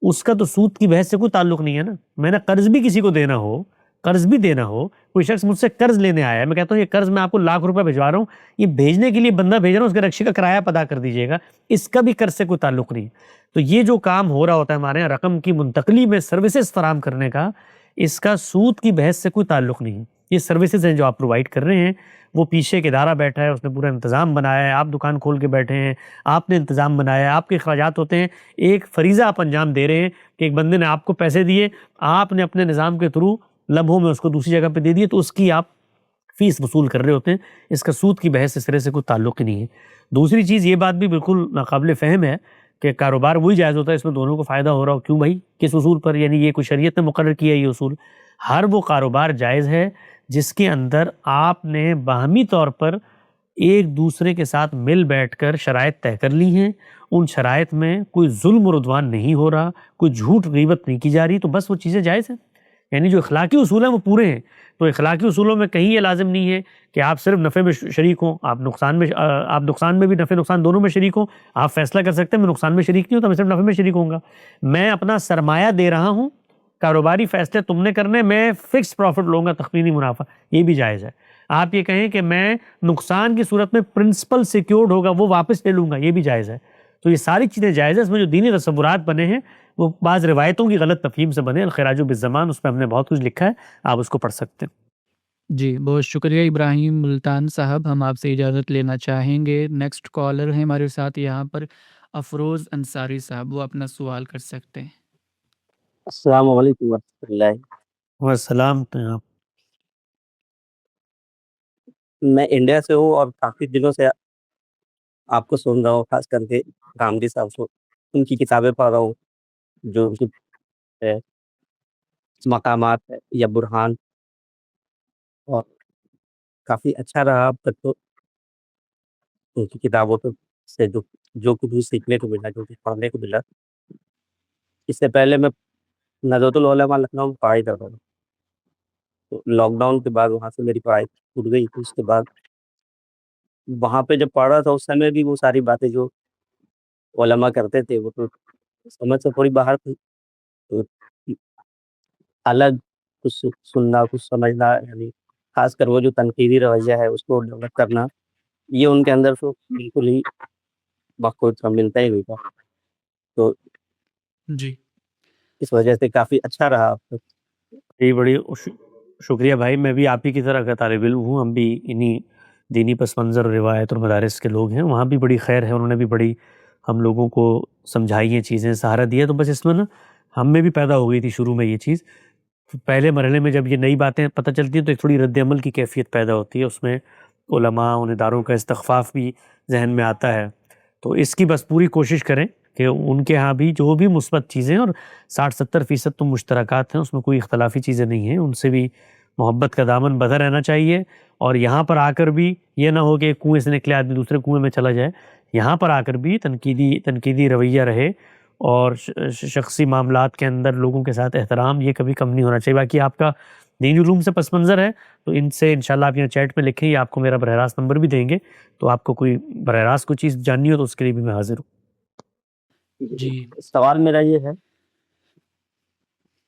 اس کا تو سود کی بحث سے کوئی تعلق نہیں ہے نا. میں نے قرض بھی کسی کو دینا ہو، قرض بھی دینا ہو، کوئی شخص مجھ سے قرض لینے آیا ہے، میں کہتا ہوں یہ قرض میں آپ کو ₹1,00,000 بھجوا رہا ہوں، یہ بھیجنے کے لیے بندہ بھیج رہا ہوں، اس کے رکشے کا کرایہ ادا کر دیجیے گا، اس کا بھی قرض سے کوئی تعلق نہیں. تو یہ جو کام ہو رہا ہوتا ہے ہمارے یہاں رقم کی منتقلی میں سروسز فراہم کرنے کا، اس کا سود کی بحث سے کوئی تعلق نہیں ہے. یہ سروسز ہیں جو آپ پرووائڈ کر رہے ہیں. وہ پیچھے ایک ادارہ بیٹھا ہے، اس نے پورا انتظام بنایا ہے، آپ دکان کھول کے بیٹھے ہیں، آپ نے انتظام بنایا ہے، آپ کے اخراجات ہوتے ہیں. ایک فریضہ آپ انجام دے رہے ہیں کہ ایک بندے نے آپ کو پیسے دیے، آپ نے اپنے نظام کے تھرو لمحوں میں اس کو دوسری جگہ پہ دے دیے، تو اس کی آپ فیس وصول کر رہے ہوتے ہیں. اس کا سود کی بحث سے سرے سے کوئی تعلق ہی نہیں ہے. دوسری چیز یہ بات بھی بالکل ناقابل فہم ہے کہ کاروبار وہی جائز ہوتا ہے اس میں دونوں کو فائدہ ہو رہا ہو. کیوں بھائی؟ کس اصول پر؟ یعنی یہ کوئی شریعت نے مقرر کیا ہے یہ اصول؟ ہر وہ کاروبار جائز ہے جس کے اندر آپ نے باہمی طور پر ایک دوسرے کے ساتھ مل بیٹھ کر شرائط طے کر لی ہیں، ان شرائط میں کوئی ظلم و عدوان نہیں ہو رہا، کوئی جھوٹ غیبت نہیں کی جا رہی، تو بس وہ چیزیں جائز ہیں. یعنی جو اخلاقی اصول ہیں وہ پورے ہیں. تو اخلاقی اصولوں میں کہیں یہ لازم نہیں ہے کہ آپ صرف نفع میں شریک ہوں، آپ نقصان میں بھی، نفع نقصان دونوں میں شریک ہوں. آپ فیصلہ کر سکتے ہیں میں نقصان میں شریک نہیں ہوتا، میں صرف نفع میں شریک ہوں گا. میں اپنا سرمایہ دے رہا ہوں، کاروباری فیصلے تم نے کرنے، میں فکس پروفٹ لوں گا، تخمینی منافع، یہ بھی جائز ہے. آپ یہ کہیں کہ میں نقصان کی صورت میں پرنسپل سیکیورڈ ہوگا وہ واپس لے لوں گا، یہ بھی جائز ہے. تو یہ ساری چیزیں جائز ہیں. اس میں جو دینی تصورات بنے ہیں وہ بعض روایتوں کی غلط تفہیم سے بنے. الخراج بالزمان، اس میں ہم نے بہت کچھ لکھا ہے، آپ اس کو پڑھ سکتے ہیں. جی بہت شکریہ ابراہیم ملتان صاحب. ہم آپ سے اجازت لینا چاہیں گے. نیکسٹ کالر ہیں ہمارے ساتھ یہاں پر افروز انصاری صاحب، وہ اپنا سوال کر سکتے ہیں. السلام علیکم ورحمۃ اللہ. والسلام. آپ میں انڈیا سے ہوں اور کافی دنوں سے آپ کو سن رہا ہوں، خاص کر کے گاندھی صاحب کو، ان کی کتابیں پڑھ رہا ہوں جو ان کی مقامات ہے یا برہان، اور کافی اچھا رہا اب تک تو ان کی کتابوں سے جو کچھ بھی سیکھنے کو ملا، جو کچھ پڑھنے کو ملا. اس سے پہلے میں ندوۃ العلماء لکھنؤ میں پڑھائی کرتا ہوں، تو لاک ڈاؤن کے بعد وہاں سے میری پڑھائی چھوٹ گئی تھی. اس کے بعد وہاں پہ جب پڑھ رہا تھا اس سمے بھی وہ ساری باتیں جو علماء کرتے تھے وہ تو سمجھ سے تھوڑی باہر تھی. تو الگ کچھ سننا، کچھ سمجھنا، یعنی خاص کر وہ جو تنقیدی رویہ ہے اس کو ڈیولپ کرنا، یہ ان کے اندر تو بالکل ہی بخود ملتا ہی نہیں تھا. تو جی اس وجہ سے کافی اچھا رہا اب تک. جی بڑی شکریہ بھائی. میں بھی آپ ہی کی طرح کا طالب علم ہوں. ہم بھی انہی دینی پس منظر اور روایت اور مدارس کے لوگ ہیں. وہاں بھی بڑی خیر ہے، انہوں نے بھی بڑی ہم لوگوں کو سمجھائی ہیں چیزیں، سہارا دیا. تو بس اس میں نا ہم میں بھی پیدا ہو گئی تھی شروع میں یہ چیز. پہلے مرحلے میں جب یہ نئی باتیں پتہ چلتی ہیں تو ایک تھوڑی رد عمل کی کیفیت پیدا ہوتی ہے، اس میں علماء، ان اداروں کا استخفاف بھی ذہن میں آتا ہے. تو اس کی بس پوری کوشش کریں کہ ان کے ہاں بھی جو بھی مثبت چیزیں، اور 60-70% تو مشترکات ہیں، اس میں کوئی اختلافی چیزیں نہیں ہیں، ان سے بھی محبت کا دامن بدھا رہنا چاہیے. اور یہاں پر آ کر بھی یہ نہ ہو کہ ایک کنویں سے نکلے آدمی دوسرے کنویں میں چلا جائے. یہاں پر آ کر بھی تنقیدی رویہ رہے، اور شخصی معاملات کے اندر لوگوں کے ساتھ احترام، یہ کبھی کم نہیں ہونا چاہیے. باقی آپ کا دینی علوم سے پس منظر ہے تو ان سے انشاءاللہ آپ یہاں چیٹ میں لکھیں، یا آپ کو میرا براہ راست نمبر بھی دیں گے، تو آپ کو کوئی براہ راست کوئی چیز جاننی ہو تو اس کے لیے بھی میں حاضر ہوں. جی سوال میرا یہ ہے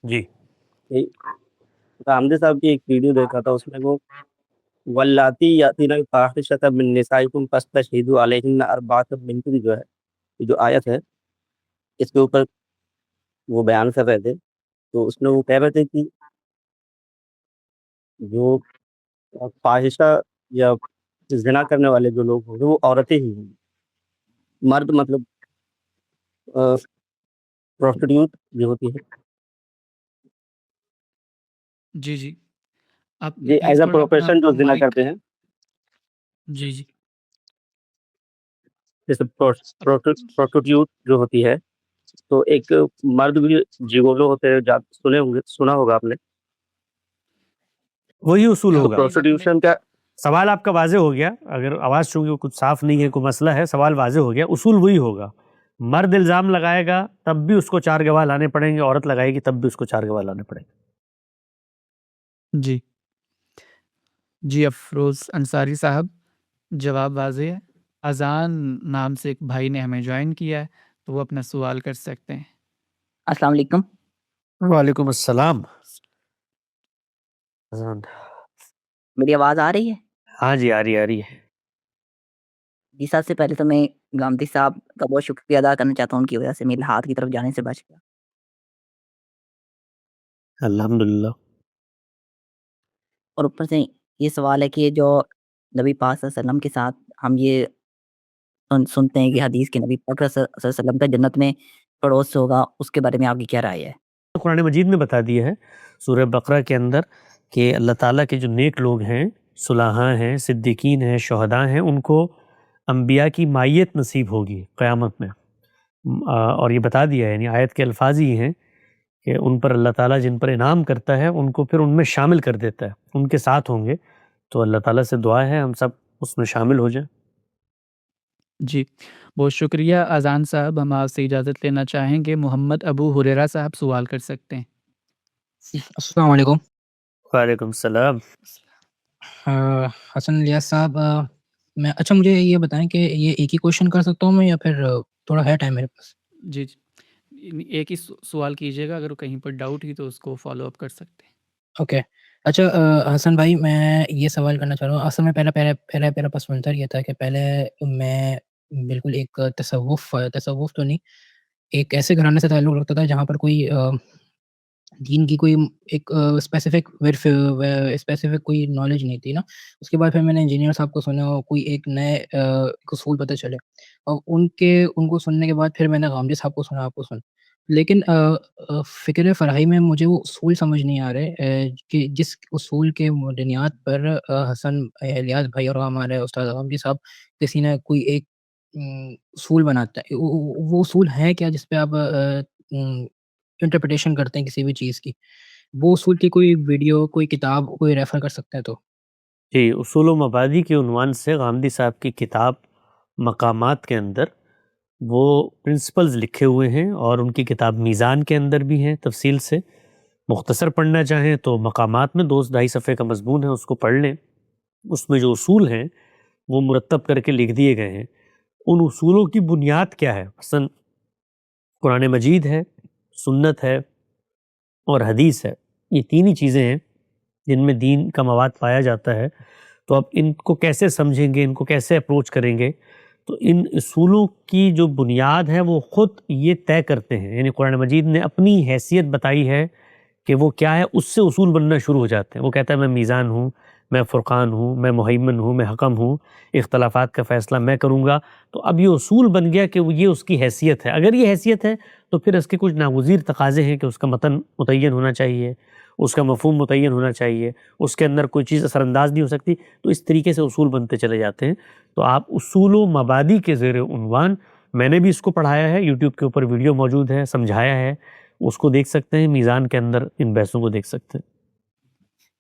جی کہ گاندھی صاحب کی ایک ویڈیو دیکھا تھا، اس میں وہ واللاتی یاتین الفاحشۃ من نسائکم فاستشہدوا علیہن اربعۃ منکم جو ہے، یہ جو آیت ہے اس کے اوپر وہ بیان کر رہے تھے. تو اس میں وہ کہہ رہے تھے کہ جو فاحشہ یا زنا کرنے والے جو لوگ ہوں گے وہ عورتیں ہی ہوں گی. مرد مطلب پروسٹیٹیوٹ جو ہوتی ہے، جی جی آپ یہ پلیز ایز اے تھوڑا اپنا پروفیشن جو زنا مائک. کرتے ہیں، جی جی جیسے پروسٹیٹیوٹ جو ہوتی ہے، تو ایک مرد بھی جیگولو ہوتے ہیں، سنا ہوگا آپ نے. وہی اصول تو ہوگا. پروسٹیٹیوشن کا سوال آپ کا واضح ہو گیا. اگر آواز چونکہ کچھ صاف نہیں ہے، کوئی مسئلہ ہے، سوال واضح ہو گیا. اصول وہی ہوگا. مرد الزام لگائے گا تب بھی اس کو 4 گواہ لانے پڑیں گے، عورت لگائے گی تب بھی اس کو 4 گواہ لانے پڑیں گے. جی جی افروز انصاری صاحب، جواب واضح ہے. اذان نام سے ایک بھائی نے ہمیں جوائن کیا ہے، تو وہ اپنا سوال کر سکتے ہیں۔ السلام علیکم۔ وعلیکم السلام۔ اذان۔ میری آواز آ رہی ہے؟ ہاں جی، آ رہی ہے۔ جی، سب سے پہلے تو میں گامدی صاحب کا بہت شکریہ ادا کرنا چاہتا ہوں، ان کی وجہ سے میرے ہاتھ کی طرف جانے سے بچ گیا۔ الحمدللہ۔ اور اوپر سے یہ سوال ہے کہ جو نبی پاک صلی اللہ علیہ وسلم کے ساتھ ہم یہ سنتے ہیں کہ حدیث کے نبی پاک صلی اللہ علیہ وسلم کا جنت میں پڑوس ہوگا، اس کے بارے میں آپ کی کیا رائے ہے؟ قرآن مجید میں بتا دیا ہے سورہ بقرہ کے اندر کہ اللہ تعالیٰ کے جو نیک لوگ ہیں، صلحاء ہیں، صدیقین ہیں، شہداء ہیں، ان کو انبیاء کی مائیت نصیب ہوگی قیامت میں۔ اور یہ بتا دیا ہے، یعنی آیت کے الفاظ ہی ہیں کہ ان پر اللہ تعالیٰ جن پر انعام کرتا ہے ان کو پھر ان میں شامل کر دیتا ہے، ان کے ساتھ ہوں گے۔ تو اللہ تعالیٰ سے دعا ہے ہم سب اس میں شامل ہو جائیں۔ جی، بہت شکریہ اذان صاحب، ہم آپ سے اجازت لینا چاہیں گے۔ محمد ابو ہریرہ صاحب سوال کر سکتے ہیں۔ السلام علیکم۔ وعلیکم السلام۔ حسن الیاس صاحب، اچھا مجھے یہ بتائیں کہ یہ ایک ہی کوشچن کر سکتا ہوں میں یا پھر تھوڑا ہے ٹائم میرے پاس؟ جی ایک ہی سوال کیجیے گا، اگر کہیں پر ڈاؤٹ ہی تو اس کو فالو اپ کر سکتے ہیں۔ اوکے، اچھا حسن بھائی، میں یہ سوال کرنا چاہ رہا ہوں۔ اصل میں پہلا پس منظر یہ تھا کہ پہلے میں بالکل ایک تصوف تو نہیں، ایک ایسے گھرانے سے تعلق رکھتا تھا جہاں پر کوئی دین کی کوئی ایک اسپیسیفک کوئی نالج نہیں تھی نا۔ اس کے بعد پھر میں نے انجینئر صاحب کو سنا، اور کوئی ایک نئے اصول پتہ چلے، اور ان کو سننے کے بعد پھر میں نے غامدی صاحب کو سنا، آپ کو سنا، لیکن فکر فراہی میں مجھے وہ اصول سمجھ نہیں آ رہے کہ جس اصول کے بنیاد پر حسن الیاس بھائی اور ہمارے استاد غامدی صاحب کسی نے کوئی ایک اصول بناتا ہے، وہ اصول ہے کیا جس پہ آپ انٹرپریٹیشن کرتے ہیں کسی بھی چیز کی؟ وہ اصول کی کوئی ویڈیو، کوئی کتاب، کوئی ریفر کر سکتے ہیں تو؟ جی، اصول و مبادی کے عنوان سے غامدی صاحب کی کتاب مقامات کے اندر وہ پرنسپلز لکھے ہوئے ہیں، اور ان کی کتاب میزان کے اندر بھی ہیں تفصیل سے۔ مختصر پڑھنا چاہیں تو مقامات میں 2-2.5 صفحے کا مضمون ہے، اس کو پڑھ لیں۔ اس میں جو اصول ہیں وہ مرتب کر کے لکھ دیے گئے ہیں۔ ان اصولوں کی بنیاد کیا ہے؟ مثلا قرآن مجید ہے، سنت ہے اور حدیث ہے، یہ تین ہی چیزیں ہیں جن میں دین کا مواد پایا جاتا ہے۔ تو اب ان کو کیسے سمجھیں گے، ان کو کیسے اپروچ کریں گے؟ تو ان اصولوں کی جو بنیاد ہے وہ خود یہ طے کرتے ہیں، یعنی قرآن مجید نے اپنی حیثیت بتائی ہے کہ وہ کیا ہے، اس سے اصول بننا شروع ہو جاتے ہیں۔ وہ کہتا ہے میں میزان ہوں، میں فرقان ہوں، میں مہیمن ہوں، میں حکم ہوں، اختلافات کا فیصلہ میں کروں گا۔ تو اب یہ اصول بن گیا کہ یہ اس کی حیثیت ہے۔ اگر یہ حیثیت ہے تو پھر اس کے کچھ ناگزیر تقاضے ہیں کہ اس کا متن متعین ہونا چاہیے، اس کا مفہوم متعین ہونا چاہیے، اس کے اندر کوئی چیز اثر انداز نہیں ہو سکتی۔ تو اس طریقے سے اصول بنتے چلے جاتے ہیں۔ تو آپ اصول و مبادی کے زیر عنوان، میں نے بھی اس کو پڑھایا ہے، یوٹیوب کے اوپر ویڈیو موجود ہے، سمجھایا ہے، اس کو دیکھ سکتے ہیں۔ میزان کے اندر ان بحثوں کو دیکھ سکتے ہیں۔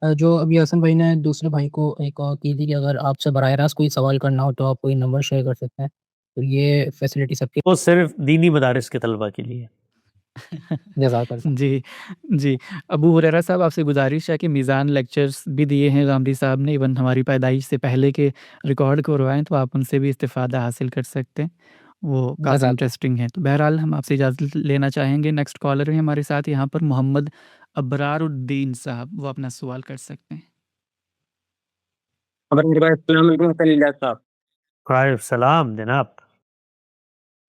جو ابھی حسن بھائی نے دوسرے بھائی کو ایک اور کی تھی کہ اگر آپ سے براہ راست کوئی سوال کرنا ہو تو آپ کوئی نمبر شیئر کر سکتے ہیں، تو یہ فیسلٹی سب کی؟ وہ صرف دینی مدارس کے طلبہ کے لیے۔ جزاک اللہ۔ جی ابو ہریرہ صاحب، آپ سے گزارش ہے کہ میزان لیکچرز بھی دیے ہیں غامدی صاحب نے، ایون ہماری پیدائش سے پہلے کے ریکارڈ کروائیں، تو آپ ان سے بھی استفادہ حاصل کر سکتے ہیں، وہ کافی انٹرسٹنگ ہیں۔ تو بہرحال ہم آپ سے اجازت لینا چاہیں گے۔ نیکسٹ کالر ہیں ہمارے ساتھ یہاں پر محمد ابرار الدین صاحب، وہ اپنا سوال کر سکتے ہیں۔ السلام علیکم حسن الیاس صاحب۔ وعلیکم السلام جناب۔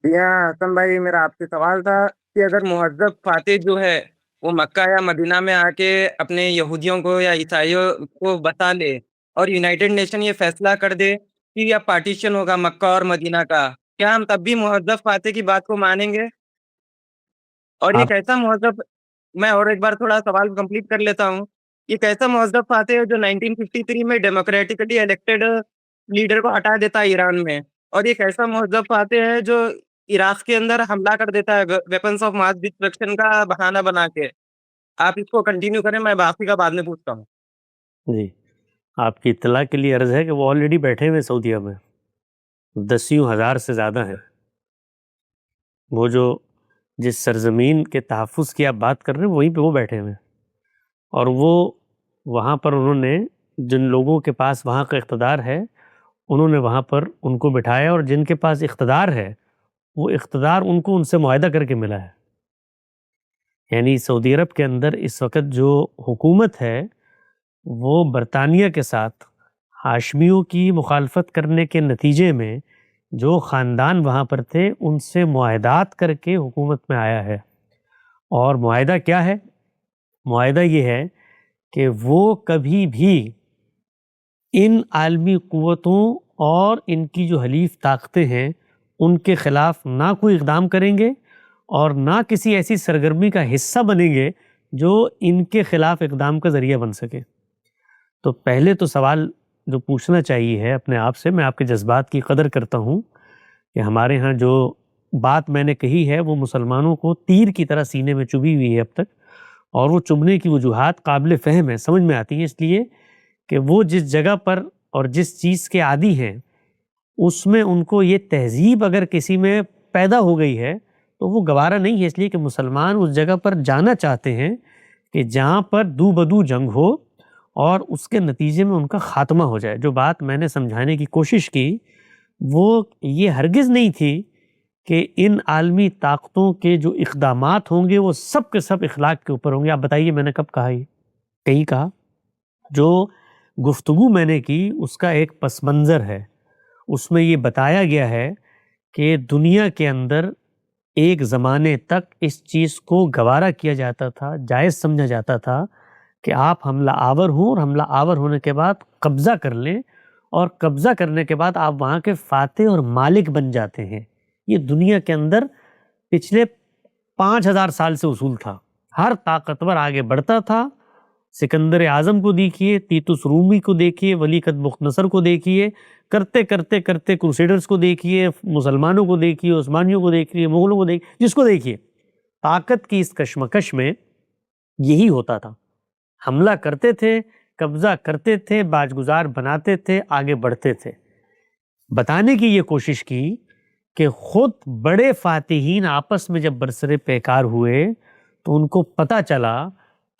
حسن بھائی، میرا آپ سے سوال تھا کہ اگر مہذب فاتح جو ہے وہ مکہ یا مدینہ میں آ کے اپنے یہودیوں کو یا عیسائیوں کو بتا لے اور یونائٹڈ نیشن یہ فیصلہ کر دے کہ یہ پارٹیشن ہوگا مکہ اور مدینہ کا، کیا ہم تب بھی مہذب فاتح کی بات کو مانیں گے؟ اور یہ کیسا مہذب، میں اور ایک بار تھوڑا سوال کمپلیٹ کر لیتا ہوں، یہ کیسا مہذب فاتح ہے جو 1953 میں ڈیموکریٹکلی الیکٹڈ لیڈر کو ہٹا دیتا ہے ایران میں، اور یہ کیسا مہذب فاتح ہے جو عراق کے اندر حملہ کر دیتا ہے ویپنس آف ماس ڈسٹرکشن کا بہانہ بنا کے؟ آپ اس کو کنٹینیو کریں، میں باقی کا بعد میں پوچھتا ہوں۔ جی، آپ کی اطلاع کے لیے عرض ہے کہ وہ آلریڈی بیٹھے ہوئے سعودیہ میں، 10,000 سے زیادہ ہیں۔ وہ جو جس سرزمین کے تحفظ کی آپ بات کر رہے ہیں وہیں پہ وہ بیٹھے ہوئے ہیں، اور وہ وہاں پر انہوں نے جن لوگوں کے پاس وہاں کا اقتدار ہے انہوں نے وہاں پر ان کو بٹھایا، اور جن کے پاس اقتدار ہے وہ اقتدار ان کو ان سے معاہدہ کر کے ملا ہے. یعنی سعودی عرب کے اندر اس وقت جو حکومت ہے وہ برطانیہ کے ساتھ ہاشمیوں کی مخالفت کرنے کے نتیجے میں جو خاندان وہاں پر تھے ان سے معاہدات کر کے حکومت میں آیا ہے. اور معاہدہ کیا ہے؟ معاہدہ یہ ہے کہ وہ کبھی بھی ان عالمی قوتوں اور ان کی جو حلیف طاقتیں ہیں ان کے خلاف نہ کوئی اقدام کریں گے اور نہ کسی ایسی سرگرمی کا حصہ بنیں گے جو ان کے خلاف اقدام کا ذریعہ بن سکے. تو پہلے تو سوال جو پوچھنا چاہیے ہے اپنے آپ سے، میں آپ کے جذبات کی قدر کرتا ہوں کہ ہمارے ہاں جو بات میں نے کہی ہے وہ مسلمانوں کو تیر کی طرح سینے میں چبھی ہوئی ہے اب تک، اور وہ چبھنے کی وجوہات قابل فہم ہے، سمجھ میں آتی ہیں، اس لیے کہ وہ جس جگہ پر اور جس چیز کے عادی ہیں اس میں ان کو یہ تہذیب اگر کسی میں پیدا ہو گئی ہے تو وہ گوارا نہیں ہے، اس لیے کہ مسلمان اس جگہ پر جانا چاہتے ہیں کہ جہاں پر دو بدو جنگ ہو اور اس کے نتیجے میں ان کا خاتمہ ہو جائے. جو بات میں نے سمجھانے کی کوشش کی وہ یہ ہرگز نہیں تھی کہ ان عالمی طاقتوں کے جو اقدامات ہوں گے وہ سب کے سب اخلاق کے اوپر ہوں گے. آپ بتائیے میں نے کب کہا؟ یہ کہیں کہا؟ جو گفتگو میں نے کی اس کا ایک پس منظر ہے، اس میں یہ بتایا گیا ہے کہ دنیا کے اندر ایک زمانے تک اس چیز کو گوارا کیا جاتا تھا، جائز سمجھا جاتا تھا کہ آپ حملہ آور ہوں اور حملہ آور ہونے کے بعد قبضہ کر لیں، اور قبضہ کرنے کے بعد آپ وہاں کے فاتح اور مالک بن جاتے ہیں. یہ دنیا کے اندر پچھلے 5000 سال سے اصول تھا. ہر طاقتور آگے بڑھتا تھا. سکندر اعظم کو دیکھیے، تیتوس رومی کو دیکھیے، ولیقت بختنصر کو دیکھیے، کرتے کرتے کرتے کروسیڈرز کو دیکھیے، مسلمانوں کو دیکھیے، عثمانیوں کو دیکھیے، مغلوں کو دیکھیے، جس کو دیکھیے، طاقت کی اس کشمکش میں یہی ہوتا تھا. حملہ کرتے تھے، قبضہ کرتے تھے، باجگزار بناتے تھے، آگے بڑھتے تھے. بتانے کی یہ کوشش کی کہ خود بڑے فاتحین آپس میں جب برسر پیکار ہوئے تو ان کو پتہ چلا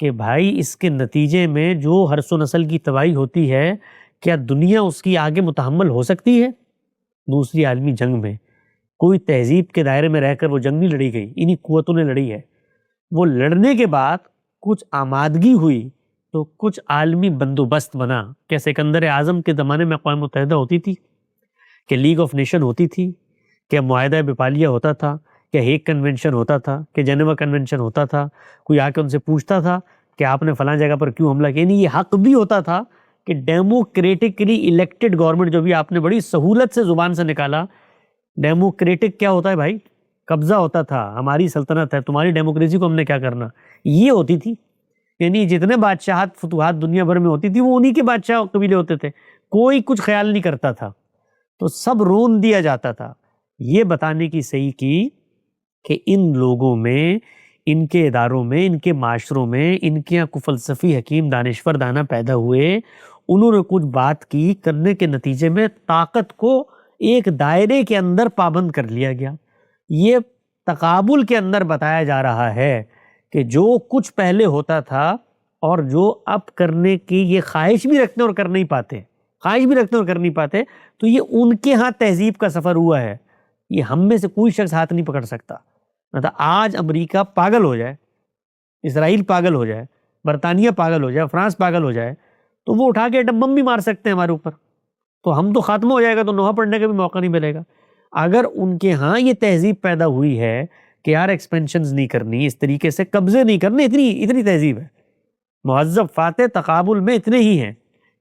کہ بھائی اس کے نتیجے میں جو حرث و نسل کی تباہی ہوتی ہے کیا دنیا اس کی آگے متحمل ہو سکتی ہے؟ دوسری عالمی جنگ میں کوئی تہذیب کے دائرے میں رہ کر وہ جنگ نہیں لڑی گئی، انہی قوتوں نے لڑی ہے. وہ لڑنے کے بعد کچھ آمادگی ہوئی تو کچھ عالمی بندوبست بنا. کہ سکندر اعظم کے زمانے میں اقوام متحدہ ہوتی تھی، کہ لیگ آف نیشن ہوتی تھی، کہ معاہدہ بپالیہ ہوتا تھا، کہ ہیگ کنونشن ہوتا تھا، کہ جنیوا کنونشن ہوتا تھا. کوئی آ کے ان سے پوچھتا تھا کہ آپ نے فلاں جگہ پر کیوں حملہ کیا. نہیں، یہ حق بھی ہوتا تھا کہ ڈیموکریٹکلی الیکٹڈ گورنمنٹ، جو بھی آپ نے بڑی سہولت سے زبان سے نکالا، ڈیموکریٹک کیا ہوتا ہے بھائی؟ قبضہ ہوتا تھا، ہماری سلطنت ہے، تمہاری ڈیموکریسی کو ہم نے کیا کرنا، یہ ہوتی تھی. یعنی جتنے بادشاہت فتوحات دنیا بھر میں ہوتی تھی وہ انہی کے بادشاہ قبیلے ہوتے تھے، کوئی کچھ خیال نہیں کرتا تھا، تو سب رون دیا جاتا تھا. یہ بتانے کی صحیح کی کہ ان لوگوں میں، ان کے اداروں میں، ان کے معاشروں میں، ان کے یہاں فلسفی حکیم دانشور دانا پیدا ہوئے، انہوں نے کچھ بات کی، کرنے کے نتیجے میں طاقت کو ایک دائرے کے اندر پابند کر لیا گیا. یہ تقابل کے اندر بتایا جا رہا ہے کہ جو کچھ پہلے ہوتا تھا اور جو اب کرنے کی یہ خواہش بھی رکھتے اور کر نہیں پاتے، تو یہ ان کے ہاں تہذیب کا سفر ہوا ہے. یہ ہم میں سے کوئی شخص ہاتھ نہیں پکڑ سکتا. مطلب آج امریکہ پاگل ہو جائے، اسرائیل پاگل ہو جائے، برطانیہ پاگل ہو جائے، فرانس پاگل ہو جائے، تو وہ اٹھا کے ایٹم بم بھی مار سکتے ہیں ہمارے اوپر، تو ہم تو خاتمہ ہو جائے گا، تو نوحہ پڑھنے کا بھی موقع نہیں ملے گا. اگر ان کے ہاں یہ تہذیب پیدا ہوئی ہے کہ یار ایکسپینشنز نہیں کرنی، اس طریقے سے قبضے نہیں کرنے، اتنی تہذیب ہے، مہذب فاتح تقابل میں اتنے ہی ہیں،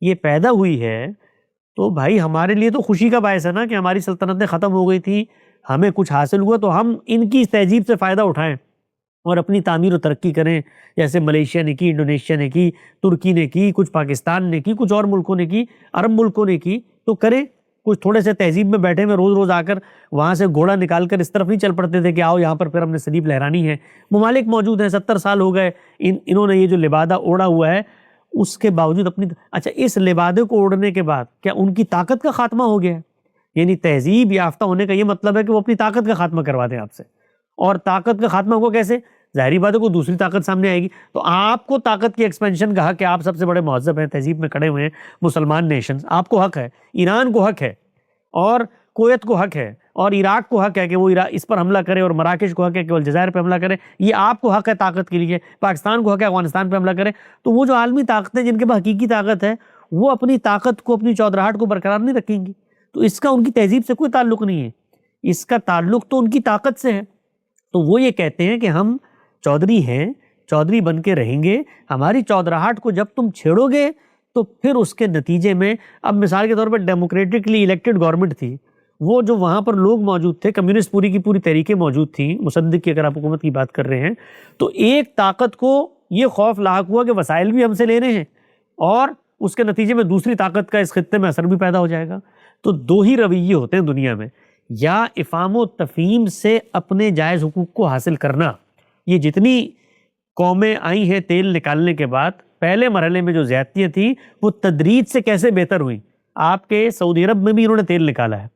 یہ پیدا ہوئی ہے، تو بھائی ہمارے لیے تو خوشی کا باعث ہے نا کہ ہماری سلطنتیں ختم ہو گئی تھی، ہمیں کچھ حاصل ہوا، تو ہم ان کی اس تہذیب سے فائدہ اٹھائیں اور اپنی تعمیر و ترقی کریں، جیسے ملیشیا نے کی، انڈونیشیا نے کی، ترکی نے کی، کچھ پاکستان نے کی، کچھ اور ملکوں نے کی، عرب ملکوں نے کی. تو کریں کچھ. تھوڑے سے تہذیب میں بیٹھے ہوئے روز آ کر وہاں سے گھوڑا نکال کر اس طرف نہیں چل پڑتے تھے کہ آؤ یہاں پر پھر ہم نے صلیب لہرانی ہے. ممالک موجود ہیں، 70 سال ہو گئے انہوں نے یہ جو لبادہ اوڑھا ہوا ہے، اس کے باوجود اپنی اچھا اس لبادے کو اوڑھنے کے بعد کیا ان کی طاقت کا خاتمہ ہو گیا ہے؟ یعنی تہذیب یافتہ ہونے کا یہ مطلب ہے کہ وہ اپنی طاقت کا خاتمہ کروا دیں آپ سے. اور طاقت کا خاتمہ ہوگا کیسے؟ ظاہری بات ہے کوئی دوسری طاقت سامنے آئے گی. تو آپ کو طاقت کی ایکسپینشن کا حق ہے، آپ سب سے بڑے مہذب ہیں، تہذیب میں کھڑے ہوئے ہیں مسلمان نیشنز، آپ کو حق ہے، ایران کو حق ہے اور کویت کو حق ہے اور عراق کو حق ہے کہ وہ اس پر حملہ کرے اور مراکش کو حق ہے کہ وہ الجزائر پہ حملہ کرے، یہ آپ کو حق ہے طاقت کے لیے، پاکستان کو حق ہے افغانستان پہ حملہ کرے، تو وہ جو عالمی طاقتیں جن کے پاس حقیقی طاقت ہے وہ اپنی طاقت کو، اپنی چودراہٹ کو برقرار نہیں رکھیں گی، تو اس کا ان کی تہذیب سے کوئی تعلق نہیں ہے، اس کا تعلق تو ان کی طاقت سے ہے۔ تو وہ یہ کہتے ہیں کہ ہم چودھری ہیں، چودھری بن کے رہیں گے، ہماری چودراہٹ کو جب تم چھیڑو گے تو پھر اس کے نتیجے میں، اب مثال کے طور پر ڈیموکریٹکلی الیکٹڈ گورنمنٹ تھی، وہ جو وہاں پر لوگ موجود تھے، کمیونسٹ پوری کی پوری تحریکیں موجود تھیں، مصدق کی اگر آپ حکومت کی بات کر رہے ہیں، تو ایک طاقت کو یہ خوف لاحق ہوا کہ وسائل بھی ہم سے لینے ہیں اور اس کے نتیجے میں دوسری طاقت کا اس خطے میں اثر بھی پیدا ہو جائے گا۔ تو دو ہی رویے ہوتے ہیں دنیا میں، یا افہام و تفہیم سے اپنے جائز حقوق کو حاصل کرنا۔ یہ جتنی قومیں آئی ہیں تیل نکالنے کے بعد، پہلے مرحلے میں جو زیادتیاں تھیں وہ تدریج سے کیسے بہتر ہوئیں۔ آپ کے سعودی عرب میں بھی انہوں نے تیل نکالا ہے،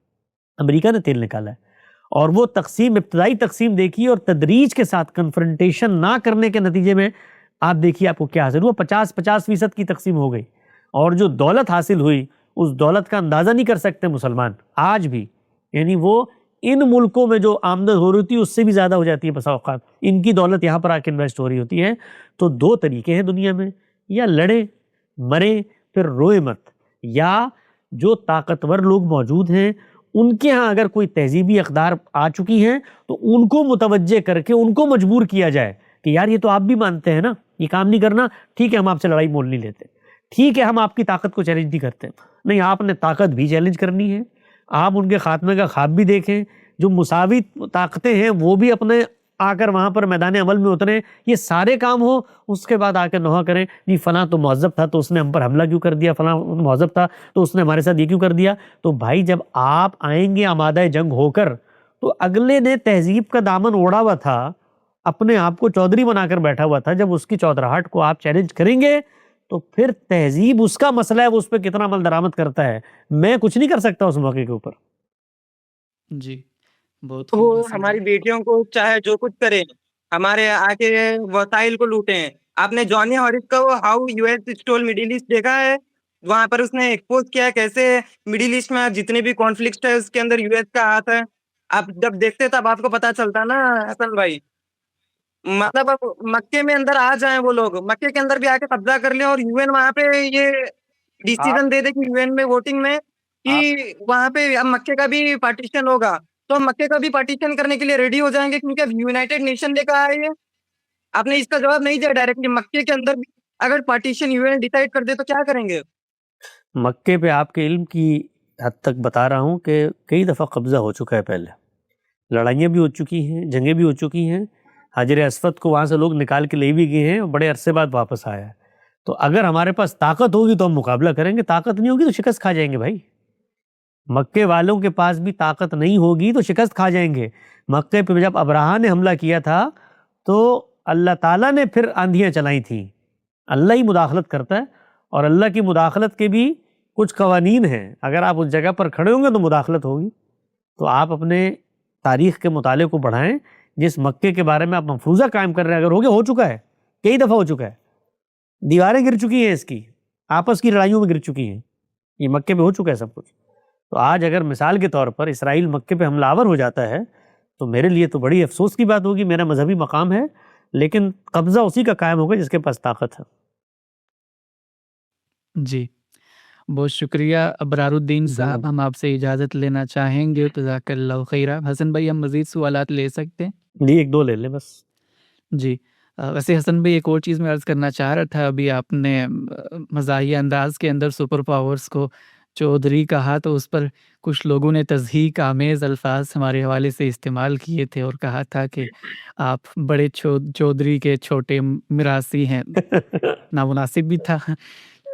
امریکہ نے تیل نکالا ہے، اور وہ تقسیم، ابتدائی تقسیم دیکھی اور تدریج کے ساتھ کنفرنٹیشن نہ کرنے کے نتیجے میں آپ دیکھیے آپ کو کیا حاصل ہوا، 50% کی تقسیم ہو گئی، اور جو دولت حاصل ہوئی اس دولت کا اندازہ نہیں کر سکتے مسلمان آج بھی، یعنی وہ ان ملکوں میں جو آمدن ہو رہی تھی اس سے بھی زیادہ ہو جاتی ہے بسا اوقات، ان کی دولت یہاں پر آ کے انویسٹ ہو رہی ہوتی ہے۔ تو دو طریقے ہیں دنیا میں، یا لڑیں مریں پھر روئے مت، یا جو طاقتور لوگ موجود ہیں ان کے ہاں اگر کوئی تہذیبی اقدار آ چکی ہیں تو ان کو متوجہ کر کے ان کو مجبور کیا جائے کہ یار یہ تو آپ بھی مانتے ہیں نا، یہ کام نہیں کرنا، ٹھیک ہے ہم آپ سے لڑائی مول نہیں لیتے، ٹھیک ہے ہم آپ کی طاقت کو چیلنج نہیں کرتے، نہیں آپ نے طاقت بھی چیلنج کرنی ہے، آپ ان کے خاتمے کا خواب بھی دیکھیں، جو مساوی طاقتیں ہیں وہ بھی اپنے آ کر وہاں پر میدان عمل میں اتریں، یہ سارے کام ہو، اس کے بعد آ کے نوحہ کریں جی فلاں تو مہذب تھا تو اس نے ہم پر حملہ کیوں کر دیا، فلاں مہذب تھا تو اس نے ہمارے ساتھ یہ کیوں کر دیا۔ تو بھائی جب آپ آئیں گے آمادہ جنگ ہو کر، تو اگلے نے تہذیب کا دامن اوڑھا ہوا تھا، اپنے آپ کو چودھری بنا کر بیٹھا ہوا تھا، جب اس کی چودراہٹ کو آپ چیلنج کریں گے تو پھر تہذیب اس کا مسئلہ ہے، وہ اس پہ کتنا عمل درآمد کرتا ہے، میں کچھ نہیں کر سکتا اس موقع کے اوپر۔ جی بہت خوب وہ حسن ہماری بھائی۔ بیٹیوں کو چاہے جو کچھ کرے، ہمارے آ کے وسائل کو لوٹیں۔ آپ نے جانی ہارس کا وہ how U S stole Middle East دیکھا ہے؟ وہاں پر اس نے ایکسپوز کیا ہے کیسے مڈل ایسٹ میں جتنے بھی کانفلکٹ ہے اس کے اندر یو ایس کا ہاتھ ہے۔ آپ جب دیکھتے تب آپ کو پتا چلتا نا حسن بھائی، مطلب اب مکے میں اندر آ جائیں وہ لوگ، مکے کے اندر بھی آ کے قبضہ کر لیں اور یو این وہاں پہ یہ ڈیسیزن دے دے کہ یو این میں ووٹنگ میں کہ وہاں پہ اب مکے کا بھی پارٹیشن ہوگا، تو ہم مکے کا بھی پارٹیشن کرنے کے لیے ریڈی ہو جائیں گے کیونکہ اب یونائٹیڈ نیشن لے کر آئے ہیں۔ آپ نے اس کا جواب نہیں دیا ڈائریکٹلی، مکے کے اندر بھی اگر پارٹیشن یو این ڈیسائیڈ کر دے تو کیا کریں گے؟ مکے پہ آپ کے علم کی حد تک بتا رہا ہوں کہ کئی دفعہ قبضہ ہو چکا ہے، پہلے لڑائیاں بھی ہو چکی ہیں، جنگیں بھی ہو چکی ہیں، حجر اسود کو وہاں سے لوگ نکال کے لے بھی گئے ہیں، بڑے عرصے بعد واپس آیا ہے۔ تو اگر ہمارے پاس طاقت ہوگی تو ہم مقابلہ کریں گے، طاقت نہیں ہوگی تو شکست کھا جائیں گے بھائی۔ مکے والوں کے پاس بھی طاقت نہیں ہوگی تو شکست کھا جائیں گے۔ مکے پہ جب ابراہا نے حملہ کیا تھا تو اللہ تعالیٰ نے پھر آندھیاں چلائی تھیں، اللہ ہی مداخلت کرتا ہے، اور اللہ کی مداخلت کے بھی کچھ قوانین ہیں، اگر آپ اس جگہ پر کھڑے ہوں گے تو مداخلت ہوگی۔ تو آپ اپنے تاریخ کے مطالعے کو بڑھائیں، جس مکے کے بارے میں آپ مفروضہ قائم کر رہے ہیں اگر ہو چکا ہے، کئی دفعہ ہو چکا ہے، دیواریں گر چکی ہیں، اس کی آپس کی لڑائیوں میں گر چکی ہیں، یہ مکے پہ ہو چکا ہے سب کچھ۔ تو آج اگر مثال کے طور پر اسرائیل مکے پہ حملہ آور ہو جاتا ہے تو میرے لیے تو بڑی افسوس کی بات ہوگی، میرا مذہبی مقام ہے، لیکن قبضہ اسی کا قائم ہوگا جس کے پاس طاقت ہے۔ جی بہت شکریہ ابرار الدین صاحب، ہم آپ سے اجازت لینا چاہیں گے، جزاک اللہ خیرہ۔ حسن بھائی ہم مزید سوالات لے سکتے ہیں؟ جی ایک دو لے لیں بس۔ جی ویسے حسن بھائی ایک اور چیز میں عرض کرنا چاہ رہا تھا، ابھی آپ نے مزاحیہ انداز کے اندر سپر پاورز کو چودھری کہا، تو اس پر کچھ لوگوں نے تضحیک آمیز الفاظ ہمارے حوالے سے استعمال کیے تھے اور کہا تھا کہ آپ بڑے چودھری کے چھوٹے میراثی ہیں، نامناسب بھی تھا۔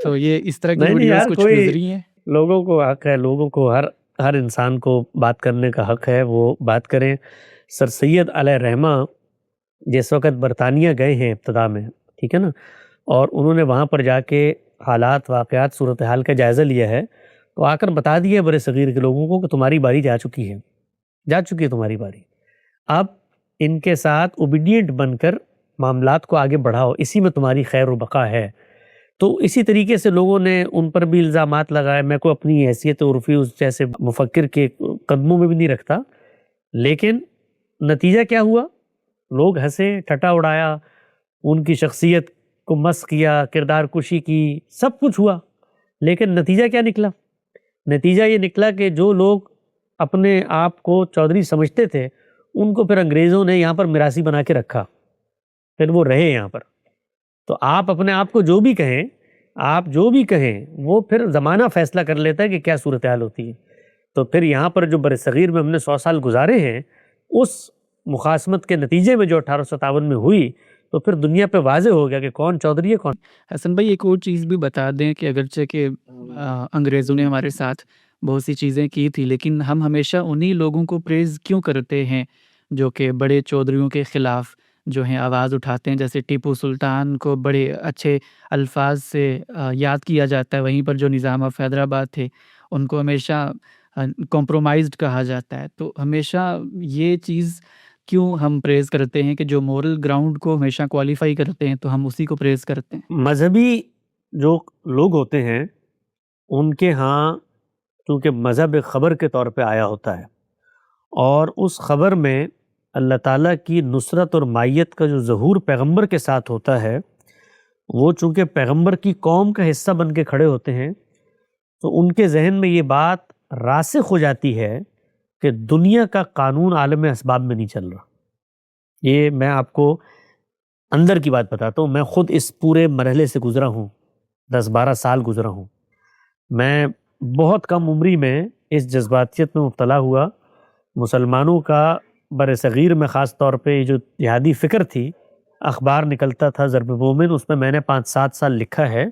تو یہ اس طرح کی نہیں ویڈیوز یار، کچھ کوئی گزری ہیں؟ لوگوں کو حق ہے، لوگوں کو ہر انسان کو بات کرنے کا حق ہے، وہ بات کریں۔ سر سید علیہ رحمہ جس وقت برطانیہ گئے ہیں ابتدا میں، ٹھیک ہے نا، اور انہوں نے وہاں پر جا کے حالات واقعات صورتحال کا جائزہ لیا ہے، تو آ کر بتا دیا برے صغیر کے لوگوں کو کہ تمہاری باری جا چکی ہے تمہاری باری، اب ان کے ساتھ اوبیڈینٹ بن کر معاملات کو آگے بڑھاؤ، اسی میں تمہاری خیر و بقا ہے۔ تو اسی طریقے سے لوگوں نے ان پر بھی الزامات لگائے. میں کو اپنی حیثیت عرفی اس جیسے مفکر کے قدموں میں بھی نہیں رکھتا، لیکن نتیجہ کیا ہوا؟ لوگ ہنسے، ٹھٹا اڑایا، ان کی شخصیت کو مسخ کیا، کردار کشی کی، سب کچھ ہوا. لیکن نتیجہ کیا نکلا؟ نتیجہ یہ نکلا کہ جو لوگ اپنے آپ کو چودھری سمجھتے تھے ان کو پھر انگریزوں نے یہاں پر میراثی بنا کے رکھا، پھر وہ رہے یہاں پر. تو آپ اپنے آپ کو جو بھی کہیں، آپ جو بھی کہیں، وہ پھر زمانہ فیصلہ کر لیتا ہے کہ کیا صورتحال ہوتی ہے. تو پھر یہاں پر جو برصغیر میں ہم نے 100 سال گزارے ہیں، اس مخاصمت کے نتیجے میں جو 1857 میں ہوئی، تو پھر دنیا پہ واضح ہو گیا کہ کون چودھری ہے کون. حسن بھائی ایک اور چیز بھی بتا دیں کہ اگرچہ کہ انگریزوں نے ہمارے ساتھ بہت سی چیزیں کی تھی، لیکن ہم ہمیشہ انہی لوگوں کو پریز کیوں کرتے ہیں جو کہ بڑے چودھریوں کے خلاف جو ہیں آواز اٹھاتے ہیں؟ جیسے ٹیپو سلطان کو بڑے اچھے الفاظ سے یاد کیا جاتا ہے، وہیں پر جو نظام آف حیدرآباد تھے ان کو ہمیشہ کمپرومائزڈ کہا جاتا ہے. تو ہمیشہ یہ چیز کیوں ہم پریز کرتے ہیں کہ جو مورل گراؤنڈ کو ہمیشہ کوالیفائی کرتے ہیں تو ہم اسی کو پریز کرتے ہیں؟ مذہبی جو لوگ ہوتے ہیں ان کے ہاں چونکہ مذہب ایک خبر کے طور پہ آیا ہوتا ہے، اور اس خبر میں اللہ تعالیٰ کی نصرت اور مائیت کا جو ظہور پیغمبر کے ساتھ ہوتا ہے، وہ چونکہ پیغمبر کی قوم کا حصہ بن کے کھڑے ہوتے ہیں، تو ان کے ذہن میں یہ بات راسخ ہو جاتی ہے کہ دنیا کا قانون عالم اسباب میں نہیں چل رہا. یہ میں آپ کو اندر کی بات بتاتا ہوں. میں خود اس پورے مرحلے سے گزرا ہوں، 10-12 سال گزرا ہوں. میں بہت کم عمری میں اس جذباتیت میں مبتلا ہوا. مسلمانوں کا برصغیر میں خاص طور پہ یہ جو جہادی فکر تھی، اخبار نکلتا تھا ضرب مومن، اس میں میں نے 5-7 سال لکھا ہے.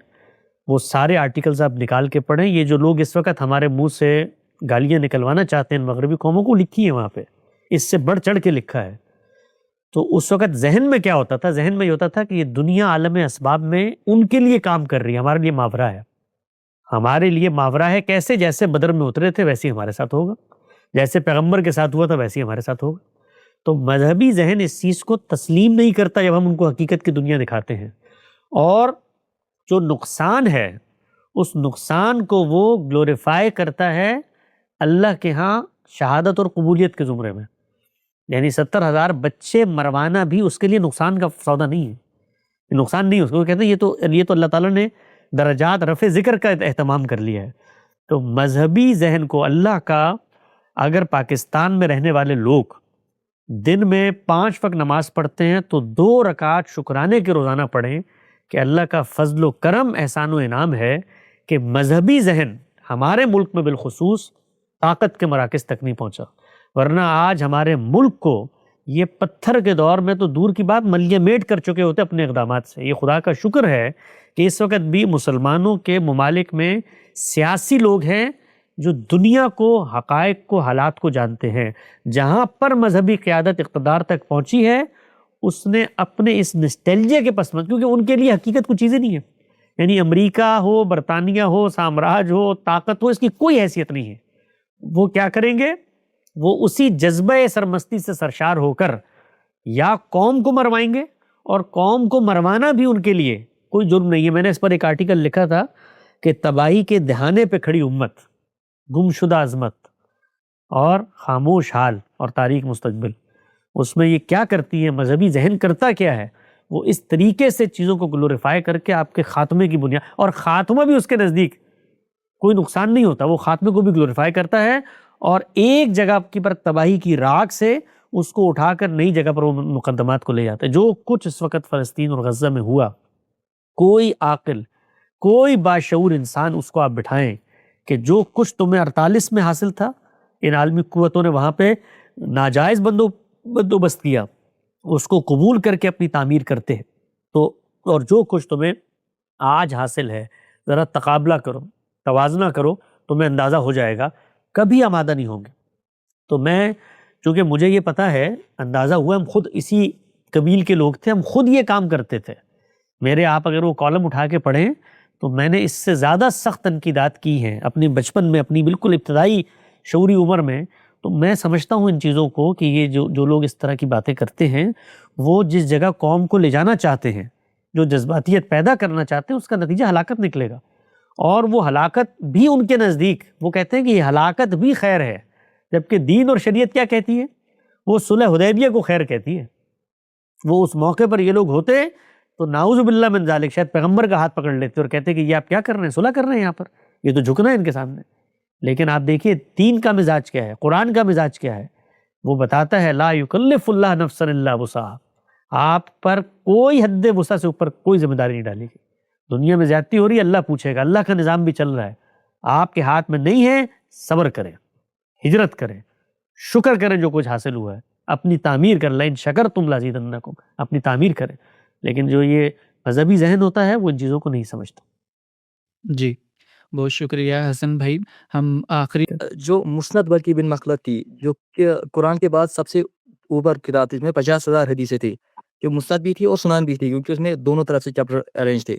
وہ سارے آرٹیکلز آپ نکال کے پڑھیں. یہ جو لوگ اس وقت ہمارے منہ سے گالیاں نکلوانا چاہتے ہیں مغربی قوموں کو، لکھی ہیں وہاں پہ، اس سے بڑھ چڑھ کے لکھا ہے. تو اس وقت ذہن میں کیا ہوتا تھا؟ ذہن میں یہ ہوتا تھا کہ یہ دنیا عالم اسباب میں ان کے لیے کام کر رہی ہے، ہمارے لیے ماورا ہے. ہمارے لیے ماورا ہے کیسے؟ جیسے بدر میں اترے تھے ویسے ہی ہمارے ساتھ ہوگا، جیسے پیغمبر کے ساتھ ہوا تھا ویسے ہی ہمارے ساتھ ہوگا. تو مذہبی ذہن اس چیز کو تسلیم نہیں کرتا جب ہم ان کو حقیقت کی دنیا دکھاتے ہیں، اور جو نقصان ہے اس نقصان کو وہ گلوریفائی کرتا ہے اللہ کے ہاں شہادت اور قبولیت کے زمرے میں. یعنی 70,000 بچے مروانا بھی اس کے لیے نقصان کا سودا نہیں ہے، یہ نقصان نہیں ہے اس کو. وہ کہتے ہیں یہ تو اللہ تعالیٰ نے درجات رفع ذکر کا اہتمام کر لیا ہے. تو مذہبی ذہن کو اللہ کا، اگر پاکستان میں رہنے والے لوگ دن میں 5 وقت نماز پڑھتے ہیں تو 2 رکعت شکرانے کے روزانہ پڑھیں کہ اللہ کا فضل و کرم، احسان و انعام ہے کہ مذہبی ذہن ہمارے ملک میں بالخصوص طاقت کے مراکز تک نہیں پہنچا. ورنہ آج ہمارے ملک کو یہ پتھر کے دور میں تو دور کی بات ملیہ میٹ کر چکے ہوتے اپنے اقدامات سے. یہ خدا کا شکر ہے کہ اس وقت بھی مسلمانوں کے ممالک میں سیاسی لوگ ہیں جو دنیا کو، حقائق کو، حالات کو جانتے ہیں. جہاں پر مذہبی قیادت اقتدار تک پہنچی ہے اس نے اپنے اس نسٹیلجیا کے پس منظر، کیونکہ ان کے لیے حقیقت کچھ چیزیں نہیں ہیں. یعنی امریکہ ہو، برطانیہ ہو، سامراج ہو، طاقت ہو، اس کی کوئی حیثیت نہیں ہے. وہ کیا کریں گے؟ وہ اسی جذبہ سرمستی سے سرشار ہو کر یا قوم کو مروائیں گے، اور قوم کو مروانا بھی ان کے لیے کوئی جرم نہیں ہے. میں نے اس پر ایک آرٹیکل لکھا تھا کہ تباہی کے دہانے پہ کھڑی امت، گمشدہ عظمت اور خاموش حال اور تاریک مستقبل. اس میں یہ کیا کرتی ہے، مذہبی ذہن کرتا کیا ہے؟ وہ اس طریقے سے چیزوں کو گلوریفائی کر کے آپ کے خاتمے کی بنیاد، اور خاتمہ بھی اس کے نزدیک کوئی نقصان نہیں ہوتا، وہ خاتمے کو بھی گلوریفائی کرتا ہے، اور ایک جگہ کی پر تباہی کی راکھ سے اس کو اٹھا کر نئی جگہ پر وہ مقدمات کو لے جاتا ہے. جو کچھ اس وقت فلسطین اور غزہ میں ہوا، کوئی عاقل، کوئی باشعور انسان اس کو آپ بٹھائیں کہ جو کچھ تمہیں 48 میں حاصل تھا، ان عالمی قوتوں نے وہاں پہ ناجائز بندوبست کیا، اس کو قبول کر کے اپنی تعمیر کرتے ہیں. تو اور جو کچھ تمہیں آج حاصل ہے، ذرا تقابلہ کرو، توازنہ کرو، تمہیں اندازہ ہو جائے گا، کبھی آمادہ نہیں ہوں گے. تو میں، چونکہ مجھے یہ پتا ہے، اندازہ ہوا، ہم خود اسی قبیل کے لوگ تھے، ہم خود یہ کام کرتے تھے. میرے آپ اگر وہ کالم اٹھا کے پڑھیں تو میں نے اس سے زیادہ سخت تنقیدات کی ہیں اپنے بچپن میں، اپنی بالکل ابتدائی شعوری عمر میں. تو میں سمجھتا ہوں ان چیزوں کو کہ یہ جو لوگ اس طرح کی باتیں کرتے ہیں، وہ جس جگہ قوم کو لے جانا چاہتے ہیں، جو جذباتیت پیدا کرنا چاہتے ہیں اس کا نتیجہ ہلاکت نکلے گا، اور وہ ہلاکت بھی ان کے نزدیک وہ کہتے ہیں کہ یہ ہلاکت بھی خیر ہے، جبکہ دین اور شریعت کیا کہتی ہے؟ وہ صلح حدیبیہ کو خیر کہتی ہے۔ وہ اس موقع پر یہ لوگ ہوتے تو نعوذ باللہ من ذالک شاید پیغمبر کا ہاتھ پکڑ لیتے اور کہتے کہ یہ آپ کیا کر رہے ہیں، صلح کر رہے ہیں یہاں پر، یہ تو جھکنا ہے ان کے سامنے۔ لیکن آپ دیکھیے دین کا مزاج کیا ہے، قرآن کا مزاج کیا ہے، وہ بتاتا ہے لا یکلف اللہ نفسا الا وسعہا، آپ پر کوئی حد وسع سے اوپر کوئی ذمہ داری نہیں ڈالی گئی۔ دنیا میں زیادتی ہو رہی ہے، اللہ پوچھے گا، اللہ کا نظام بھی چل رہا ہے، آپ کے ہاتھ میں نہیں ہے، صبر کریں، ہجرت کریں، شکر کریں جو کچھ حاصل ہوا ہے، اپنی تعمیر کر لیں، ان شکرتم لازیدنکم، اپنی تعمیر کریں۔ لیکن جو یہ مذہبی ذہن ہوتا ہے وہ ان چیزوں کو نہیں سمجھتا۔ جی بہت شکریہ حسن بھائی۔ ہم آخری جو مسند بلقی بن مخلد تھی، جو کہ قرآن کے بعد سب سے اوپر کتاب تھی، اس میں 50,000 حدیثیں تھی، جو مسند بھی تھی اور سنن بھی تھی، کیونکہ اس میں دونوں طرف سے چیپٹر ارینج تھے،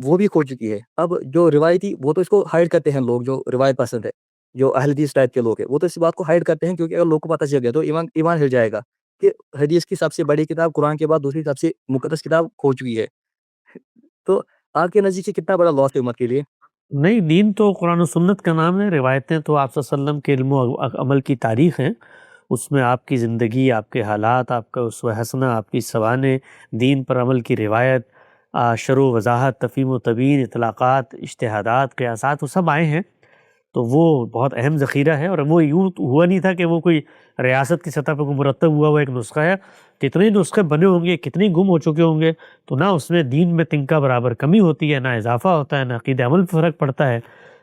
وہ بھی کھو چکی ہے۔ اب جو روایتی وہ تو اس کو ہائڈ کرتے ہیں لوگ جو روایت پسند ہے، جو اہل حدیث ٹائپ کے لوگ ہیں، وہ تو اس بات کو ہائڈ کرتے ہیں، کیونکہ اگر لوگ کو پتہ چل گیا تو ایمان ہل جائے گا کہ حدیث کی سب سے بڑی کتاب قرآن کے بعد دوسری سب سے مقدس کتاب کھو چکی ہے۔ تو آپ کے نزدیک سے کتنا بڑا لاس ہے امت کے لیے؟ نہیں، دین تو قرآن و سنت کا نام ہے، روایتیں تو آپ صلی اللہ علیہ وسلم کے علم و عمل کی تاریخ ہیں، اس میں آپ کی زندگی، آپ کے حالات، آپ کا اسوہ حسنہ، آپ کی سوانح، دین پر عمل کی روایت، شرح و وضاحت، تفہیم و تبیین، اطلاقات، اجتہادات، قیاسات، وہ سب آئے ہیں، تو وہ بہت اہم ذخیرہ ہے۔ اور وہ یوں ہوا نہیں تھا کہ وہ کوئی ریاست کی سطح پہ کوئی مرتب ہوا ایک نسخہ ہے، کتنے نسخے بنے ہوں گے، کتنے گم ہو چکے ہوں گے، تو نہ اس میں دین میں تنکا برابر کمی ہوتی ہے، نہ اضافہ ہوتا ہے، نہ عقید عمل پہ فرق پڑتا ہے۔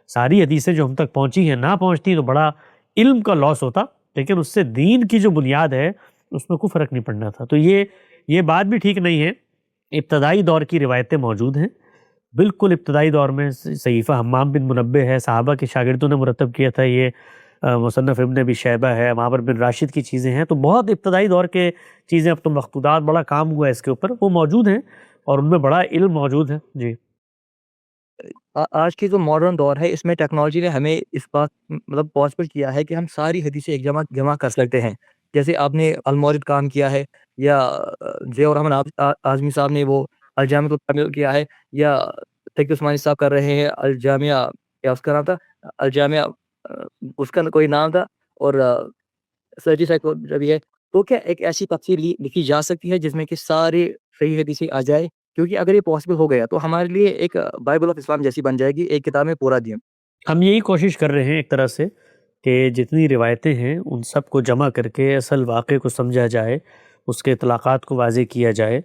ساری حدیثیں جو ہم تک پہنچی ہیں نہ پہنچتی تو بڑا علم کا لاس ہوتا، لیکن اس سے دین کی جو بنیاد ہے اس میں کوئی فرق نہیں پڑنا تھا۔ تو یہ بات بھی ٹھیک نہیں ہے۔ ابتدائی دور کی روایتیں موجود ہیں، بالکل ابتدائی دور میں صحیفہ حمام بن منبہ ہے، صحابہ کے شاگردوں نے مرتب کیا تھا، یہ مصنف ابن ابی شیبہ ہے، معمر بن راشد کی چیزیں ہیں، تو بہت ابتدائی دور کے چیزیں، اب تو مخطوطات، بڑا کام ہوا ہے اس کے اوپر، وہ موجود ہیں اور ان میں بڑا علم موجود ہے۔ جی آج کی جو ماڈرن دور ہے اس میں ٹیکنالوجی نے ہمیں اس بات مطلب پاسبل کیا ہے کہ ہم ساری حدیثیں ایک جمع کر سکتے ہیں، جیسے آپ نے المورد کام کیا ہے، یا ضیاء الرحمن اعظمی صاحب نے وہ الجامع الکامل کیا ہے، یا تقی عثمانی صاحب کر رہے ہیں الجامعہ، یا اس کا نام تھا الجامعہ، اس کا کوئی نام تھا، اور سرجی صاحب بھی ہے۔ تو کیا ایک ایسی تفسیر لکھی جا سکتی ہے جس میں کہ سارے صحیح حدیثیں آ جائے؟ کیونکہ اگر یہ پاسبل ہو گیا تو ہمارے لیے ایک بائبل آف اسلام جیسی بن جائے گی، ایک کتاب میں پورا دین۔ ہم یہی کوشش کر رہے ہیں ایک طرح سے کہ جتنی روایتیں ہیں ان سب کو جمع کر کے اصل واقعے کو سمجھا جائے، اس کے اطلاقات کو واضح کیا جائے،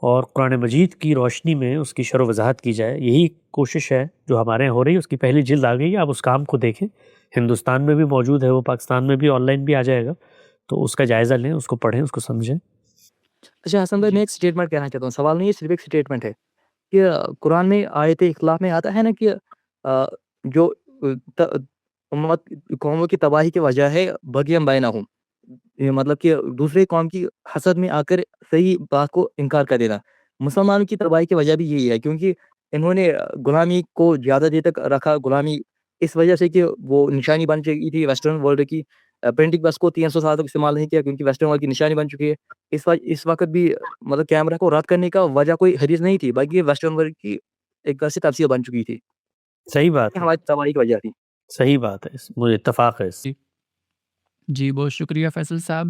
اور قرآن مجید کی روشنی میں اس کی شرح و وضاحت کی جائے۔ یہی کوشش ہے جو ہمارے یہاں ہو رہی ہے، اس کی پہلی جلد آ گئی ہے، آپ اس کام کو دیکھیں، ہندوستان میں بھی موجود ہے، وہ پاکستان میں بھی آن لائن بھی آ جائے گا، تو اس کا جائزہ لیں، اس کو پڑھیں، اس کو سمجھیں۔ اچھا حسن بھائی، میں ایک سٹیٹمنٹ کہنا چاہتا ہوں، سوال نہیں ہے، صرف ایک سٹیٹمنٹ ہے کہ قرآن میں آیت اخلاق میں آتا ہے نا کہ جو امت قوموں کی تباہی کی وجہ ہے بغیم بینہم، یہ مطلب کہ دوسرے قوم کی حسد میں آ کر صحیح بات کو انکار کر دینا۔ مسلمانوں کی تباہی کی وجہ بھی یہی ہے، کیونکہ انہوں نے غلامی کو زیادہ دیر تک رکھا، غلامی اس وجہ سے کہ وہ نشانی بن چکی تھی ویسٹرن ورلڈ کی۔ پرنٹنگ پریس کو 300 سال تک استعمال نہیں کیا کیونکہ ویسٹرن ورلڈ کی نشانی بن چکی ہے۔ اس وقت بھی مطلب کیمرہ کو رد کرنے کا وجہ کوئی حدیث نہیں تھی، بلکہ ویسٹرن ورلڈ کی ایک طرح سے تفسیر بن چکی تھی، صحیح بات ہے، ہماری تباہی کی وجہ تھی۔ صحیح بات ہے، مجھے اتفاق ہے۔ جی بہت شکریہ فیصل صاحب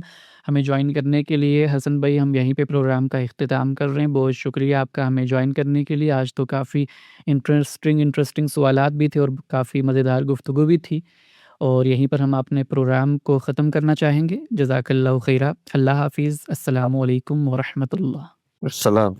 ہمیں جوائن کرنے کے لیے۔ حسن بھائی ہم یہیں پہ پروگرام کا اختتام کر رہے ہیں، بہت شکریہ آپ کا ہمیں جوائن کرنے کے لیے۔ آج تو کافی انٹرسٹنگ سوالات بھی تھے اور کافی مزیدار گفتگو بھی تھی، اور یہیں پر ہم اپنے پروگرام کو ختم کرنا چاہیں گے۔ جزاک اللہ خیرہ، اللہ حافظ، السلام علیکم ورحمۃ اللہ۔ السلام۔